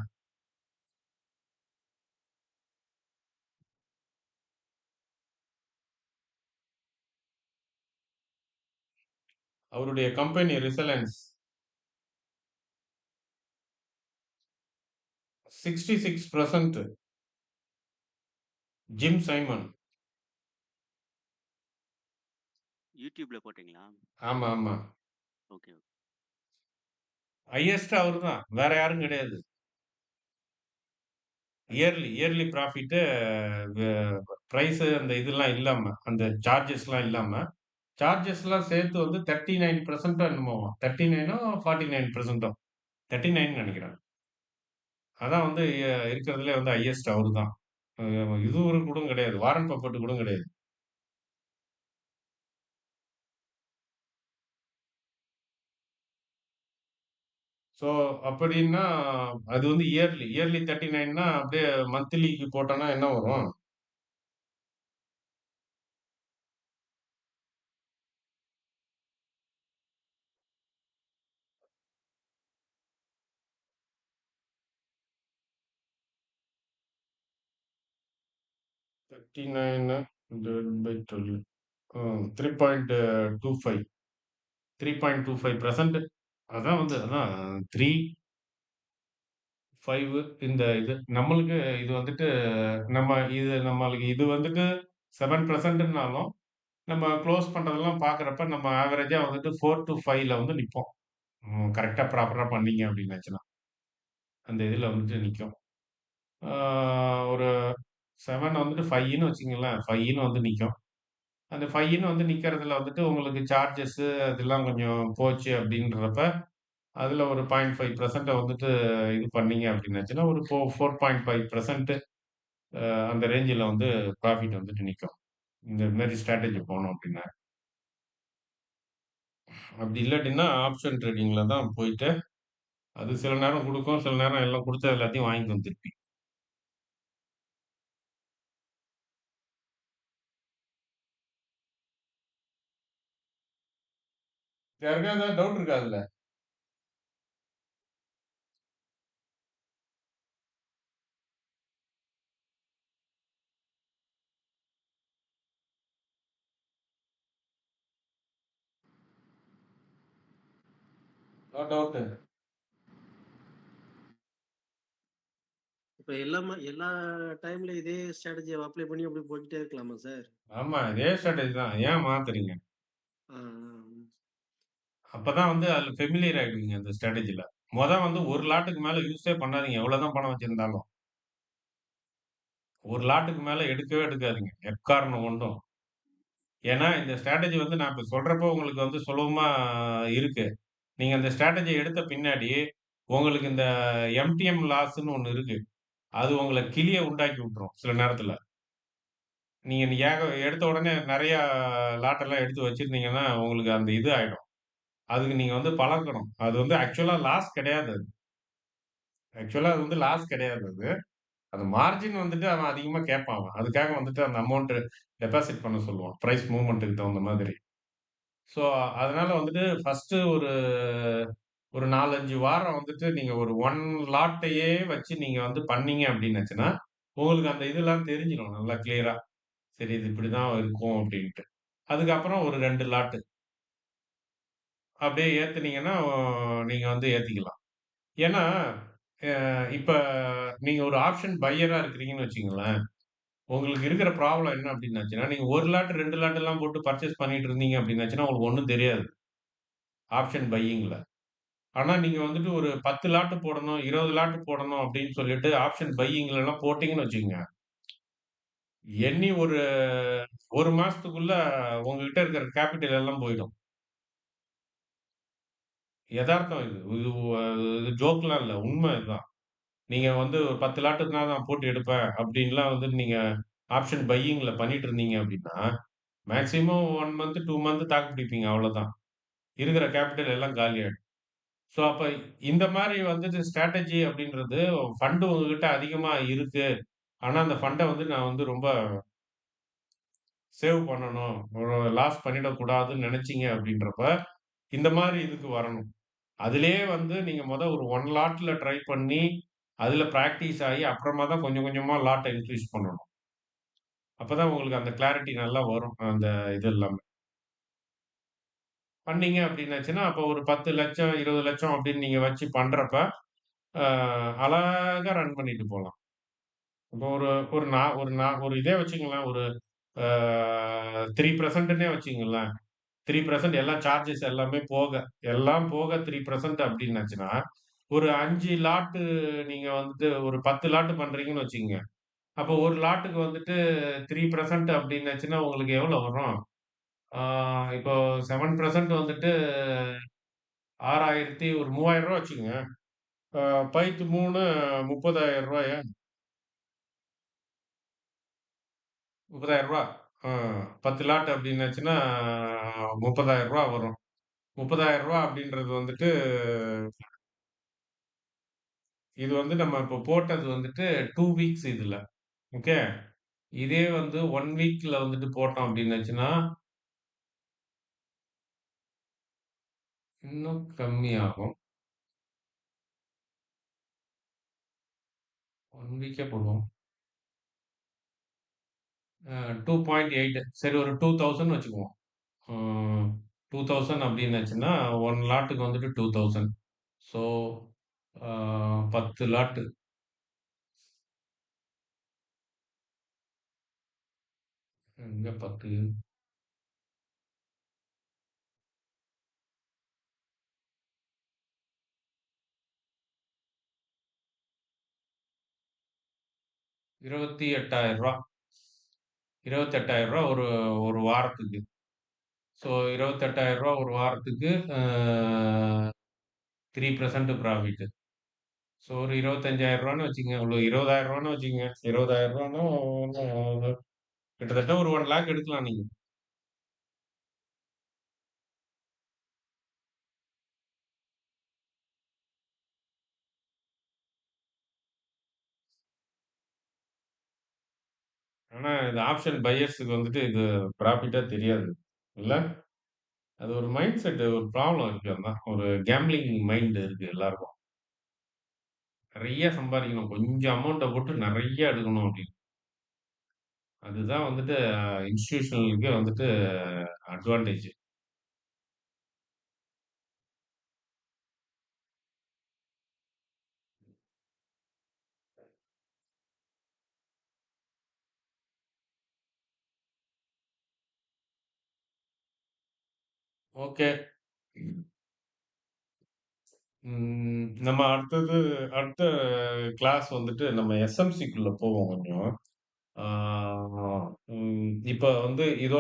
அவருடைய கம்பெனி ரிசலன்ஸ் 66% ஜிம் சைமன். யூடியூப்ல போட்டீங்களா? ஆமா, ஆமா. ஓகே. ஹையஸ்ட் அவர்தான். வேற யாரும் கிடையாது. இயர்லி ப்ராஃபிட்டு வ பிரைஸ் அந்த இதெல்லாம் இல்லாம, அந்த சார்ஜஸ்லாம் இல்லாம, சார்ஜஸ்லாம் சேர்த்து வந்து 39% என்னமோவாம். 39ஓ 49%ஓ 39 நெனைக்கிறேன். அதான் வந்து இருக்கிறதுலயே வந்து ஹையஸ்ட் அவர்தான். அ இதுவரை கூட கிடையாது. வாரன் பஃபெட் கூட கிடையாது. ஸோ அப்படின்னா, அது வந்து இயர்லி 39ன்னா அப்படியே மந்த்லிக்கு போட்டோம்னா என்ன வரும்? $39 டிவைடட் பை 12 3.25 3.25% அதான் 3, 5 இந்த இது. நம்மளுக்கு இது வந்துட்டு நம்மளுக்கு இது வந்துட்டு 7%ன்னாலும், நம்ம குளோஸ் பண்றதெல்லாம் பார்க்கிறப்ப நம்ம ஆவரேஜா வந்துட்டு 4-5ல வந்து நிப்போம். கரெக்ட்டா ப்ராப்பரா பண்ணீங்க அப்டின்னாச்சுன்னா. அந்த இதுல வந்துட்டு நிக்கும். ஆ ஒரு 7 வந்துட்டு 5ன்னு வச்சுக்கங்களேன். 5ன்னு வந்து நிக்கும். அந்த 5ன்னு வந்து நிக்கிறதுல வந்துட்டு உங்களுக்கு சார்ஜஸ் அதெல்லாம் கொஞ்சம் போச்சு அப்டின்றப்ப, அதுல ஒரு 0.5% வந்துட்டு இது பண்ணீங்க அப்டின்னாச்சுன்னா, ஒரு 4.5% அந்த ரேஞ்சுல வந்து ப்ராஃபிட் வந்துட்டு நிக்கும். இந்த மாரி ஸ்ட்ராட்டஜி போனோம் அப்டின்னா. அப்டி இல்லாட்டின்னா ஆப்ஷன் ட்ரேடிங்ல தான் போயிட்டு, அது சில நேரம் குடுக்கும், சில நேரம் எல்லாம் குடுத்தது எல்லாத்தையும் வாங்கிக்கும் திருப்பி. யாருக்காவது ஏதாவது டவுட் இருக்கா அதுல? No doubt. இப்ப எல்லா டைம்ல இதே ஸ்ட்ராட்டஜிய அப்ளை பண்ணி அப்படி போய்க்கிட்டே இருக்கலாமா சார்? ஆமா. இதே ஸ்ட்ராட்டஜி தான். ஏன் மாத்துறீங்க? ஆ, ஆ. அப்பதான் வந்து அதுல ஃபெமிலியர் ஆயிடுவீங்க அந்த ஸ்ட்ராட்டஜில. வந்து ஒரு லாட்டுக்கு மேல யூஸே பண்ணாதீங்க. எவ்வளவுதான் பணம் வச்சிருந்தாலும். ஒரு லாட்டுக்கு மேல எடுக்கவே எடுக்காதீங்க. எக்காரணம் கொண்டும். ஏன்னா, இந்த ஸ்ட்ராட்டஜி வந்து நான் இப்ப சொல்றப்போ உங்களுக்கு வந்து சுலபமா இருக்கு. நீங்க அந்த ஸ்ட்ராட்டஜிய எடுத்த பின்னாடி, உங்களுக்கு இந்த எம்டிஎம் லாஸ்ன்னு ஒண்ணு இருக்கு. அது உங்கள கிலிய உண்டாக்கி விட்டுரும், சில நேரத்துல. நீங்க எடுத்த உடனே நெறையா லாட்டெல்லாம் எடுத்து வச்சிருந்தீங்கன்னா, உங்களுக்கு அந்த இது ஆயிடும். அதுக்கு நீங்க வந்து பழக்கணும். அது வந்து ஆக்சுவலா லாஸ் கிடையாது அது. ஆக்சுவலா அது வந்து லாஸ் கிடையாது அது. அந்த மார்ஜின் வந்துட்டு அவன் அதிகமா கேட்பான் அவன். அதுக்காக வந்துட்டு அந்த அமௌண்ட் டெபாசிட் பண்ண சொல்லுவான். பிரைஸ் மூவ்மென்ட்க்கு தகுந்த மாதிரி. ஸோ, அதனால வந்துட்டு ஃபர்ஸ்ட்டு ஒரு 4, 5 வாரம் வந்துட்டு நீங்க ஒரு 1 லாட்டையே வச்சு நீங்க வந்து பண்ணீங்க அப்டின்னுச்சுன்னா, உங்களுக்கு அந்த இதெல்லாம் தெரிஞ்சிரும் நல்லா கிளியரா. சரி இது இப்படிதான் இருக்கும் அப்டின்ட்டு. அதுக்கப்புறம் ஒரு 2 லாட்டு. அப்படியே ஏத்துனீங்கன்னா, நீங்க வந்து ஏத்திக்கலாம். ஏன்னா, இப்ப நீங்க ஒரு ஆப்ஷன் பையரா இருக்கிறீங்கன்னு வச்சுக்கங்களேன். உங்களுக்கு இருக்கிற ப்ராப்ளம் என்ன அப்டின்னாச்சுன்னா, நீங்க 1 லாட், 2 லாட்லாம் போட்டு பர்ச்சேஸ் பண்ணிட்டு இருந்தீங்க அப்டின்னாச்சுன்னா, உங்களுக்கு ஒண்ணும் தெரியாது. ஆப்ஷன் பையிங்ல. ஆனா, நீங்க வந்துட்டு ஒரு 10 லாட் போடணும், 20 லாட் போடணும் அப்டின்னு சொல்லிட்டு ஆப்ஷன் பையிங்லலாம் போட்டீங்கன்னு வச்சுக்கங்க. எண்ணி ஒரு 1 மாசத்துக்குள்ள உங்ககிட்ட இருக்கிற கேப்பிட்டல் எல்லாம் போயிடும். எதார்த்தம் இது. இது ஜோக்லாம் இல்ல. உண்ம இதுதான். நீங்க வந்து 10 லாட்டுக்கு நான் போட்டு எடுப்பேன் அப்டின்லாம் வந்து நீங்க ஆப்ஷன் பையிங்ல பண்ணிட்டு இருந்தீங்க அப்டின்னா, மேக்ஸிமம் 1 மந்த், 2 மந்த் தாக்கு பிடிப்பீங்க அவ்வளோதான். இருக்கிற கேப்பிட்டல் எல்லாம் காலியாயிடும். ஸோ, அப்ப இந்த மாரி வந்துட்டு ஸ்ட்ராட்டஜி அப்படின்றது ஃபண்ட் உங்ககிட்ட அதிகமா இருக்கு. ஆனா, அந்த ஃபண்ட வந்து நான் வந்து ரொம்ப சேவ் பண்ணணும். ஒரு லாஸ் பண்ணிடக்கூடாதுன்னு நெனச்சீங்க அப்படின்றப்ப, இந்த மாரி இதுக்கு வரணும். அதிலேயே வந்து நீங்க ஒரு 1 லாட்ல ட்ரை பண்ணி, அதில பிராக்டிஸ் ஆயி, அப்புறமா தான் கொஞ்சம் கொஞ்சமா லாட்ட இன்கிரீஸ் பண்ணணும். அப்பதான் உங்களுக்கு அந்த கிளாரிட்டி நல்லா வரும். அந்த இது எல்லாமே. பண்ணீங்க அப்படின்னாச்சுன்னா, அப்போ ஒரு 10,00,000 20,00,000 அப்படின்னு நீங்க வச்சு பண்றப்ப, அ அழகா ரன் பண்ணிட்டு போலாம். இப்போ ஒரு ஒரு நா ஒரு நா ஒரு இதே வச்சுக்கங்களேன். ஒரு ஆ 3%ன்னே வச்சுக்கங்களேன். 3% எல்லா சார்ஜஸ் எல்லாமே போக, எல்லாம் போக 3% அப்டின்னாச்சுன்னா, ஒரு 5 லாட்டு நீங்க வந்துட்டு ஒரு 10 லாட்டு பண்றீங்கன்னு வச்சுக்கங்க. அப்போ ஒரு லாட்டுக்கு வந்துட்டு 3% அப்டின்னாச்சுன்னா, உங்களுக்கு எவ்வளோ வரும்? ஆ இப்போ 7% வந்துட்டு 6,000 ஒரு ரூ. 3,000 வச்சுக்கங்க. ஆ 5/3 ரூ. 30,000 ரூ. 30,000 ஆ 10 லாட் அப்டின்னாச்சுன்னா, ரூ. 30,000 வரும். ரூ. 30,000 அப்படின்றது வந்துட்டு, இது வந்து நம்ம இப்போ போட்டது வந்துட்டு 2 வீக்ஸ் இதுல. ஓகே. இதே வந்து 1 வீக்ல வந்துட்டு போட்டோம் அப்படின்னாச்சுன்னா, இன்னும் கம்மியாகும். 1 வீக்கே போடுவோம். 2.8 சரி ஒரு 2000 வச்சுக்குவோம். ஆ 2000 அப்படின்னாச்சுன்னா, 1 லாட்டுக்கு வந்துட்டு 2000. ஸோ, ஆ 10 லாட்டு. எங்க 10? 28,000 ரூ. 28,000 ஒரு ஒரு வாரத்துக்கு. ஸோ ரூ. 28,000 ஒரு வாரத்துக்கு 3% ப்ராஃபிட். ஸோ ஒரு ரூ. 25,000ன்னு வச்சுக்கங்க. இவ்வளோ ரூ. 20,000ன்னு வச்சுக்கங்க. ரூ. 20,000ன்னா கிட்டத்தட்ட ஒரு 1,00,000 எடுக்கலாம் நீங்க. ஆனா இது ஆப்ஷன் பையர்ஸ்க்கு வந்துட்டு இது ப்ராஃபிட்டா தெரியாது. இல்ல? அது ஒரு மைண்ட் செட் ஒரு ப்ராப்ளம் இருக்கு அதான். ஒரு கேம்பிளிங் மைண்ட் இருக்கு எல்லாருக்கும். நெறைய சம்பாரிக்கணும். கொஞ்சம் அமௌண்ட்ட போட்டு நெறைய எடுக்கணும் அப்படின்னு. அதுதான் வந்துட்டு இன்ஸ்டிடியூஷனலுக்கே வந்துட்டு அட்வான்டேஜ். ஓகே. நம்ம அடுத்த கிளாஸ் வந்துட்டு நம்ம எஸ்எம்சிக்குள்ள போவோம் கொஞ்சம். ஆ இப்ப வந்து இது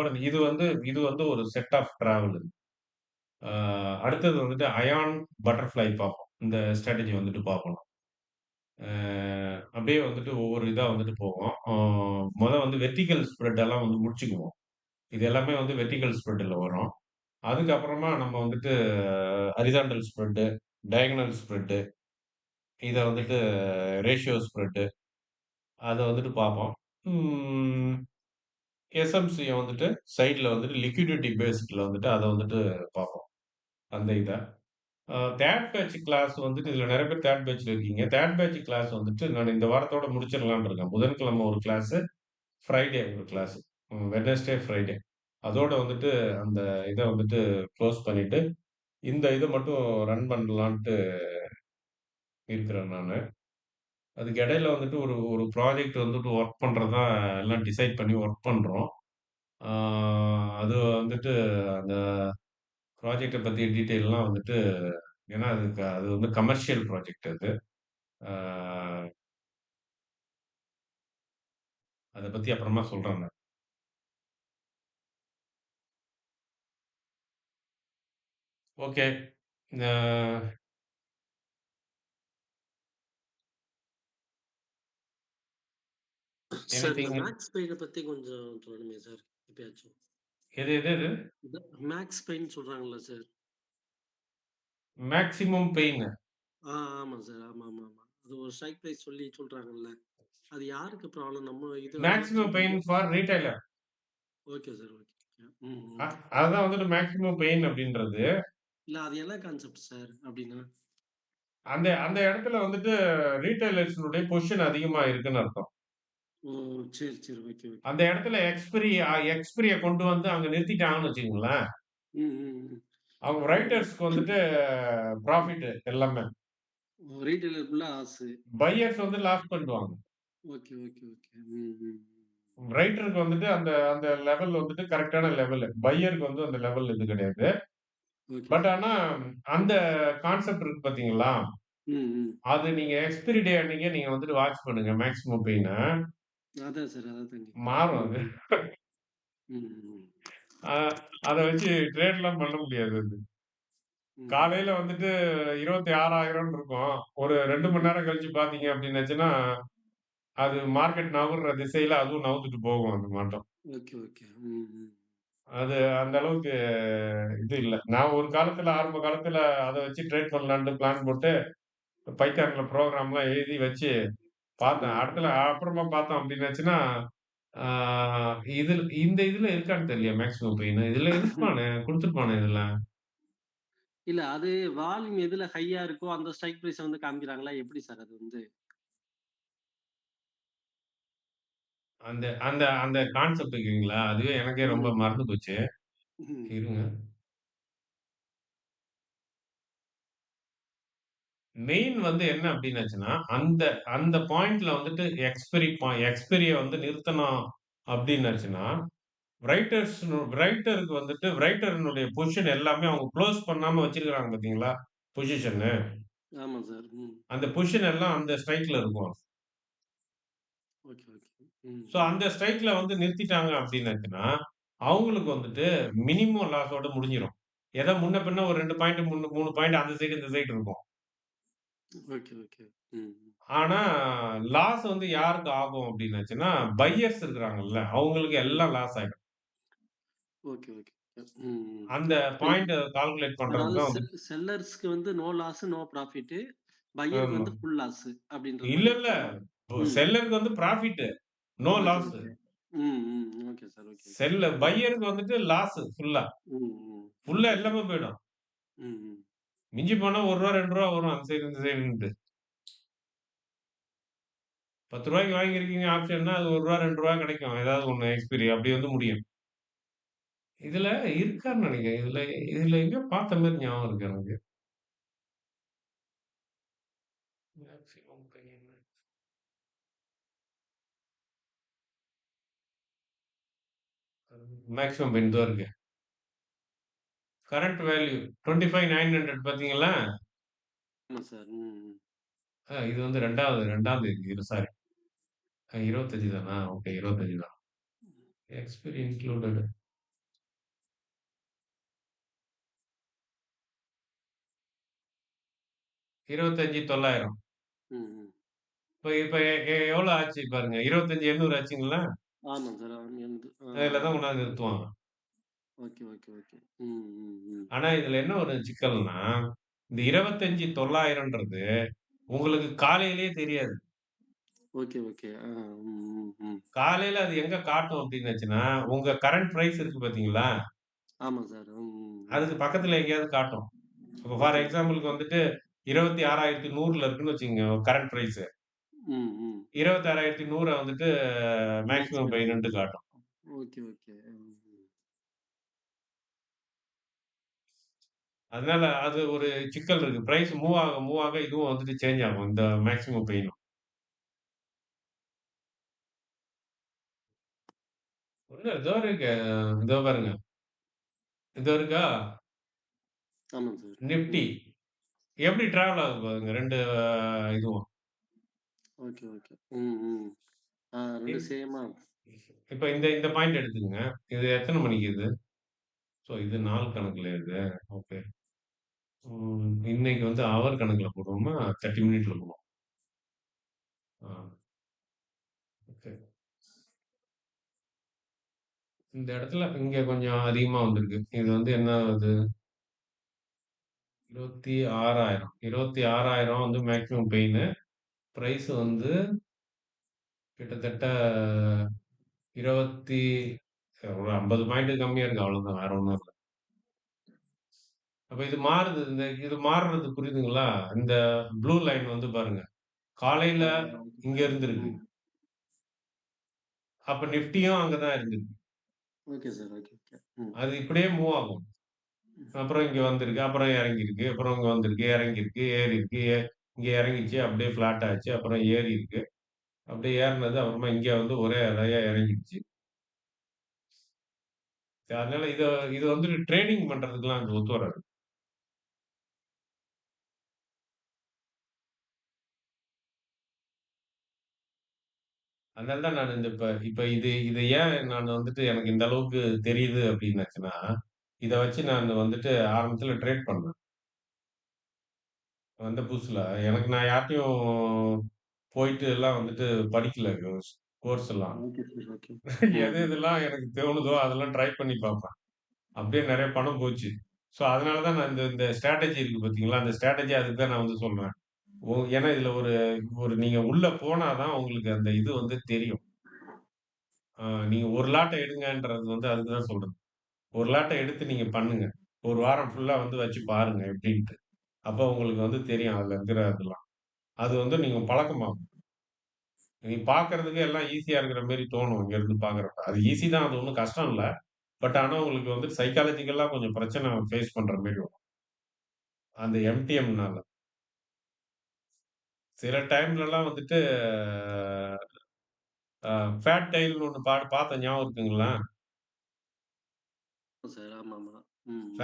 வந்து ஒரு செட் ஆஃப் டிராவல். ஆ அடுத்தது வந்துட்டு அயான் பட்டர்ஃப்ளை பார்ப்போம். இந்த ஸ்ட்ராட்டஜி வந்துட்டு பார்ப்போம். அ அப்படியே வந்துட்டு ஒவ்வொரு இதா வந்துட்டு போவோம். வந்து வெர்டிகல் ஸ்ப்ரெட் எல்லாம் வந்து முடிச்சுக்குவோம். இது எல்லாமே வந்து வெர்டிகல் ஸ்ப்ரெட்ல வரும். அதுக்கப்புறமா நம்ம வந்துட்டு ஹரிசான்டல் ஸ்ப்ரெட், டயகனல் ஸ்ப்ரெட் இத வந்துட்டு ரேஷியோ ஸ்ப்ரெட் அத வந்துட்டு பார்ப்போம். ம் எஸ்எம்சிய வந்துட்டு சைட்ல வந்துட்டு லிக்விடிட்டி பேஸ்ட்ல வந்துட்டு அத வந்துட்டு பார்ப்போம். அந்த இத. 3 பேட்ச் கிளாஸ் வந்துட்டு இதுல நெறைய பேர் 3 பேட்ச்ல இருக்கீங்க. 3 பேட்ச் கிளாஸ் வந்துட்டு நான் இந்த வாரத்தோட முடிச்சிடலாம்னு இருக்கேன். புதன்கிழமை ஒரு கிளாஸு, ஃப்ரைடே ஒரு கிளாஸ். Wednesday, Friday. அதோட வந்துட்டு அந்த இத வந்துட்டு குளோஸ் பண்ணிட்டு, இந்த இத மட்டும் ரன் பண்ணலான்ட்டு இருக்கிறேன் நானு. அதுக்கு இடையில வந்துட்டு ஒரு ஒரு ப்ராஜெக்ட் வந்துட்டு ஒர்க் பண்றதா எல்லாம் டிசைட் பண்ணி ஒர்க் பண்றோம். ஆ அது வந்துட்டு அந்த ப்ராஜெக்ட்ட பத்தி டீட்டெயில்லாம் வந்துட்டு ஏன்னா அது வந்து கமர்ஷியல் ப்ராஜெக்ட் அது. ஆ அத பத்தி அப்புறமா சொல்றேன் நான். ஓகே. ஆ சார் இந்த எனிதிங் மேக்ஸ் பெயின பத்தி கொஞ்சம் சொல்லணுமே சார் எப்பயாச்சும். எது? இந்த மேக்ஸ் பெயின் சொல்றாங்கல்ல சார். Maximum pain. ஆமா சார். ஆமா. அது ஒரு ஸ்ட்ரைக் பிரைஸ் சொல்லி சொல்றாங்கல்ல. அது யாருக்கு ப்ராப்ளம்? நம்ம இது மேக்ஸிமம் பெயின் சொல்றீங்க. For retailer. Okay sir. Okay. ம். அ அதுதான் வந்துட்டு மேக்ஸிமம் பெயின் அப்படின்றது. இல்ல அது என்ன கான்செப்ட் சார் அப்படின்னா? அந்த அந்த இடத்துல வந்துட்டு ரீட்டெய்லர்ஸ்னுடைய பொசிஷன் அதிகமா இருக்குன்னு அர்த்தம். ஓ! சரி. ஓகே. அந்த இடத்துல எக்ஸ்பிரிய கொண்டு வந்து அங்க நிறுத்திட்டாங்கன்னு வச்சுக்கங்களேன். ம். அவங்க ஓ! ரைட்டர்ஸ்க்கு வந்துட்டு ப்ராஃபிட் எல்லாமே. ரீட்டெயிலருக்குள்ள ஆசு. பையர்ஸ் வந்து லாஸ் பண்ணிடுவாங்க. ஓகே. ம். ரைட்டருக்கு வந்துட்டு அந்த அந்த லெவல் வந்துட்டு கரெக்ட்டான லெவலு. பையருக்கு வந்து அந்த லெவல் இது கிடையாது. Okay but sir. ஆனா அந்த கான்செப்ட் இருக்கு பார்த்தீங்களா? ம். அது நீங்க எக்ஸ்பைரி டே அன்னைக்கே நீங்க வந்துட்டு வாட்ச் பண்ணுங்க மேக்ஸிமம் பெயின. அதான் சார். அதான் தான் கேட்கிறேன். மாறும் அது. ம். அ அத வச்சு ட்ரேட்லாம் பண்ண முடியாது அது. காலையில ம். வந்துட்டு 26,000 இருக்கும். ஒரு 2 மணி ம். நேரம் கழிச்சு பார்த்தீங்க அப்டின்னாச்சுன்னா, அது மார்க்கெட் நவுர்ற திசையில அதுவும் நவுந்துட்டு போகும் அந்த மாட்டம். ஓகே. ம். அது அந்த அளவுக்கு இது இல்ல. நான் ஒரு காலத்துல ஆரம்ப காலத்துல அத வச்சு ட்ரேட் பண்ணலான்ட்டு பிளான் போட்டு, பைத்தான்ல புரோகிராம்லாம் எழுதி வச்சு பார்த்தேன். ம். அப்புறமா பார்த்தோம் அப்டின்னாச்சுன்னா, ஆ இந்த இதுல இருக்கான்னு தெரியலையே மேக்ஸிமம் பெயின். இதுல இருப்பானே குடுத்துருப்பானே இதுல. இல்ல அது வால்யூம் எதுல ஹையா இருக்கோ அந்த ஸ்ட்ரைக் பிரைஸ வந்து காமிக்கிறாங்களா? எப்படி சார் அது வந்து? அந்த அந்த அந்த கான்செப்ட் இருக்குங்களா? அதுவே எனக்கே ரொம்ப ம். மறந்து போச்சு. ம். இருங்க. மெயின் வந்து என்ன அப்டின்னாச்சுன்னா, அந்த அந்த பாயிண்ட்ல வந்துட்டு எக்ஸ்பெரிய வந்து நிறுத்தணும் அப்டின்னாச்சுன்னா, ரைட்டருக்கு வந்துட்டு ரைட்டர்னுடைய பொசிஷன் எல்லாமே அவங்க குளோஸ் பண்ணாம வச்சிருக்காங்க பார்த்தீங்களா? பொசிஷனு. ஆமா சார். ம். அந்த பொசிஷன் எல்லாம் அந்த ஸ்ட்ரைக்ல இருக்கும். ஓகே. ம். ஸோ அந்த ஸ்ட்ரைக்ல வந்து நிறுத்திட்டாங்க அப்டின்னாச்சுன்னா, அவங்களுக்கு வந்துட்டு மினிமம் லாஸோட முடிஞ்சிரும். ஏதோ முன்ன பின்ன ஒரு 2 பாயிண்ட் 3 பாயிண்ட் அந்த சைடு, இந்த சைடு இருக்கும். ஓகே. ம். ஆனா, லாஸ் வந்து யாருக்கு ஆகும் அப்டின்னாச்சுன்னா, பையர்ஸ் இருக்கிறாங்கல்ல, அவங்களுக்கு ம். எல்லாம் லாஸ் ஆயிடும். ஓகே. ம். அந்த இல் பாயிண்ட்ட கால்குலேட் பண்றதுக்கு அதாவது தான் வந்து செல்லர்ஸ்க்கு வந்து நோ லாஸ், நோ ப்ராஃபிட். பையருக்கு ஆமா. வந்து ஃபுல் லாஸ் அப்படின்ற இல்ல, மாரி இல்ல. இருக்குமா? ம். செல்லருக்கு வந்து ப்ராஃபிட். No loss. ஓகே. ம். Okay sir. ஓகே. ம். பையருக்கு வந்துட்டு லாஸ் ஃபுல்லா. ம். ஃபுல்லா ஓகே சார். எல்லாமே போயிடும். ம். மிஞ்சி போனா ரூ. 1 ரூ. 2 வரும் அந்த சைடு, இந்த சைடுன்ட்டு. ரூ. 10க்கு வாங்கியிருக்கீங்க ஆப்ஷன்னா, அது ரூ. 1 ரூ. 2 கிடைக்கும். ஏதாவது ஒண்ணு எக்ஸ்பைரி அப்படி வந்து முடியும். இதுல இருக்கான்னு நெனைக்கிறேன். இதுல எங்கேயோ பார்த்த மாரி ஞாபகம் இருக்கு எனக்கு. Maximum pain. மேக்ஸிமம் பெயின் இதோ இருக்கு. கரண்ட் வேல்யூ 25,900 பார்த்தீங்களா? ஆமா சார். ம். இது வந்து 2வது தேதி. சாரி. 25 தானா? ஓகே 25 தான். Expiry included. 25,900. ம். இப்ப இப்ப எவ்வளோ ஆச்சு பாருங்க. 25,800 ஆச்சுங்களா? ஆமா சார். எந்து அதுல தான் கொண்டாந்து நிறுத்துவாங்க. ஓகே. ம். ஆனா இதுல என்ன ஒரு சிக்கல்னா, இந்த 25,900ன்றது உங்களுக்கு காலையிலேயே தெரியாது. ஓகே. ம். காலையில அது எங்க காட்டும் அப்டின்னுச்சுன்னா, உங்க கரண்ட் பிரைஸ் இருக்கு பார்த்தீங்களா? ஆமா சார். ம். அதுக்கு பக்கத்துல எங்கேயாவது காட்டும். இப்ப ஃபார் ஓகே. எக்ஸாம்பிள்க்கு வந்துட்டு 26,100ல இருக்குன்னு வச்சுக்கங்க கரண்ட் பிரைஸ். ம். 26,100 வந்துட்டு மேக்ஸிமம் மேக்ஸிமம் பெய்டுன்ட்டு காட்டும். ஓகே. அதனால அது ஒரு சிக்கல் இருக்கு. பிரைஸ் மூவ் ஆக இதுவும் வந்துட்டு சேஞ்ச் ஆகும். இந்த மேக்ஸிமம் பெயினும். ஒண்ணும் இதோ இருக்கு. இதோ பாருங்க. இதோ இருக்கா? ஆமாங்க சார். நிஃப்டி. ம். எப்படி டிராவல் ஆகுது பாருங்க 2 இதுவும். Okay, okay. ம், ம். 2 இப் சேமா. இப்ப இந்த இந்த பாயிண்ட் எடுத்துக்கங்க. இது எத்தன மணிக்கு இது? ஸோ இது நாள் கணக்குல இது. ஓகே. இன்னைக்கு வந்து ஹவர் கணக்குல போடுவோமா? 30 மினிட்ல போடுவோம். ஆ ஓகே. இந்த இடத்துல இங்க கொஞ்சம் அதிகமா வந்திருக்கு. இது வந்து என்ன ஆகுது? 26,000 26,000 வந்து மேக்ஸிமம் பெயின். பிரைஸ் வந்து கிட்டத்தட்ட 20 ஒரு 50 பாயிண்ட் கம்மியா இருக்கு. அவ்வளவுதான். வேற ஒண்ணும் இல்ல. அப்ப இது மாறுது. இது மாறுறது புரியுதுங்களா? இந்த ப்ளூ லைன் வந்து பாருங்க. காலையில ஓகே இங்க சார். இருந்திருக்கு. ம். அப்ப நிஃப்டியும் அங்க தான் இருந்திருக்கு. Okay sir. Okay, okay. ம். அது இப்படியே மூவ் ஆகும். ம். அப்புறம் இங்க வந்திருக்கு. அப்புறம் இறங்கியிருக்கு. அப்புறம் இங்க வந்திருக்கு. இறங்கியிருக்கு. ஏறியிருக்கு. இங்க இறங்கிச்சு. அப்படியே ஃப்ளாட் ஆச்சு. அப்புறம் ஏறியிருக்கு. அப்படியே ஏறுனது அப்புறமா இங்க வந்து ஒரே அலையா இறங்கிடுச்சு. அதனால இது வந்து ட்ரேடிங் பண்றதுக்குலாம் இது ஒத்து வராது. அதனால தான் நான் இந்த இப்ப இப்ப இது ஏன் நான் வந்துட்டு எனக்கு இந்த அளவுக்கு தெரியுது அப்டின்னாச்சுன்னா, இத வச்சு நான் வந்துட்டு ஆரம்பத்துல ட்ரேட் பண்ணேன். வந்த புதுசுல. நான் யார்ட்டயும் போயிட்டு எல்லாம் வந்துட்டு படிக்கல கோர்ஸ் எல்லாம். Okay sir. ஓகே. எது ம். எதெல்லாம் எனக்கு தோணுதோ அதெல்லாம் ட்ரை பண்ணி பார்ப்பேன். அப்படியே நெறைய பணம் போச்சு. ஸோ அதனால தான் நான் இந்த இந்த ஸ்ட்ராட்டஜி இருக்கு பார்த்தீங்களா? அந்த ஸ்ட்ராட்டஜி அதுக்கு தான் நான் வந்து சொல்றேன். ஏன்னா இதுல ஒரு ஒரு நீங்க உள்ள போனா தான் உங்களுக்கு அந்த இது வந்து தெரியும். நீங்க ஒரு லாட்ட எடுங்கன்றது வந்து அதுக்கு தான் சொல்றது. ஒரு லாட்ட எடுத்து நீங்க பண்ணுங்க. ஒரு வாரம் ஃபுல்லா வந்து வச்சு பாருங்க எப்படின்ட்டு. அப்ப உங்களுக்கு வந்து தெரியும் அதுல இருக்கிற இதெல்லாம். அது வந்து நீங்க பழக்கமாகும். நீங்க பார்க்கறதுக்கு எல்லாம் ஈஸியா இருக்கிற மாரி தோணும் இங்க இருந்து பார்க்கறப்ப. அது ஈஸி தான். அது ஒண்ணும் கஷ்டம் இல்ல. பட் ஆனா உங்களுக்கு வந்து சைக்காலஜிக்கலா கொஞ்சம் பிரச்சனை ஃபேஸ் பண்ற மாரி வரும். அந்த எம்டிஎம்னால. சில டைம்லலாம் வந்துட்டு ஃபேட் டெய்ல்னு ஒண்ணு பார்த்தேன் ஞாபகம் இருக்குங்களா? சார். ஆமாமா. ம், ம்.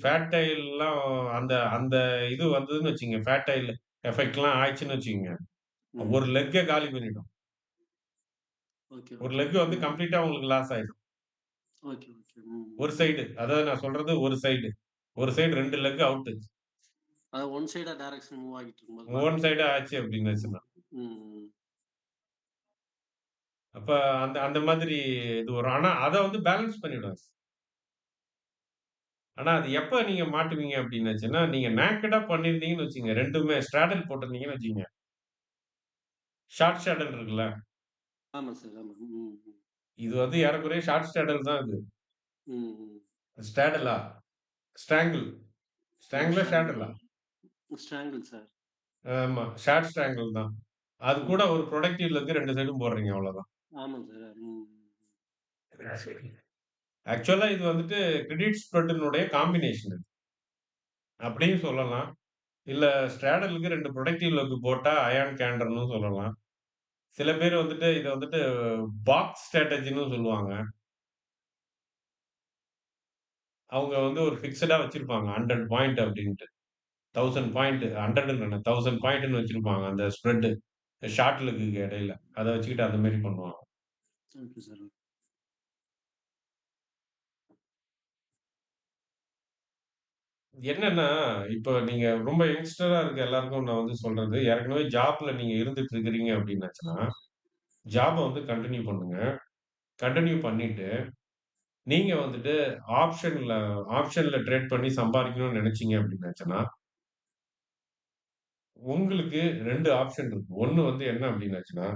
ஃபேட் டெயில்லாம் அந்த அந்த இது வந்ததுன்னு வச்சுக்கங்க. ஃபேட் டெயில் எஃபெக்ட்லாம் ஆயிடுச்சுன்னு வச்சுக்கங்க. ம். ஒரு லெக்க காலி பண்ணிடும். ஓகே, ஒரு ஓகே. லெக் வந்து ம். கம்ப்ளீட்டா உங்களுக்கு லாஸ் ஆயிடும். Okay, okay. ம், ஒரு ம். சைடு. அதாவது நான் சொல்றது ஒரு சைடு. ஒரு சைடு 2 லெக் அவுட்டு. அது ஒன் சைடா டைரக்ஷன் மூவ் ஆகிட்டு இருக்கும்போது ஒன் பார்க்குறீங்க. சைடா ஆச்சு ம். அப்டின்னாச்சுன்னா. ம், ம். அப்ப அந்த அந்த மாதிரி இது வரும். ஆனா அத வந்து பேலன்ஸ் பண்ணிடும். ஆனா அது எப்ப நீங்க மாட்டுவீங்க அப்டின்னாச்சுன்னா, நீங்க நேக்கடா பண்ணியிருந்தீங்கன்னு வச்சுக்கங்க. 2மே ஸ்ட்ராடல் போட்டிருந்தீங்கன்னு வச்சுக்கங்க. ஷார்ட் ஸ்ட்ராடல் இருக்குல்ல. ஆமா சார். ஆமா. ம், ம். இது வந்து ஏறக்குறைய ஷார்ட் ஸ்ட்ராடல் தான் இது. ம், ம். ஸ்ட்ராடலா? ஸ்ட்ராங்கிள். ஸ்ட்ராங்கிளா? ஸ்ட்ராங்கிள் ஷார்ட்டலா? தான். Strangle sir. ஆமா. ஷார்ட் ஸ்ட்ராங்கிள் தான். அது கூட ம். ஒரு புரொடக்டிவ் லெக் 2 சைடும் போடுறீங்க அவ்வளோதான். ஆமாங்க சார். ம். ஆக்சுவலா இது வந்துட்டு கிரெடிட் ஸ்ப்ரெட்டினுடைய காம்பினேஷன் இது. அப்படியும் சொல்லலாம். இல்ல ஸ்ட்ராடலுக்கு 2 புரொடக்டிவ் லெக் போட்டா அயான் கேண்டர்ன்னு சொல்லலாம். சில பேர் வந்துட்டு இத வந்துட்டு பாக்ஸ் ஸ்ட்ராட்டஜின்னு சொல்லுவாங்க. அவங்க வந்து ஒரு ஃபிக்ஸ்டா வச்சிருப்பாங்க. 100 பாயிண்ட் அப்டின்ட்டு. 1000 பாயிண்ட் 100ன்னு 1000 பாயிண்ட்ன்னு வச்சிருப்பாங்க. அந்த ஸ்ப்ரெட் ஷார்ட் லெக்குக்கு இடையில. அத வச்சுக்கிட்டு அந்த மாரி பண்ணுவாங்க. Okay sir. என்னன்னா, இப்ப நீங்க ரொம்ப யங்ஸ்டரா இருக்க எல்லாருக்கும் நான் வந்து சொல்றது, ஏற்கனவே ஜாப்ல நீங்க இருந்துட்டு இருக்கிறீங்க அப்டின்னாச்சுன்னா, ஜாப வந்து கன்டின்யூ பண்ணுங்க. கன்டின்யூ பண்ணிட்டு, நீங்க வந்துட்டு ஆப்ஷன்ல ஆப்ஷன்ல ட்ரேட் பண்ணி சம்பாரிக்கணும்னு நெனச்சீங்க அப்டின்னாச்சுன்னா, உங்களுக்கு 2 ஆப்ஷன் இருக்கு. ஒண்ணு வந்து என்ன அப்டின்னாச்சுன்னா,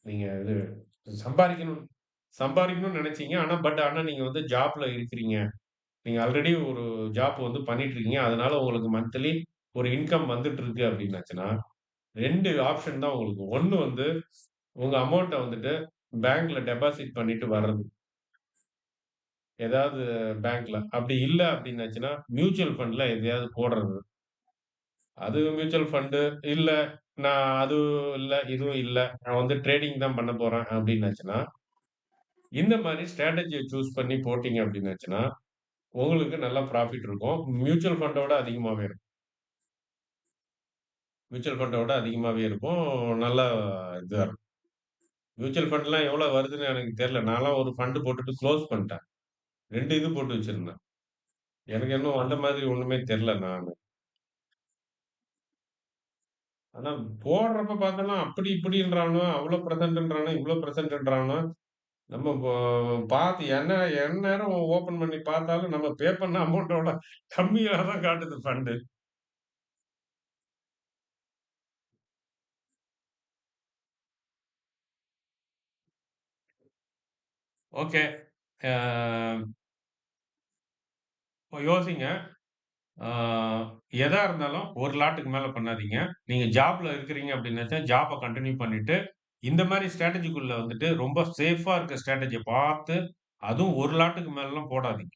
நீங்க இது சம்பாரிக்கணும் சம்பாரிக்கணும்னு நெனச்சீங்க. ஆனா நீங்க வந்து ஜாப்ல இருக்கிறீங்க. நீங்க ஆல்ரெடி ஒரு ஜாப் வந்து பண்ணிட்டு இருக்கீங்க. அதனால உங்களுக்கு மந்த்லி ஒரு இன்கம் வந்துட்டு இருக்கு அப்டின்னாச்சுன்னா, 2 ஆப்ஷன் தான் உங்களுக்கு. ஒண்ணு வந்து உங்க அமௌண்ட்ட வந்துட்டு பேங்க்ல டெபாசிட் பண்ணிட்டு வர்றது. ஏதாவது பேங்க்ல. அப்படி இல்ல அப்படின்னாச்சுன்னா, மியூச்சுவல் ஃபண்ட்ல எதையாவது போடுறது. அது மியூச்சுவல் ஃபண்டு இல்ல, நான் அது இல்ல, இதுவும் இல்ல. நான் வந்து ட்ரேடிங் தான் பண்ண போறேன் அப்படின்னாச்சுன்னா, இந்த மாரி ஸ்ட்ராட்டஜிய சூஸ் பண்ணி போட்டீங்க அப்படின்னாச்சுன்னா, உங்களுக்கு நல்ல ப்ராஃபிட் இருக்கும். மியூச்சுவல் ஃபண்ட விட அதிகமாவே இருக்கும். மியூச்சுவல் ஃபண்ட விட அதிகமாவே இருக்கும். நல்லா இதா இருக்கும். மியூச்சுவல் ஃபண்ட்லாம் எவ்வளோ வருதுன்னு எனக்கு தெரியல. நான்லாம் ஒரு ஃபண்ட் போட்டுட்டு குளோஸ் பண்ணிட்டேன். 2 இது போட்டு வச்சிருந்தேன். எனக்கு இன்னும் அந்த மாதிரி ஒண்ணுமே தெரியல நானு. ஆனா போடுறப்ப பார்த்தோம்னா, அப்படி இப்படின்றானுவ, அவ்வளோ பெர்சென்ட்ன்றானுவ, இவ்வளோ பெர்சென்ட்ன்றானுவ. நம்ம பார்த்து எந்நேரம் ஓப்பன் பண்ணி பார்த்தாலும் நம்ம பே பண்ண அமௌண்ட்டோட கம்மியா தான் காட்டுது ஃபண்டு. ஓகே. அ யோசிங்க. ஆ எதா இருந்தாலும் ஒரு லாட்டுக்கு மேல பண்ணாதீங்க. நீங்க ஜாப்ல இருக்கிறீங்க அப்டின்னாச்சா, ஜாப்ப கன்டின்யூ பண்ணிட்டு, இந்த மாரி ஸ்ட்ராட்டஜிக்குள்ள வந்துட்டு ரொம்ப சேஃபா இருக்க ஸ்ட்ராட்டஜிய பார்த்து, அதுவும் ஒரு லாட்டுக்கு மேலலாம் போடாதீங்க.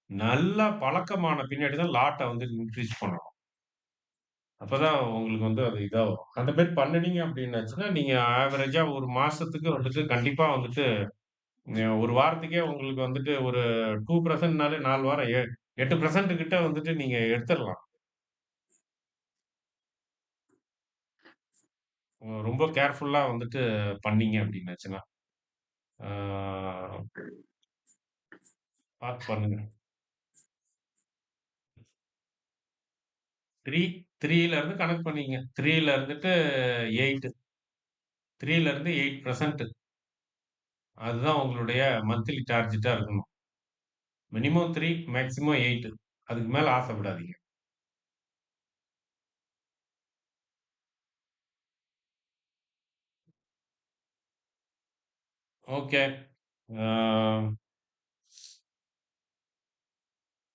நல்லா பழக்கமான பின்னாடி தான் லாட்ட வந்து இன்கிரீஸ் பண்ணணும். அப்பதான் உங்களுக்கு வந்து அது இதா வரும். அந்த மாரி பண்ணுனீங்க அப்டின்னாச்சுன்னா, நீங்க ஆவரேஜா ஒரு மாசத்துக்கு வந்துட்டு கண்டிப்பா வந்துட்டு, ஒரு வாரத்துக்கே உங்களுக்கு வந்துட்டு ஒரு 2%னாலே 4 வாரம் 8% கிட்ட வந்துட்டு நீங்க எடுத்துறலாம். ரொம்ப கேர்ஃபுல்லா வந்துட்டு பண்ணீங்க அப்டின்னாச்சுன்னா. ஆ பார்த்து பண்ணுங்க. 3 3ல இருந்து கணக்கு பண்ணிக்கங்க. 3ல இருந்துட்டு 8 3ல இருந்து 8% அதுதான் உங்களுடைய மந்த்லி டார்கெட்டா இருக்கணும். மினிமம் 3 மேக்ஸிமம் 8 அதுக்கு மேல ஆசைப்படாதீங்க. ஓகே. ஆ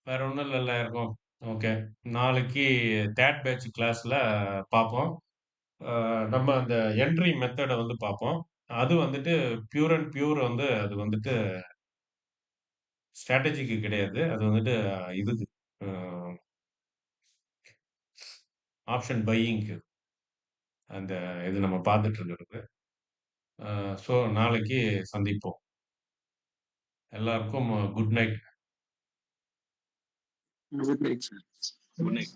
வேற ஒண்ணும் இல்லல்ல இருக்கும். ஓகே. நாளைக்கு 3 பேட்ச் கிளாஸ்ல பார்ப்போம். நம்ம அந்த என்ட்ரி மெத்தட வந்து பார்ப்போம். அது வந்துட்டு பியூர் அண்ட் பியூர் வந்து அது வந்துட்டு ஸ்ட்ராட்டஜிக்கு கிடையாது. அது வந்துட்டு இதுக்கு அ ஆப்ஷன் பையிங்க்கு அந்த இது நம்ம பார்த்துட்டு இருக்கிறது. ஸோ நாளைக்கு சந்திப்போம். எல்லாருக்கும் good night. Good night sir. Good night.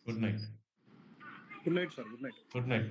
Good night. Good night sir. Good night. Good night.